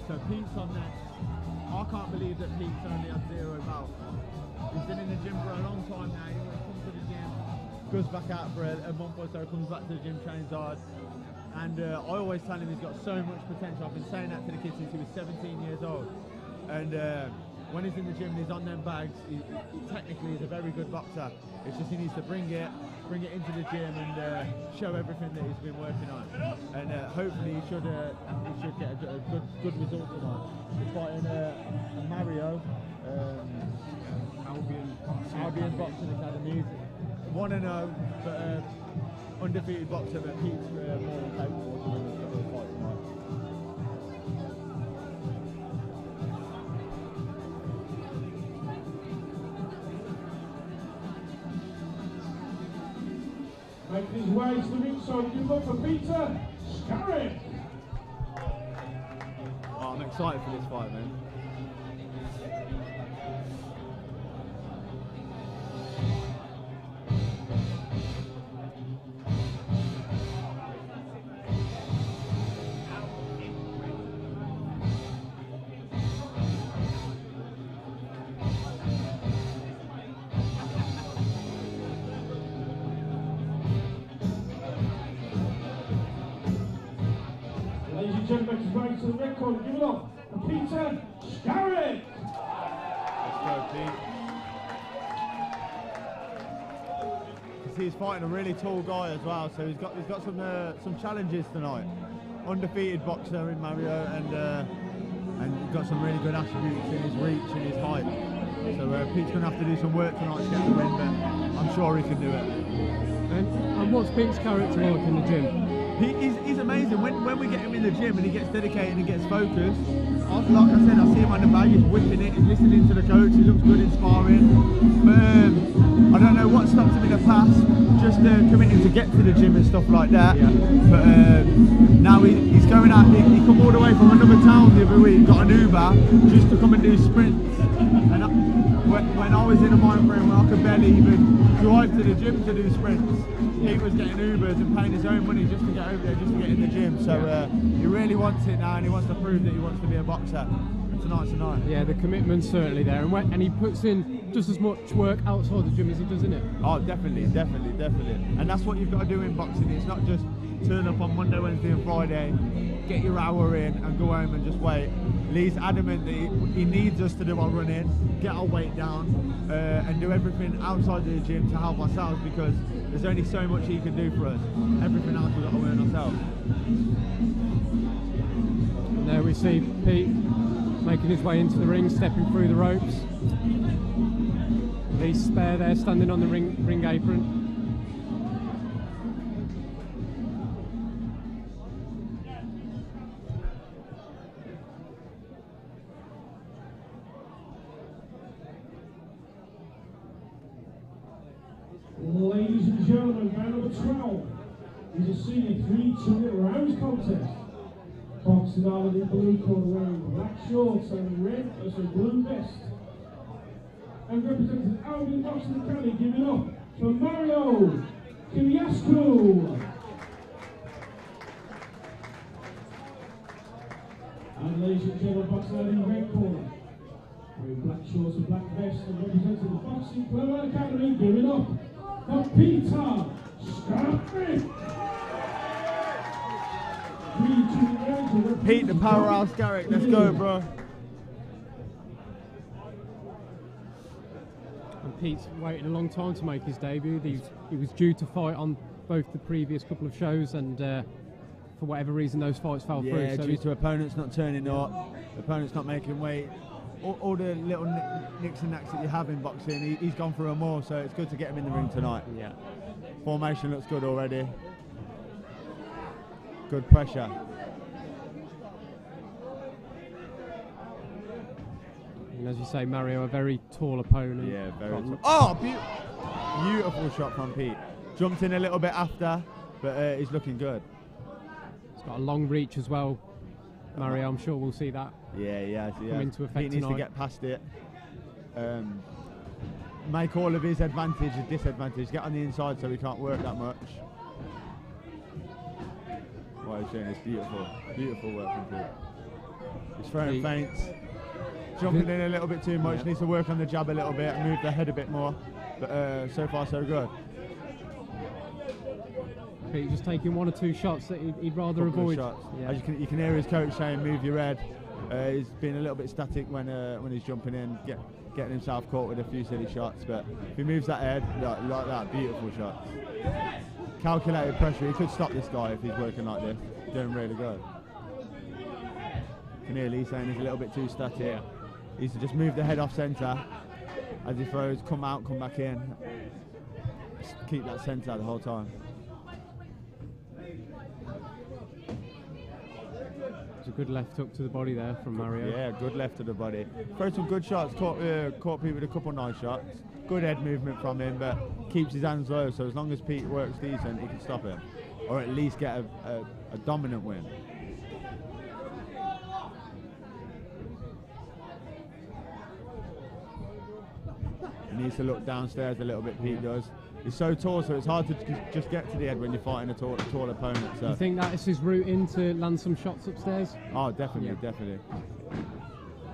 So Pete's on next. I can't believe that Pete's only had 0 bouts. He's been in the gym for a long time now. He always comes to the gym, goes back out for a month or so, comes back to the gym, trains hard. And I always tell him he's got so much potential. I've been saying that to the kids since he was 17 years old. And when he's in the gym and he's on them bags, he technically is a very good boxer. It's just he needs to bring it into the gym and show everything that he's been working on. And hopefully he should get a good result tonight. He's fighting Mario, Albion Boxing Academy. 1-0, but undefeated boxer, but Pete's more than capable to win the fight tonight. Making his way to the ringside, good luck for Peter Scarrick. Oh, I'm excited for this fight, man. Ladies and gentlemen, his way to the record, give it up for Peter Scarrick. Let's go, Pete. He's fighting a really tall guy as well, so he's got some challenges tonight. Undefeated boxer in Mario, and got some really good attributes in his reach and his height. So Pete's going to have to do some work tonight to get the win, but I'm sure he can do it. And what's Pete's character like in the gym? He's amazing. When we get him in the gym and he gets dedicated and gets focused, like I said, I see him on the bag, he's whipping it, he's listening to the coach, he looks good in sparring. But I don't know what stopped him in the past, just committing to get to the gym and stuff like that. Yeah. But now he's going out, he come all the way from another town the other week, got an Uber, just to come and do sprints. And when I was in a mind frame where I could barely even drive to the gym to do sprints, he was getting Ubers and paying his own money just to get over there, just to get in the gym. So he really wants it now, and he wants to prove that he wants to be a boxer. And tonight's the night. Yeah, the commitment's certainly there, and he puts in just as much work outside the gym as he does in it. Oh, definitely. And that's what you've got to do in boxing. It's not just turn up on Monday, Wednesday and Friday, get your hour in and go home and just wait. Lee's adamant that he needs us to do our running, get our weight down, and do everything outside of the gym to help ourselves, because there's only so much he can do for us. Everything else we've got to learn ourselves. And there we see Pete making his way into the ring, stepping through the ropes. Lee Spare there, standing on the ring apron. gentlemen, round number 12 is a senior 3-2 rounds contest. Boxing out of the blue corner wearing black shorts and red as a blue vest. And representing Albion Boxing Academy, giving up for Mario Kimiascu. And ladies and gentlemen, boxing out in the red corner, wearing black shorts and black vest, and representing the Boxing Clever Academy, giving up for Peter Scarpet. Pete the Powerhouse Garrick, let's go, bro. And Pete's waited a long time to make his debut. He was due to fight on both the previous couple of shows, and for whatever reason those fights fell through. Yeah, So due to opponents not turning up, opponents not making weight, all the little nicks and knacks that you have in boxing, he's gone through them all, so it's good to get him in the ring tonight. Yeah. Formation looks good already. Good pressure. And as you say, Mario, a very tall opponent. Yeah, very tall. Oh, beautiful shot from Pete. Jumped in a little bit after, but he's looking good. He's got a long reach as well. Mario, I'm sure we'll see that. Yeah. Come into effect Pete needs to tonight. get past it. Make all of his advantage a disadvantage. Get on the inside so he can't work that much. What he's doing is beautiful. Beautiful work from Pete. He's throwing feints. Jumping in a little bit too much. Needs to work on the jab a little bit, move the head a bit more. But so far so good. Pete just taking one or two shots that he'd rather Couple of avoid. shots. Yeah. As you can hear his coach saying, "Move your head." He's been a little bit static when he's jumping in, getting himself caught with a few silly shots. But if he moves that head like that, beautiful shots. Calculated pressure. He could stop this guy if he's working like this. Doing really good. You can hear Lee saying he's a little bit too static. Yeah. He needs to just move the head off centre as he throws. Come out, come back in. Just keep that centre the whole time. It's a good left hook to the body there from Mario. Yeah, good left to the body. Throw some good shots, caught Pete with a couple of nice shots. Good head movement from him, but keeps his hands low, so as long as Pete works decent, he can stop him. Or at least get a dominant win. He needs to look downstairs a little bit, Pete does. He's so tall, so it's hard to just get to the head when you're fighting a tall opponent. So. You think that is his route in to land some shots upstairs? Oh, definitely, definitely.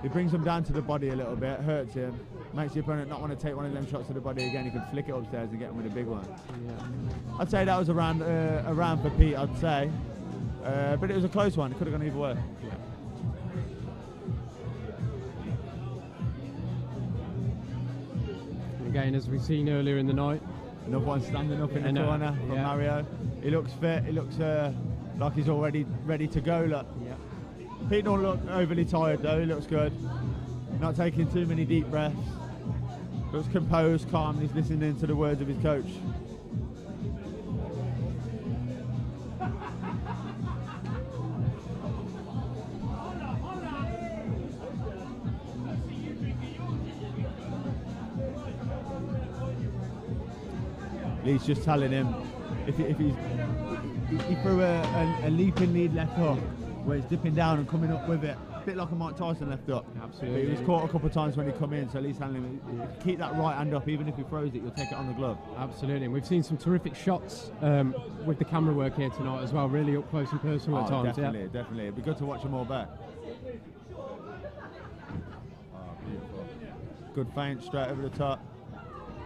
He brings him down to the body a little bit, hurts him, makes the opponent not want to take one of them shots to the body again. He can flick it upstairs and get him with a big one. Yeah. I'd say that was a round for Pete, I'd say. But it was a close one. It could have gone either way. Yeah. And again, as we've seen earlier in the night, another one standing up in the corner from Mario. He looks fit. He looks like he's already ready to go. Look. Yeah. Pete don't look overly tired though. He looks good. Not taking too many deep breaths. Looks composed, calm. He's listening to the words of his coach. Lee's just telling him if he threw a leaping lead left hook where he's dipping down and coming up with it, a bit like a Mike Tyson left hook. Absolutely. But he was caught a couple of times when he come in, so Lee's telling him keep that right hand up, even if he throws it, you'll take it on the glove. Absolutely, and we've seen some terrific shots with the camera work here tonight as well, really up close and personal at times. Definitely, definitely. It'd be good to watch them all back. Beautiful. Good feint straight over the top.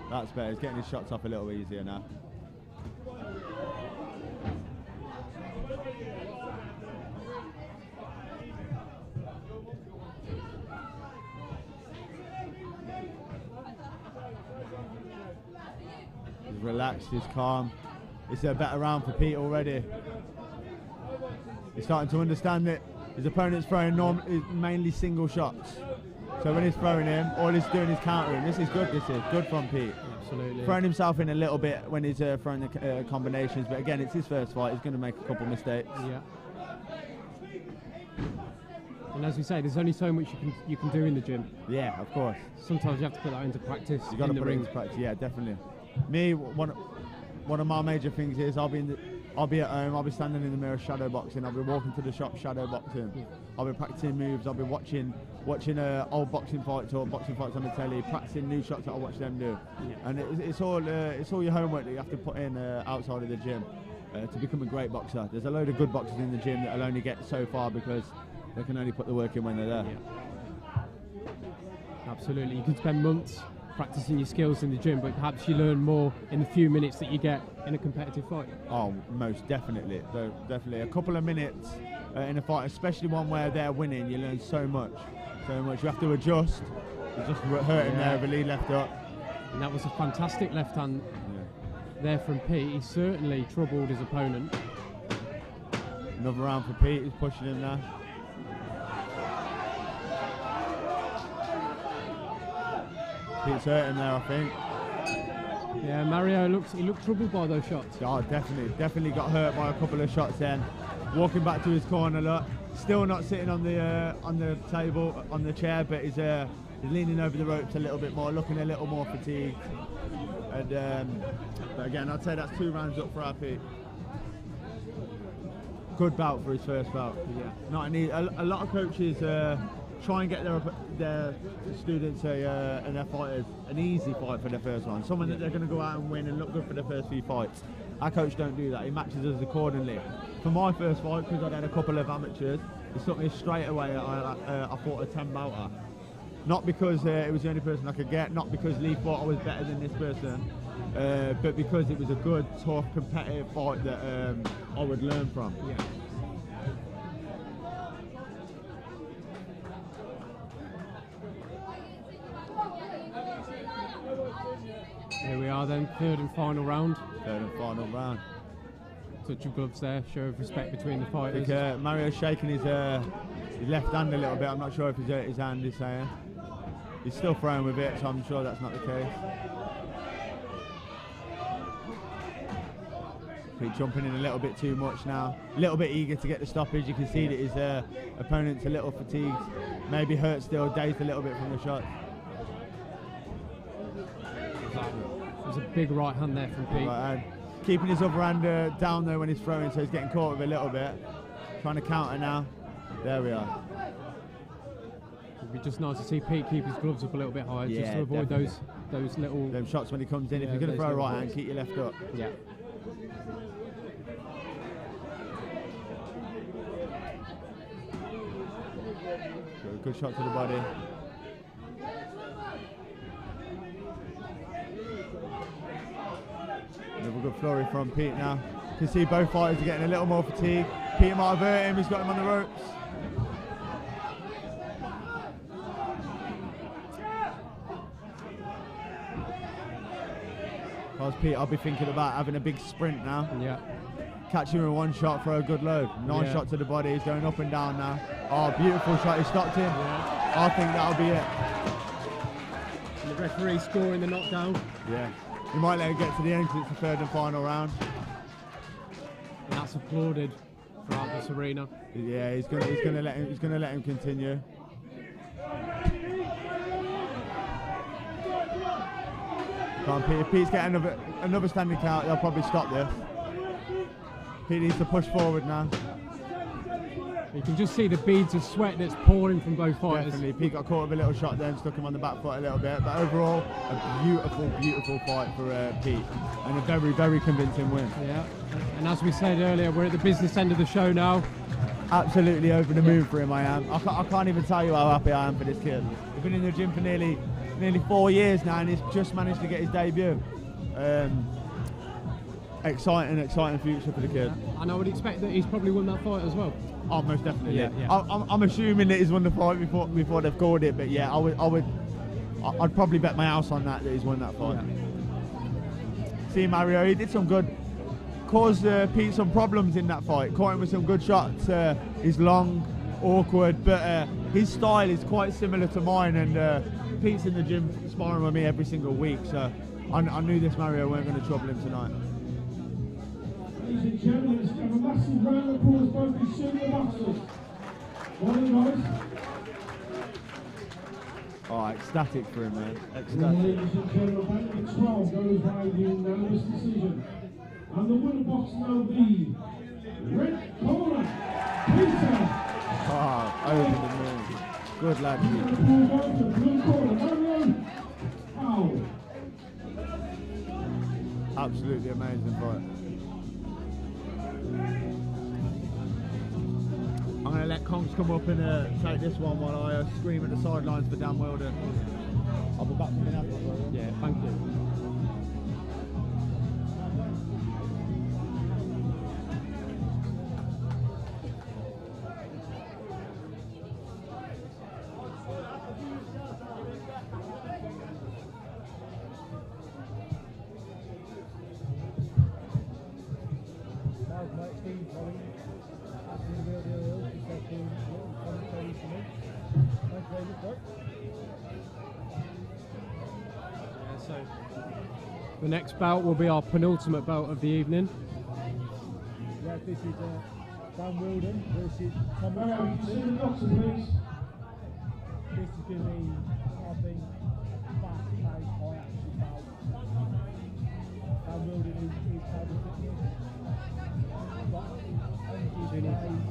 That's better. He's getting his shots off a little easier now. He's relaxed, he's calm. It's a better round for Pete already. He's starting to understand that his opponent's throwing mainly single shots. So when he's throwing him, all he's doing is countering. This is good from Pete. Absolutely. Throwing himself in a little bit when he's throwing the combinations, but again, it's his first fight. He's going to make a couple mistakes. Yeah. And as we say, there's only so much you can do in the gym. Yeah, of course. Sometimes you have to put that into practice. You got to in the put it ring. into practice. Yeah, definitely. one of my major things is I'll be at home, I'll be standing in the mirror shadow boxing, I'll be walking to the shop shadow boxing, I'll be practicing moves, I'll be watching old boxing fights or boxing fights on the telly, practicing new shots that I watch them do. And it's all your homework that you have to put in outside of the gym to become a great boxer. There's a load of good boxers in the gym that'll only get so far because they can only put the work in when they're there. Absolutely, you can spend months practicing your skills in the gym, but perhaps you learn more in the few minutes that you get in a competitive fight. Oh, most definitely. Definitely. A couple of minutes in a fight, especially one where they're winning, you learn so much. So much. You have to adjust. You just hurt him there, the lead left up. And that was a fantastic left hand there from Pete. He certainly troubled his opponent. Another round for Pete, he's pushing him now. Pete's hurting there, I think. Yeah, Mario looked troubled by those shots. Oh, definitely got hurt by a couple of shots then. Walking back to his corner, look. Still not sitting on the table, on the chair, but he's leaning over the ropes a little bit more, looking a little more fatigued. And but again, I'd say that's 2 rounds up for our Pete. Good bout for his first bout. Yeah. Not an a lot of coaches try and get their students and their fighters an easy fight for their first one, someone that they're going to go out and win and look good for their first few fights. Our coach don't do that. He matches us accordingly. For my first fight, because I'd had a couple of amateurs, he took me straight away. I fought a 10 bouter. Not because it was the only person I could get, not because Lee thought I was better than this person, but because it was a good, tough, competitive fight that I would learn from. Yeah. Here we are then, third and final round. Touch of gloves there, show of respect between the fighters. I think Mario's shaking his left hand a little bit. I'm not sure if he's hurt his hand, he's saying. He's still throwing with it, so I'm sure that's not the case. He's jumping in a little bit too much now. A little bit eager to get the stoppage. You can see that his opponent's a little fatigued. Maybe hurt still, dazed a little bit from the shot. There's a big right hand there from Pete. Right hand. Keeping his other hand down though when he's throwing, so he's getting caught with a little bit. Trying to counter now. There we are. It'd be just nice to see Pete keep his gloves up a little bit higher, just to avoid those little... Them shots when he comes in. If you're going to throw a right hand, keep your left up. Yeah. Good shot to the body. Another good flurry from Pete now. You can see both fighters are getting a little more fatigued. Pete might have hurt him, he's got him on the ropes. If I was Pete, I'll be thinking about having a big sprint now. Yeah. Catch him in one shot for a good load. Nice shot to the body, he's going up and down now. Oh, beautiful shot, he stopped him. Yeah. I think that'll be it. And the referee scoring the knockdown. Yeah. He might let it get to the end because it's the third and final round. And that's applauded throughout this arena. Yeah, he's gonna let him continue. Come on, Pete. If Pete's getting another standing count, they'll probably stop this. Pete needs to push forward now. You can just see the beads of sweat that's pouring from both fighters. Definitely. Pete got caught with a little shot there and stuck him on the back foot a little bit. But overall, a beautiful, beautiful fight for Pete. And a very, very convincing win. Yeah. And as we said earlier, we're at the business end of the show now. Absolutely over the moon for him, I am. I can't even tell you how happy I am for this kid. He's been in the gym for nearly 4 years now and he's just managed to get his debut. Exciting future for the kid. And I would expect that he's probably won that fight as well. Oh, most definitely. Yeah. I'm assuming that he's won the fight before they've called it, but yeah, I'd probably bet my house on that he's won that fight. Yeah. See Mario, he did some good, caused Pete some problems in that fight. Caught him with some good shots. He's long, awkward, but his style is quite similar to mine. And Pete's in the gym sparring with me every single week, so I knew this Mario weren't going to trouble him tonight. Ladies and gentlemen, let's give a massive round of applause for both these super boxers. Well done, guys. Oh, ecstatic for him, man. Ecstatic. Ladies and gentlemen, the 12 goes by the unanimous decision. And the winner boxing out the red corner, Peter. Ah, over the moon. Good lad. Blue corner, Marion. Ow. Absolutely amazing fight. I'm going to let Kongs come up and take this one while I scream at the sidelines for Dan Weldon. I'll be back in a minute. Yeah, thank you. The next bout will be our penultimate bout of the evening. Yeah, this is Dan Wilden versus Thomas See Wheaton. the doctor, please. This is going to be, I think, fast-paced, high-action bout. Dan Wilden is kind of fitness. Got energy pace.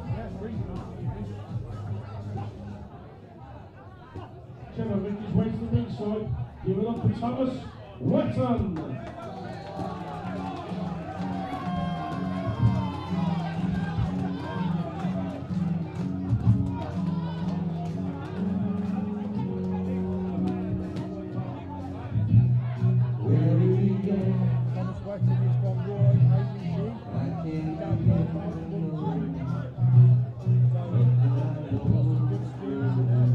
Yeah, really good. Trevor Ricky's way to the ringside. Give it up for Thomas Wetton. Thomas Wetton is from Roy ABG. Down there, good skills there.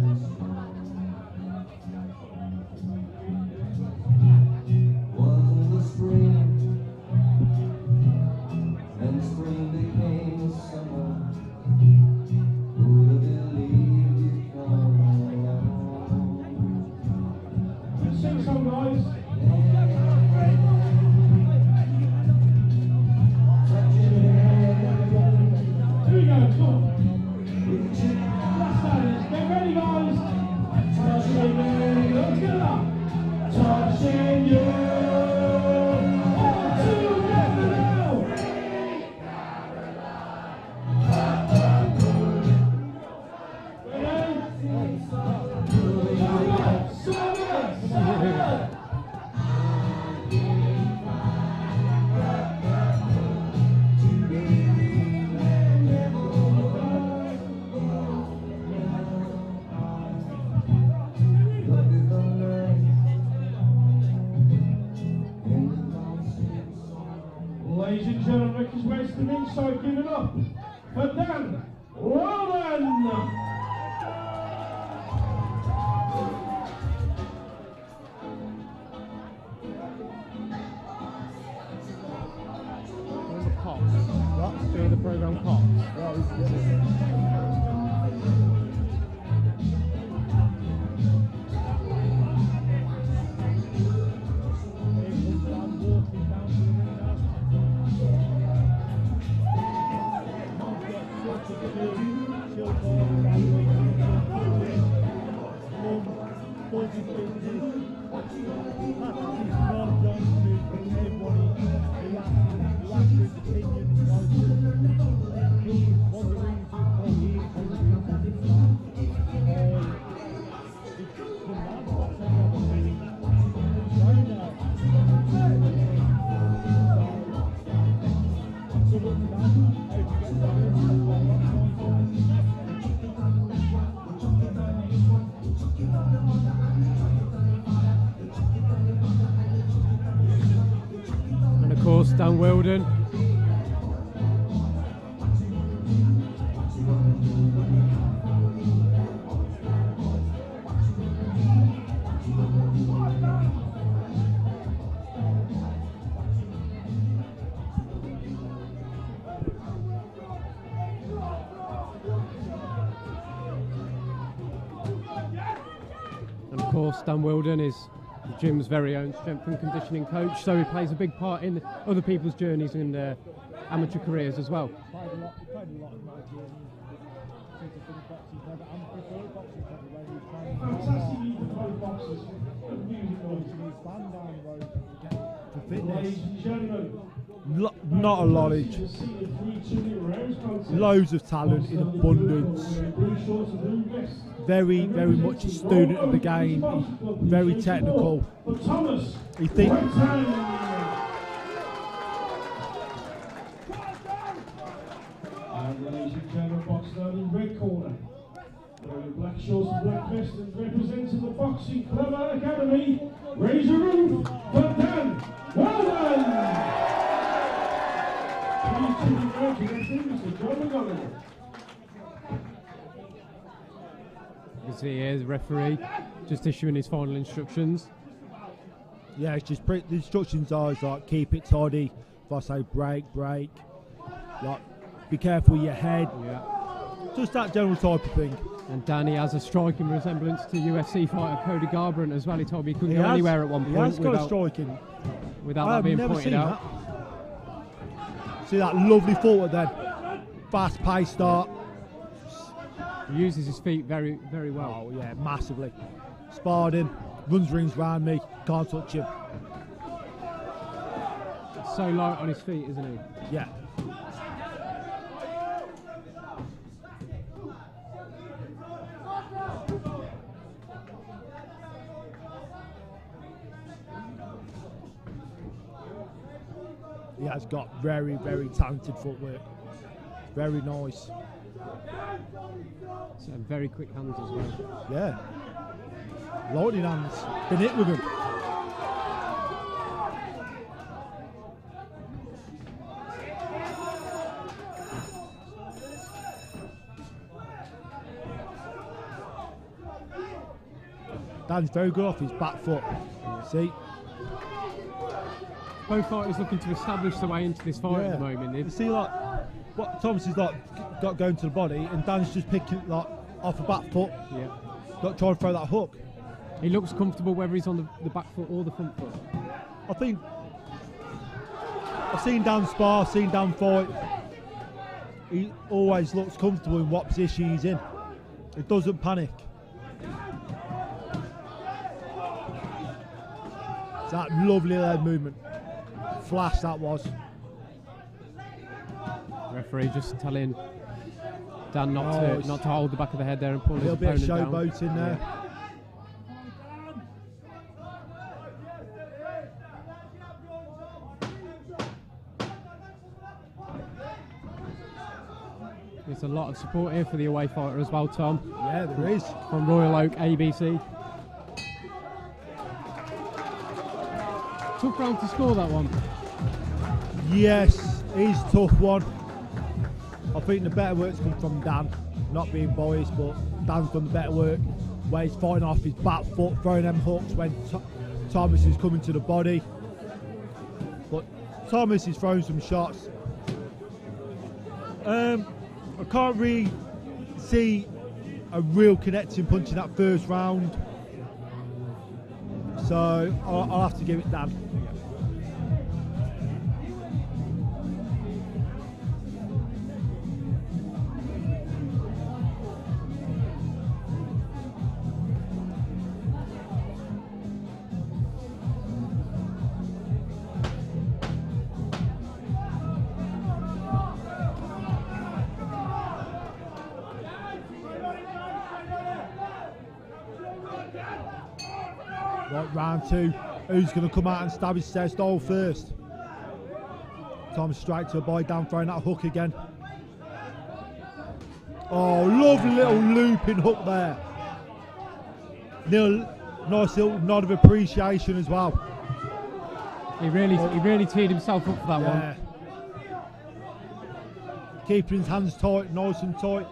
Sing some, guys. Here we go, come on. Last guys, get ready, guys. Touching you, let's get it up. Touching you. All together now. Ladies and gentlemen, Ricky's way to the ringside, give it up for Dan Weldon. Doing the Cox. What? Doing the programme Cox. And of course, Dan Weldon. And of course, Dan Weldon is the gym's very own strength and conditioning coach, so he plays a big part in other people's journeys and amateur careers as well. Played a lot in my journey since I've been boxing. Never amateur boxing, where he's training. Fantastic, you can play boxers. stand down the road for fitness. Ladies and gentlemen, Not a knowledge. you see the 3-2 rounds contest. Loads of talent in abundance. Blue shorts and blue vest. Very much a student of the game. He's very technical. For Thomas, He thinks. right hand. And ladies and gentlemen, boxing out in red corner. Wearing black shorts and black vest and representing the Boxing Clever Academy. Raise your roof for Dan. Well done! 3-2 rounds against Mr. John McGonigal. You can see here the referee just issuing his final instructions. Yeah, it's just the instructions are is like keep it tidy. If I say break, like be careful with your head. Yeah. Just that general type of thing. And Danny has a striking resemblance to UFC fighter Cody Garbrandt as well. He told me he couldn't go anywhere at one point He has got a without, striking. without I that have being never pointed seen out. that. See that lovely forward then. Fast pace start. He uses his feet very, very well. Oh yeah, massively. Sparred him, runs rings round me, can't touch him. So light on his feet, isn't he? Yeah. He has got very talented footwork. Very nice. So very quick hands as well. Yeah. Lightning hands. Been hit with him. Dan's very good off his back foot. See? Both fighters looking to establish their way into this fight at the moment. You see, like, what Thomas is like got going to the body, and Dan's just picking like off the back foot. Yeah. Got trying to throw that hook. He looks comfortable whether he's on the back foot or the front foot. I think I've seen Dan spar, seen Dan fight. He always looks comfortable in what position he's in. He doesn't panic. It's that lovely leg movement. Flash that was. Referee just telling Dan not to hold the back of the head there and pull A his little bit of opponent down. showboat in there. There's a lot of support here for the away fighter as well, Tom. Yeah, there is. From Royal Oak ABC. Tough round to score that one. Yes, he's a tough one. I think the better work's come from Dan. Not being biased, but Dan's done the better work. Where he's fighting off his back foot, throwing them hooks when Thomas is coming to the body. But Thomas is throwing some shots. I can't really see a real connecting punch in that first round. So I'll have to give it Dan. Right, round two. Who's going to come out and stab his chest hole first? Thomas straight to a boy down, throwing that hook again. Oh, lovely little looping hook there. Nice little nod of appreciation as well. He really teed himself up for that one. Keeping his hands tight, nice and tight.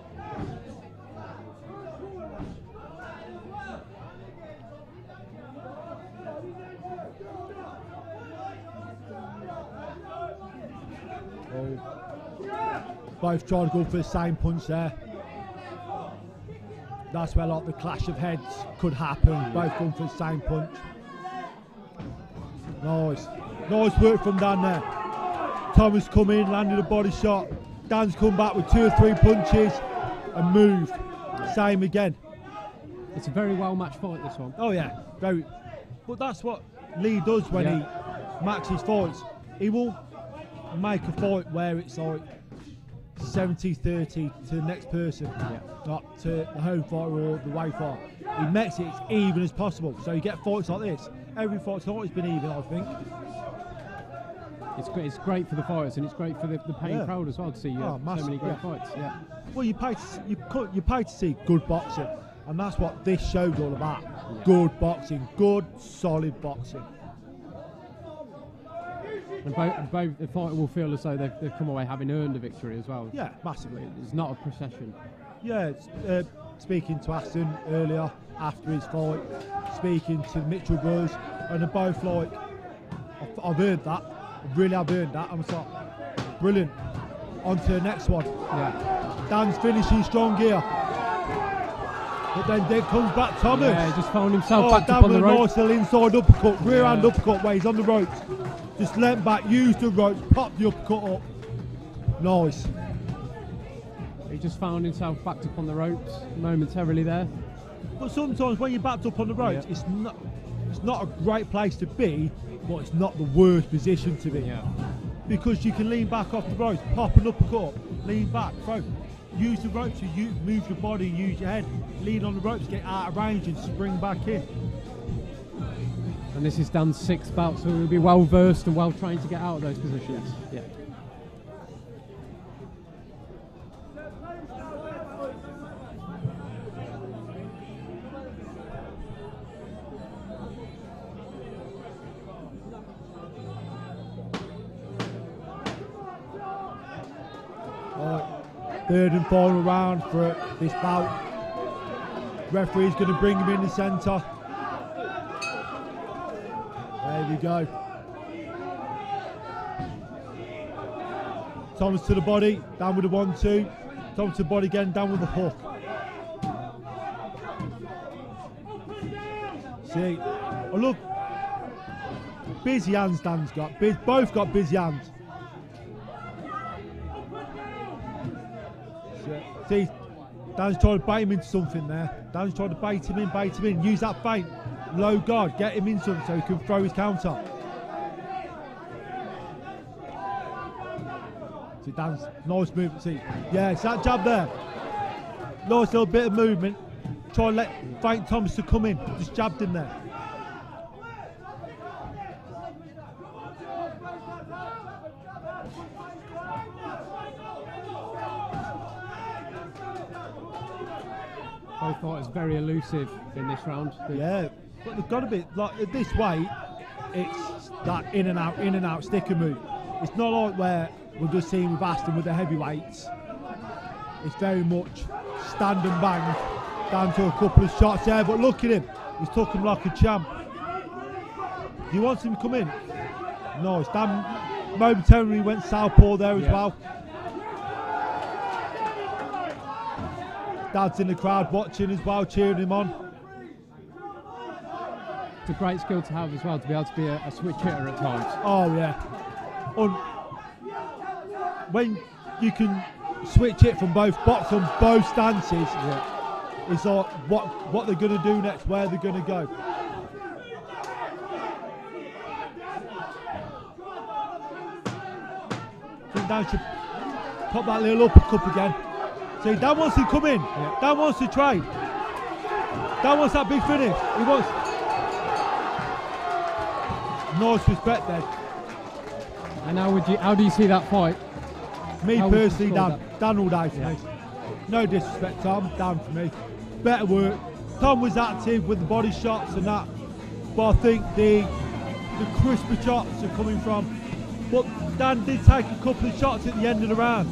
Both trying to go for the same punch there. That's where like the clash of heads could happen. Both going for the same punch. Nice. Nice work from Dan there. Thomas come in, landed a body shot. Dan's come back with 2 or 3 punches and moved. Same again. It's a very well matched fight, this one. Oh yeah, very. But that's what Lee does when he matches fights. He will make a fight where it's like 70-30 to the next person, not to the home fighter or the away fighter. He makes it as even as possible. So you get fights like this. Every fight's always been even, I think. It's great for the fighters, and it's great for the paying crowd as well to see so many great fights. Yeah. Well, you pay to see good boxing, and that's what this show's all about. Good boxing, good solid boxing. And both the fighter will feel as though they've come away having earned a victory as well. Yeah, massively. It's not a procession. Yeah, speaking to Aston earlier after his fight, speaking to Mitchell Buzz, and they're both like, I've heard that. Really, I've heard that. I'm like, brilliant. On to the next one. Yeah. Dan's finishing strong here. But then comes back Thomas. Yeah, he just found himself back Dan up on the with a rope. nice little inside uppercut, rear hand uppercut where he's on the ropes. Just leant back, used the ropes, popped the uppercut up. Nice. He just found himself backed up on the ropes momentarily there. But sometimes when you're backed up on the ropes, it's not a great place to be, but it's not the worst position to be. Yeah. Because you can lean back off the ropes, pop an uppercut, lean back, throw. Use the ropes to move your body, use your head, lean on the ropes, get out of range and spring back in. And this is Dan's 6th bout, so he'll be well versed and well trained to get out of those positions. Yeah. Third and final round for this bout. Referee's going to bring him in the centre. There we go. Thomas to the body, down with the 1-2. Thomas to the body again, down with the hook. See, oh look, busy hands Dan's got. Both got busy hands. See, Dan's trying to bait him into something there. Dan's trying to bait him in. Use that feint. Low guard, get him in something so he can throw his counter. See, Dan's nice movement. See, yeah, it's that jab there. Nice little bit of movement. Try and feint Thomas to come in. Just jabbed him there. Both fighters very elusive in this round. Yeah, but they've got to be like at this weight. It's that in and out sticker move. It's not like where we've just seen with Aston with the heavyweights. It's very much stand and bang. Down to a couple of shots there, but look at him. He's took him like a champ. He wants him to come in. Nice. Dan momentarily went southpaw there as well. Dad's in the crowd watching as well, cheering him on. It's a great skill to have as well, to be able to be a switch hitter at times. Oh yeah. When you can switch it from both box on both stances, it's like what they're going to do next, where they're going to go. I think Dan should pop that little uppercut again. See, Dan wants to come in. Yeah. Dan wants to trade. Dan wants that big finish. He wants. Nice respect there. And how do you see that fight? Me personally, Dan all day for me. No disrespect, Tom. Dan for me. Better work. Tom was active with the body shots and that, but I think the crisper shots are coming from. But Dan did take a couple of shots at the end of the round.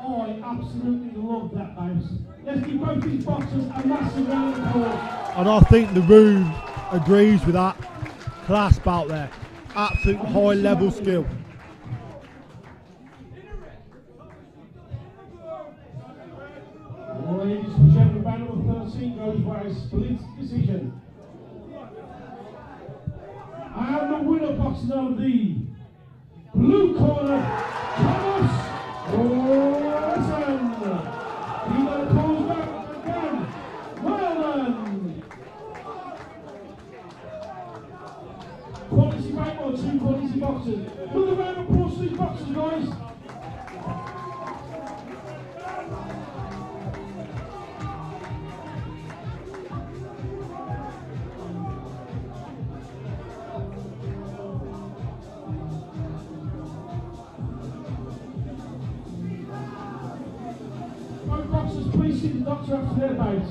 Oh, I absolutely love that bounce. Let's give give both these boxers a massive round of applause. And I think the room agrees with that. Class bout there. Absolute high level skill. Ladies and gentlemen, round number 13 goes by a split decision. And the winner boxing out of the blue corner, Thomas Orson. He got a pulls back again. Well done. Quality fight or two quality boxers. Look around and applause to these boxers, guys. Both boxers, please see the doctor after their bout.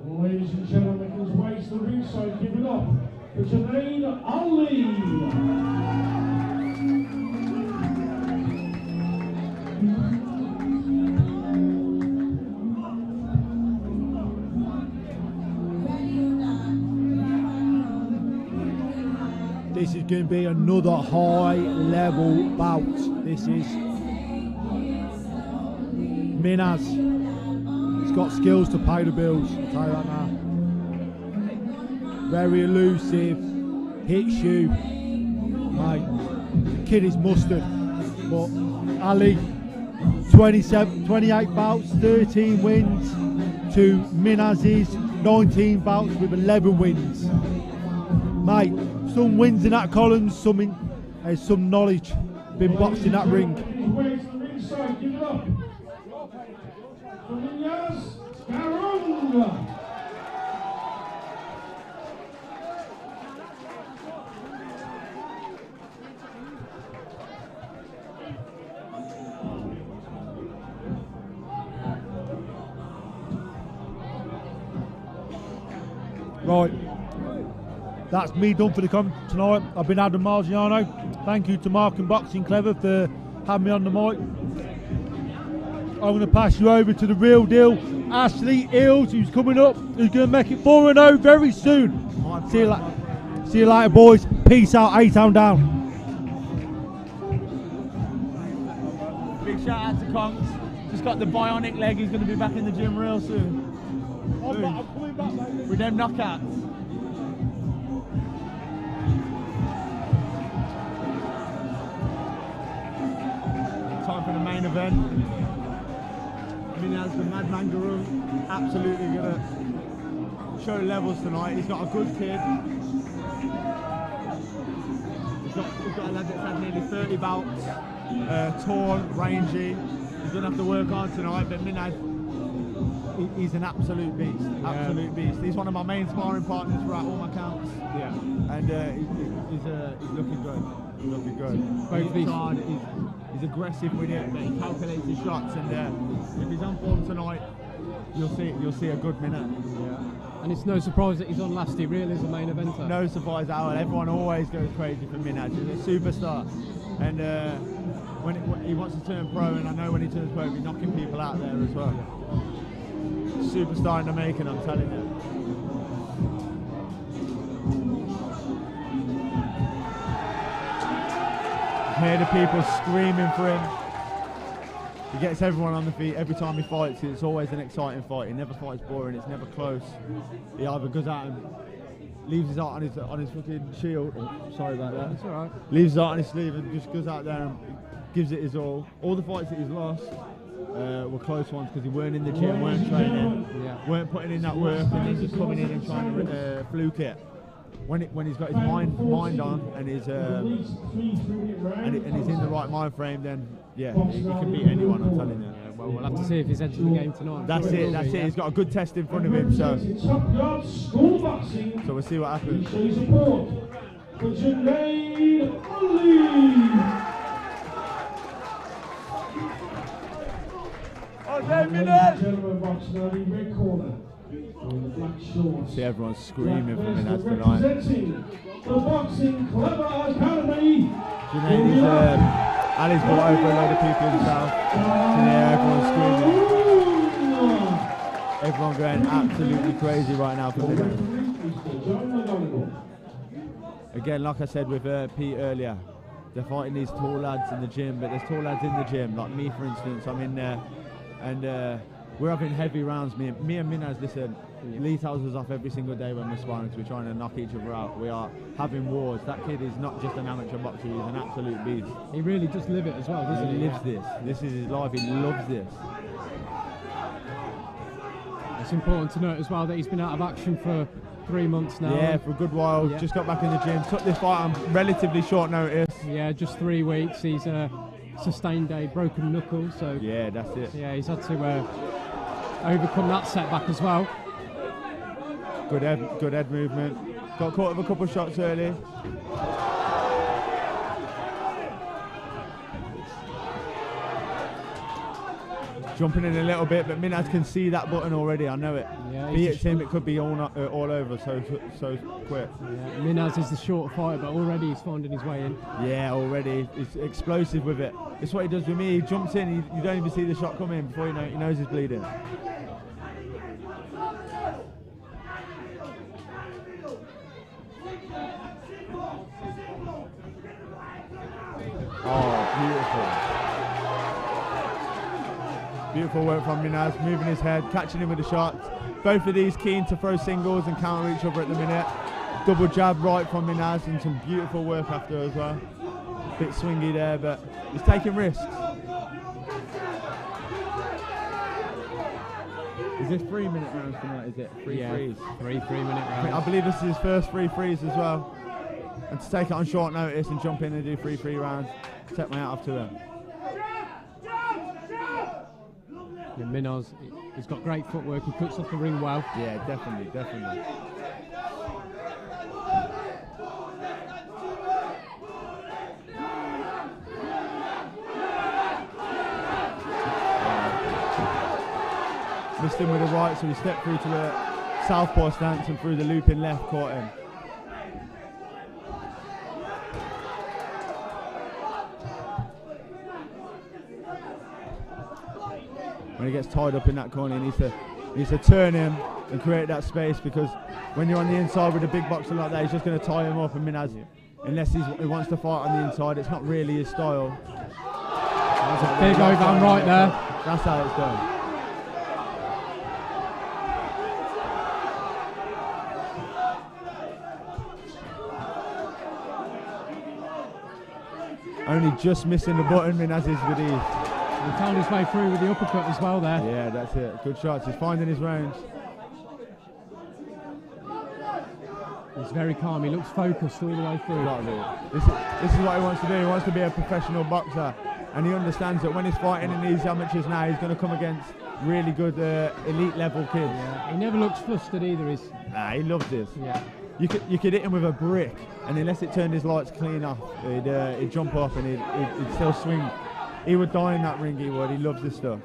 Ladies and gentlemen, making his way to the ringside, give it up for Jermaine Ali. This is going to be another high level bout. This is Minaz. He's got skills to pay the bills, I'll tell you that now. Very elusive, hits you. Mate, the kid is mustard. But Ali, 28 bouts, 13 wins to Minaz's 19 bouts with 11 wins. Mate, some wins in that column, some knowledge. Been boxed in that ring. Right, that's me done for the tonight. I've been Adam Marziano. Thank you to Mark and Boxing Clever for having me on the mic. I'm going to pass you over to the real deal, Ashley Eels, who's coming up, who's going to make it 4-0 very soon. See you later, boys. Peace out, A-Town down. Big shout out to Conks. Just got the bionic leg. He's going to be back in the gym real soon. I'm coming back, mate. With them knockouts. Time for the main event. Minaz, the Madman Guru, absolutely going to show levels tonight. He's got a good kid. He's got a lad that's had nearly 30 bouts, tall, rangy. He's going to have to work hard tonight, but Minaz, he's an absolute beast, beast. He's one of my main sparring partners throughout all my counts. Yeah. And he's looking good. Looking good. He's hard, he's aggressive with it, but he calculates his shots, and if he's on form tonight, you'll see a good minute. Yeah. And it's no surprise that he's on last. He really is the main eventer. No surprise at all. Everyone always goes crazy for Minaj. He's a superstar, and when he wants to turn pro, and I know when he turns pro, he'll be knocking people out there as well. Superstar in the making, I'm telling you. Hear the people screaming for him. He gets everyone on the feet every time he fights. It's always an exciting fight. He never fights boring. It's never close. He either goes out and leaves his art on his fucking shield. Oh, sorry about that. That's all right. Leaves his art on his sleeve and just goes out there and gives it his all. All the fights that he's lost were close ones because he weren't in the gym, weren't training, weren't putting in that work, and then just coming in and trying to fluke it. When he's got his mind on and he's and he's in the right mind frame, then he can beat anyone. I'm telling you. Yeah, well, we'll have to see if he's entered the game tonight. That's it. He's got a good test in front of him, so we'll see what happens. See everyone screaming for Minaz tonight. The Boxing Clever Academy. Junaid's Ali's brought over a load of people himself. So yeah, everyone's screaming. Everyone going absolutely crazy right now for Minaz. Again, like I said with Pete earlier, they're fighting these tall lads in the gym, but there's tall lads in the gym, like me for instance. I'm in there, and we're having heavy rounds. Me and Minaz, listen, Lee tells us off every single day when we're sparring because we're trying to knock each other out. We are having wars. That kid is not just an amateur boxer, he's an absolute beast. He really does live it as well, doesn't he? He lives this. This is his life. He loves this. It's important to note as well that he's been out of action for 3 months now. Yeah, for a good while. Yeah. Just got back in the gym. Took this fight on relatively short notice. Yeah, just 3 weeks. He's sustained a broken knuckle, so yeah, that's it. Yeah, he's had to overcome that setback as well. Good head movement. Got caught with a couple of shots early. Jumping in a little bit, but Minaz can see that button already. I know it. Yeah, if he hits him, it could be all over so quick. Yeah, Minaz is the shorter fighter, but already he's finding his way in. Yeah, already. He's explosive with it. It's what he does with me. He jumps in, you don't even see the shot come in before you know he knows he's bleeding. Oh, beautiful. Beautiful work from Minaz, moving his head, catching him with the shots. Both of these keen to throw singles and counter each other at the minute. Double jab right from Minaz and some beautiful work after as well. Bit swingy there, but he's taking risks. Is this 3 minute rounds tonight, is it? Three threes? 3-3-minute rounds. I believe this is his first 3 threes as well. And to take it on short notice and jump in and do 3 rounds, take my hat off to him. Yeah, Minaz, he's got great footwork, he cuts off the ring well. Yeah, definitely. Missed him with the right, so he stepped through to the southpaw stance and through the looping left, caught him. When he gets tied up in that corner, he needs to turn him and create that space, because when you're on the inside with a big boxer like that, he's just going to tie him up, and Minaz, unless he wants to fight on the inside, it's not really his style. That's a big overhand right there. That's how it's done. Only just missing the button, Minaz is with ease. He found his way through with the uppercut as well there. Yeah, that's it. Good shots. He's finding his range. He's very calm. He looks focused all the way through. This is what he wants to do. He wants to be a professional boxer, and he understands that when he's fighting in these amateurs now, he's going to come against really good elite level kids. Yeah. He never looks flustered either. Nah, he loves this. Yeah. You could hit him with a brick, and unless it turned his lights clean off, he'd jump up and he'd still swing. He would die in that ring, he would. He loves this stuff.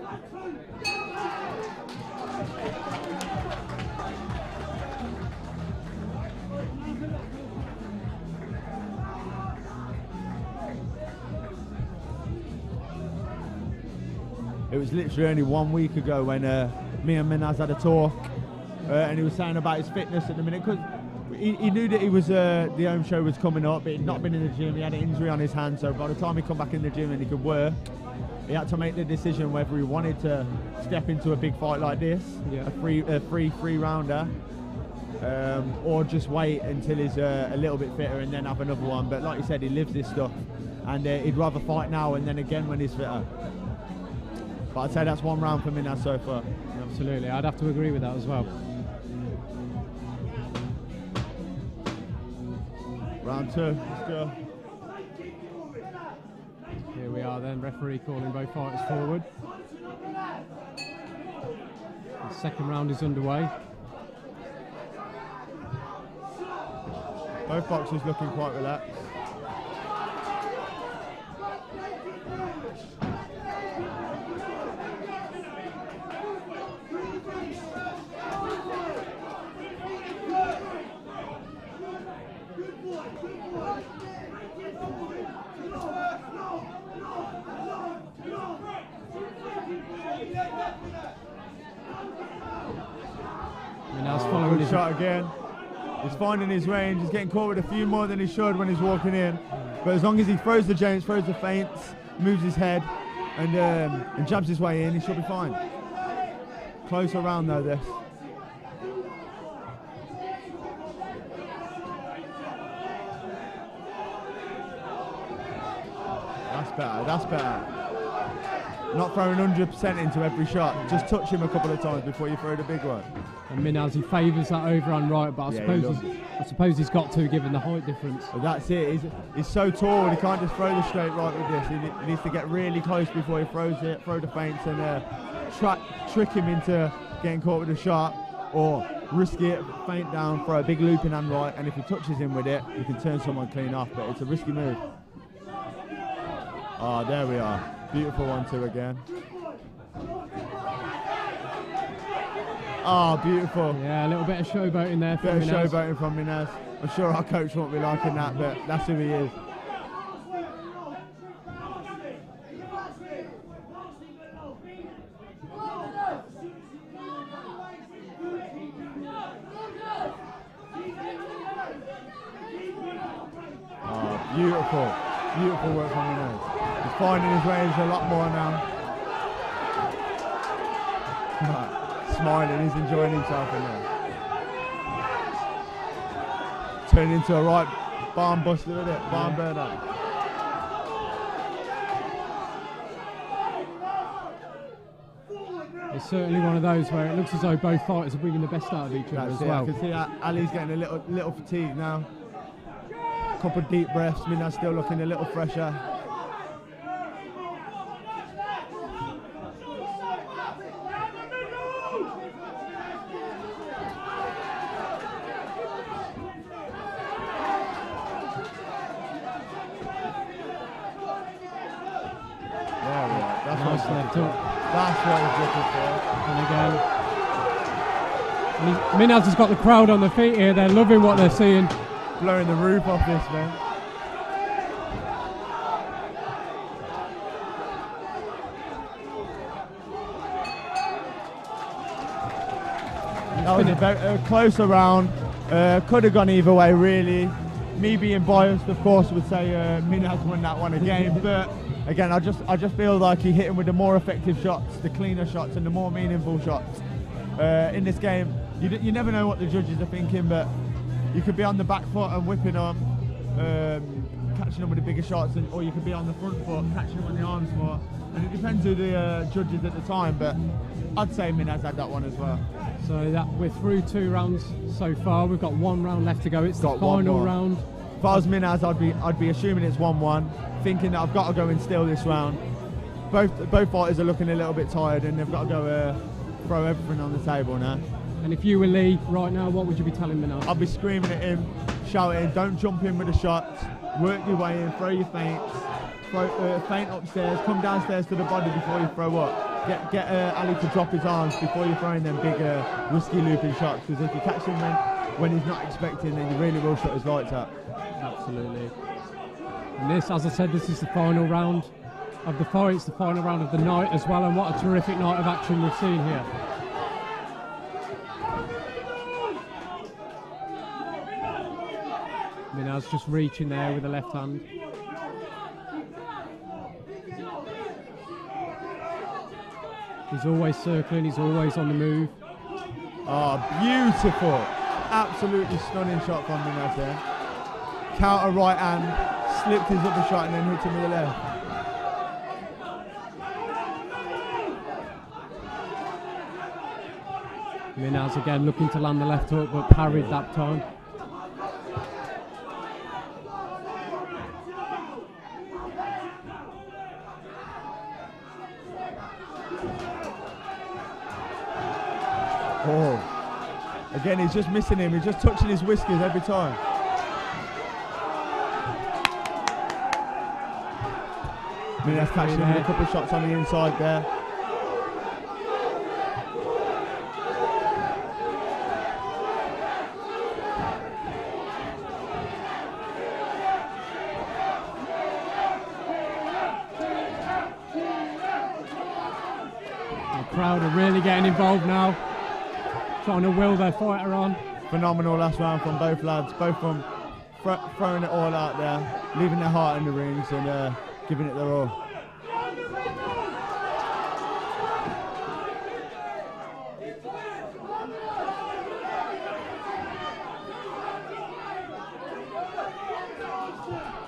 It was literally only 1 week ago when me and Minaz had a talk, and he was saying about his fitness at the minute, because he knew that he was the home show was coming up, but he'd not been in the gym. He had an injury on his hand, so by the time he come back in the gym and he could work, he had to make the decision whether he wanted to step into a big fight like this, Yeah. a three rounder, or just wait until he's a little bit fitter and then have another one. But like you said, he lives this stuff, and he'd rather fight now and then again when he's fitter. But I'd say that's 1 round for Minaz so far. Absolutely, I'd have to agree with that as well. Round 2, let's go. Here we are then, referee calling both fighters forward. The second round is underway. Both boxers looking quite relaxed. Minaz following his Shot again. He's finding his range. He's getting caught with a few more than he should when he's walking in. But as long as he throws the jabs, throws the feints, moves his head, and jabs his way in, he should be fine. Closer round though, this. That's better. That's better. Not throwing 100% into every shot. Just touch him a couple of times before you throw the big one. And Minaz, he favours that overhand right, but I suppose he's got to, given the height difference. But that's it. He's so tall, he can't just throw the straight right with this. He needs to get really close before he throws it, throw the feints, and trick him into getting caught with a shot, or risk it, feint down, throw a big looping hand right, and if he touches him with it, he can turn someone clean off. But it's a risky move. Oh, there we are. Beautiful 1-2 again. Oh, beautiful. Yeah, a little bit of showboating there from Bit Minaz. of showboating from Minaz. I'm sure our coach won't be liking that, but that's who he is. Oh, beautiful. Beautiful work from Minaz. He's finding his range a lot more now. Smiling, he's enjoying himself in there. Turning into a right barn buster, isn't it? Barn burner. It's certainly one of those where it looks as though both fighters are bringing the best out of each other as well. I can see Ali's getting a little fatigued now. Couple of deep breaths. Minaz still looking a little fresher. Nice left hook. That's what he's looking for. And again, Minaz has got the crowd on their feet here. They're loving what they're seeing. Blowing the roof off this, man. That was a closer round. Could have gone either way, really. Me being biased, of course, would say Minaz won that one again. But again, I just feel like he hit him with the more effective shots, the cleaner shots, and the more meaningful shots. In this game, you never know what the judges are thinking, but you could be on the back foot and whipping them, catching them with the bigger shots, or you could be on the front foot, catching them on the arms more. And it depends who the judges at the time, but I'd say Minaz had that one as well. So that we're through 2 rounds so far. We've got 1 round left to go. It's the final round. If I was Minaz, I'd be assuming it's 1-1, thinking that I've got to go and steal this round. Both fighters are looking a little bit tired, and they've got to go throw everything on the table now. And if you were Lee right now, what would you be telling Minaz? I'd be screaming at him, shouting, don't jump in with the shots, work your way in, throw your feints, feint upstairs, come downstairs to the body before you throw up. Get Ali to drop his arms before you're throwing them big risky looping shots, because if you catch him when he's not expecting, then you really will shut his lights out. Absolutely. And this, as I said, this is the final round of the fight. It's the final round of the night as well, and what a terrific night of action we've seen here. Minaz just reaching there with the left hand. He's always circling, he's always on the move. Oh, beautiful. Absolutely stunning shot from Minaz there. Counter right hand, slipped his upper shot and then hit him with the left. Minaz again looking to land the left hook, but parried that time. Oh, again, he's just missing him. He's just touching his whiskers every time. Minaz catching him with a couple of shots on the inside there. Crowd are really getting involved now, trying to will their fighter on. Phenomenal last round from both lads, both from throwing it all out there, leaving their heart in the rings and giving it their all.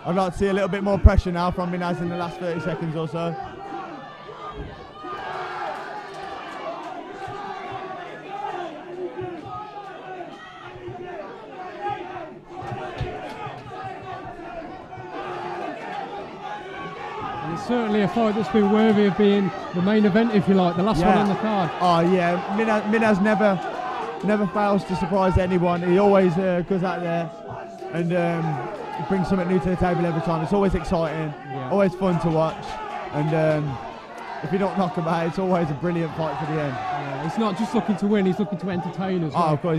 I'd like to see a little bit more pressure now from Minaz in the last 30 seconds or so. Certainly a fight that's been worthy of being the main event, if you like, the last one on the card. Oh yeah, Minaz never fails to surprise anyone. He always goes out there and brings something new to the table every time. It's always exciting, always fun to watch, and if you don't knock him out, it's always a brilliant fight to the end. Yeah, he's not just looking to win, he's looking to entertain as well. Oh, of course,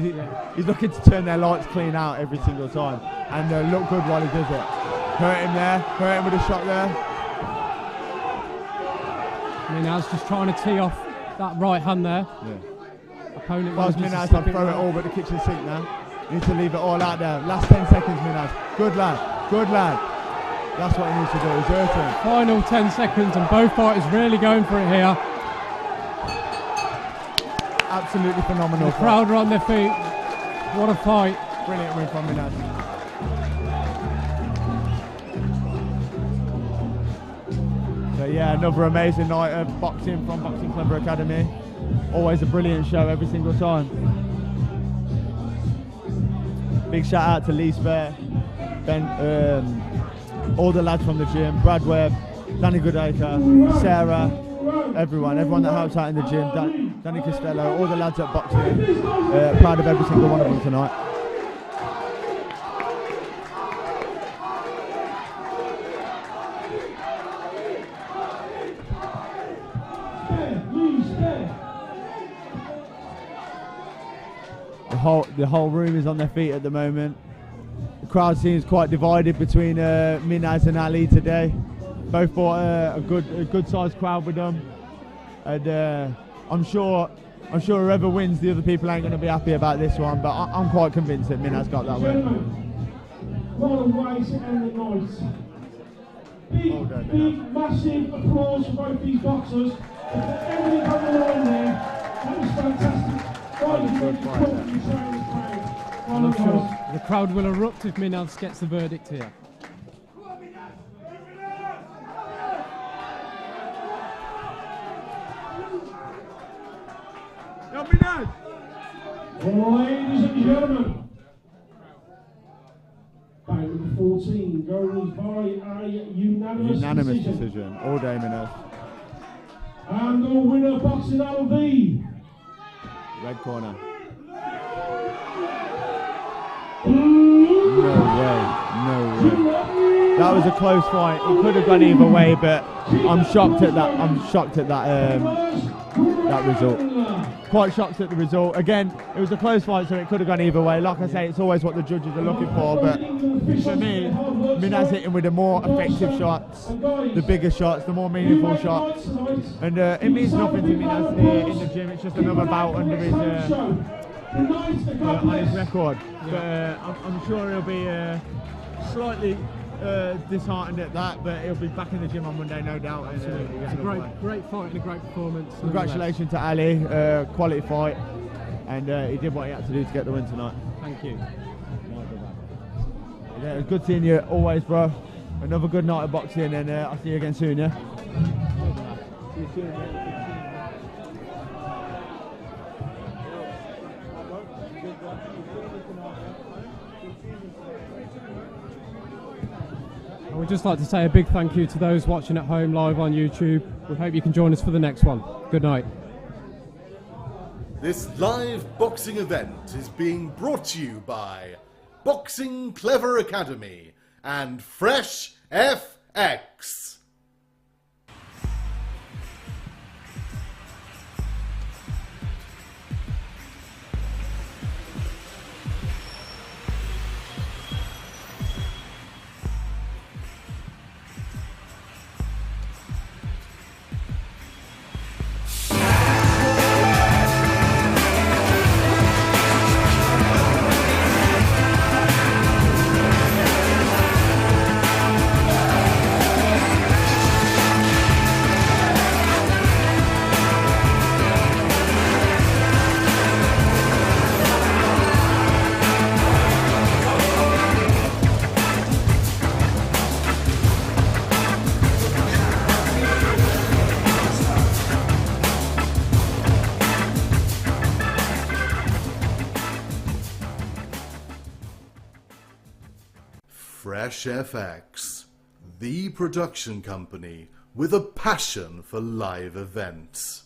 he's looking to turn their lights clean out every single time and look good while he does it. Hurt him there, hurt him with a shot there. Minaz just trying to tee off that right hand there. Yeah. Opponent Whilst Minaz, I'll throw it all but the kitchen sink now. Needs to leave it all out there. Last 10 seconds, Minaz. Good lad, good lad. That's what he needs to do, he's hurting. Final 10 seconds and both fighters really going for it here. Absolutely phenomenal. The crowd are on their feet. What a fight. Brilliant win from Minaz. So yeah, another amazing night of boxing from Boxing Clever Academy. Always a brilliant show every single time. Big shout out to Lee Spare, Ben, all the lads from the gym, Brad Webb, Danny Goodacre, Sarah, everyone that helps out in the gym, Danny Costello, all the lads at Boxing. Proud of every single one of them tonight. The whole room is on their feet at the moment. The crowd seems quite divided between Minaz and Ali today. Both brought a good sized crowd with them, and I'm sure whoever wins, the other people ain't going to be happy about this one. But I'm quite convinced that Minaz got that win. What a way to end the night. Big, massive applause for both these boxers. Everything on the line there. That was fantastic. I'm sure the crowd will erupt if Minaz gets the verdict here. Ladies and gentlemen, bout 14 goes by a unanimous decision. All day, Minaz. And the winner boxing out of the red corner. No way. That was a close fight. It could have gone either way, but I'm shocked at that result. Quite shocked at the result. Again, it was a close fight, so it could have gone either way. Like I say, it's always what the judges are looking for, but for me, Minaz hitting with the more effective shots, the bigger shots, the more meaningful shots, and it means nothing to Minaz here in the gym. It's just another bout under his on his record. But I'm sure he'll be slightly disheartened at that, but he'll be back in the gym on Monday, no doubt. And, It's a great fight and a great performance. congratulations to Ali, quality fight, and he did what he had to do to get the win tonight. Thank you. Yeah, it's good seeing you always, bro. Another good night of boxing, and I'll see you again soon, yeah? See you soon, man. And we'd just like to say a big thank you to those watching at home live on YouTube. We hope you can join us for the next one. Good night. This live boxing event is being brought to you by Boxing Clever Academy and Fresh FX. Fresh FX, the production company with a passion for live events.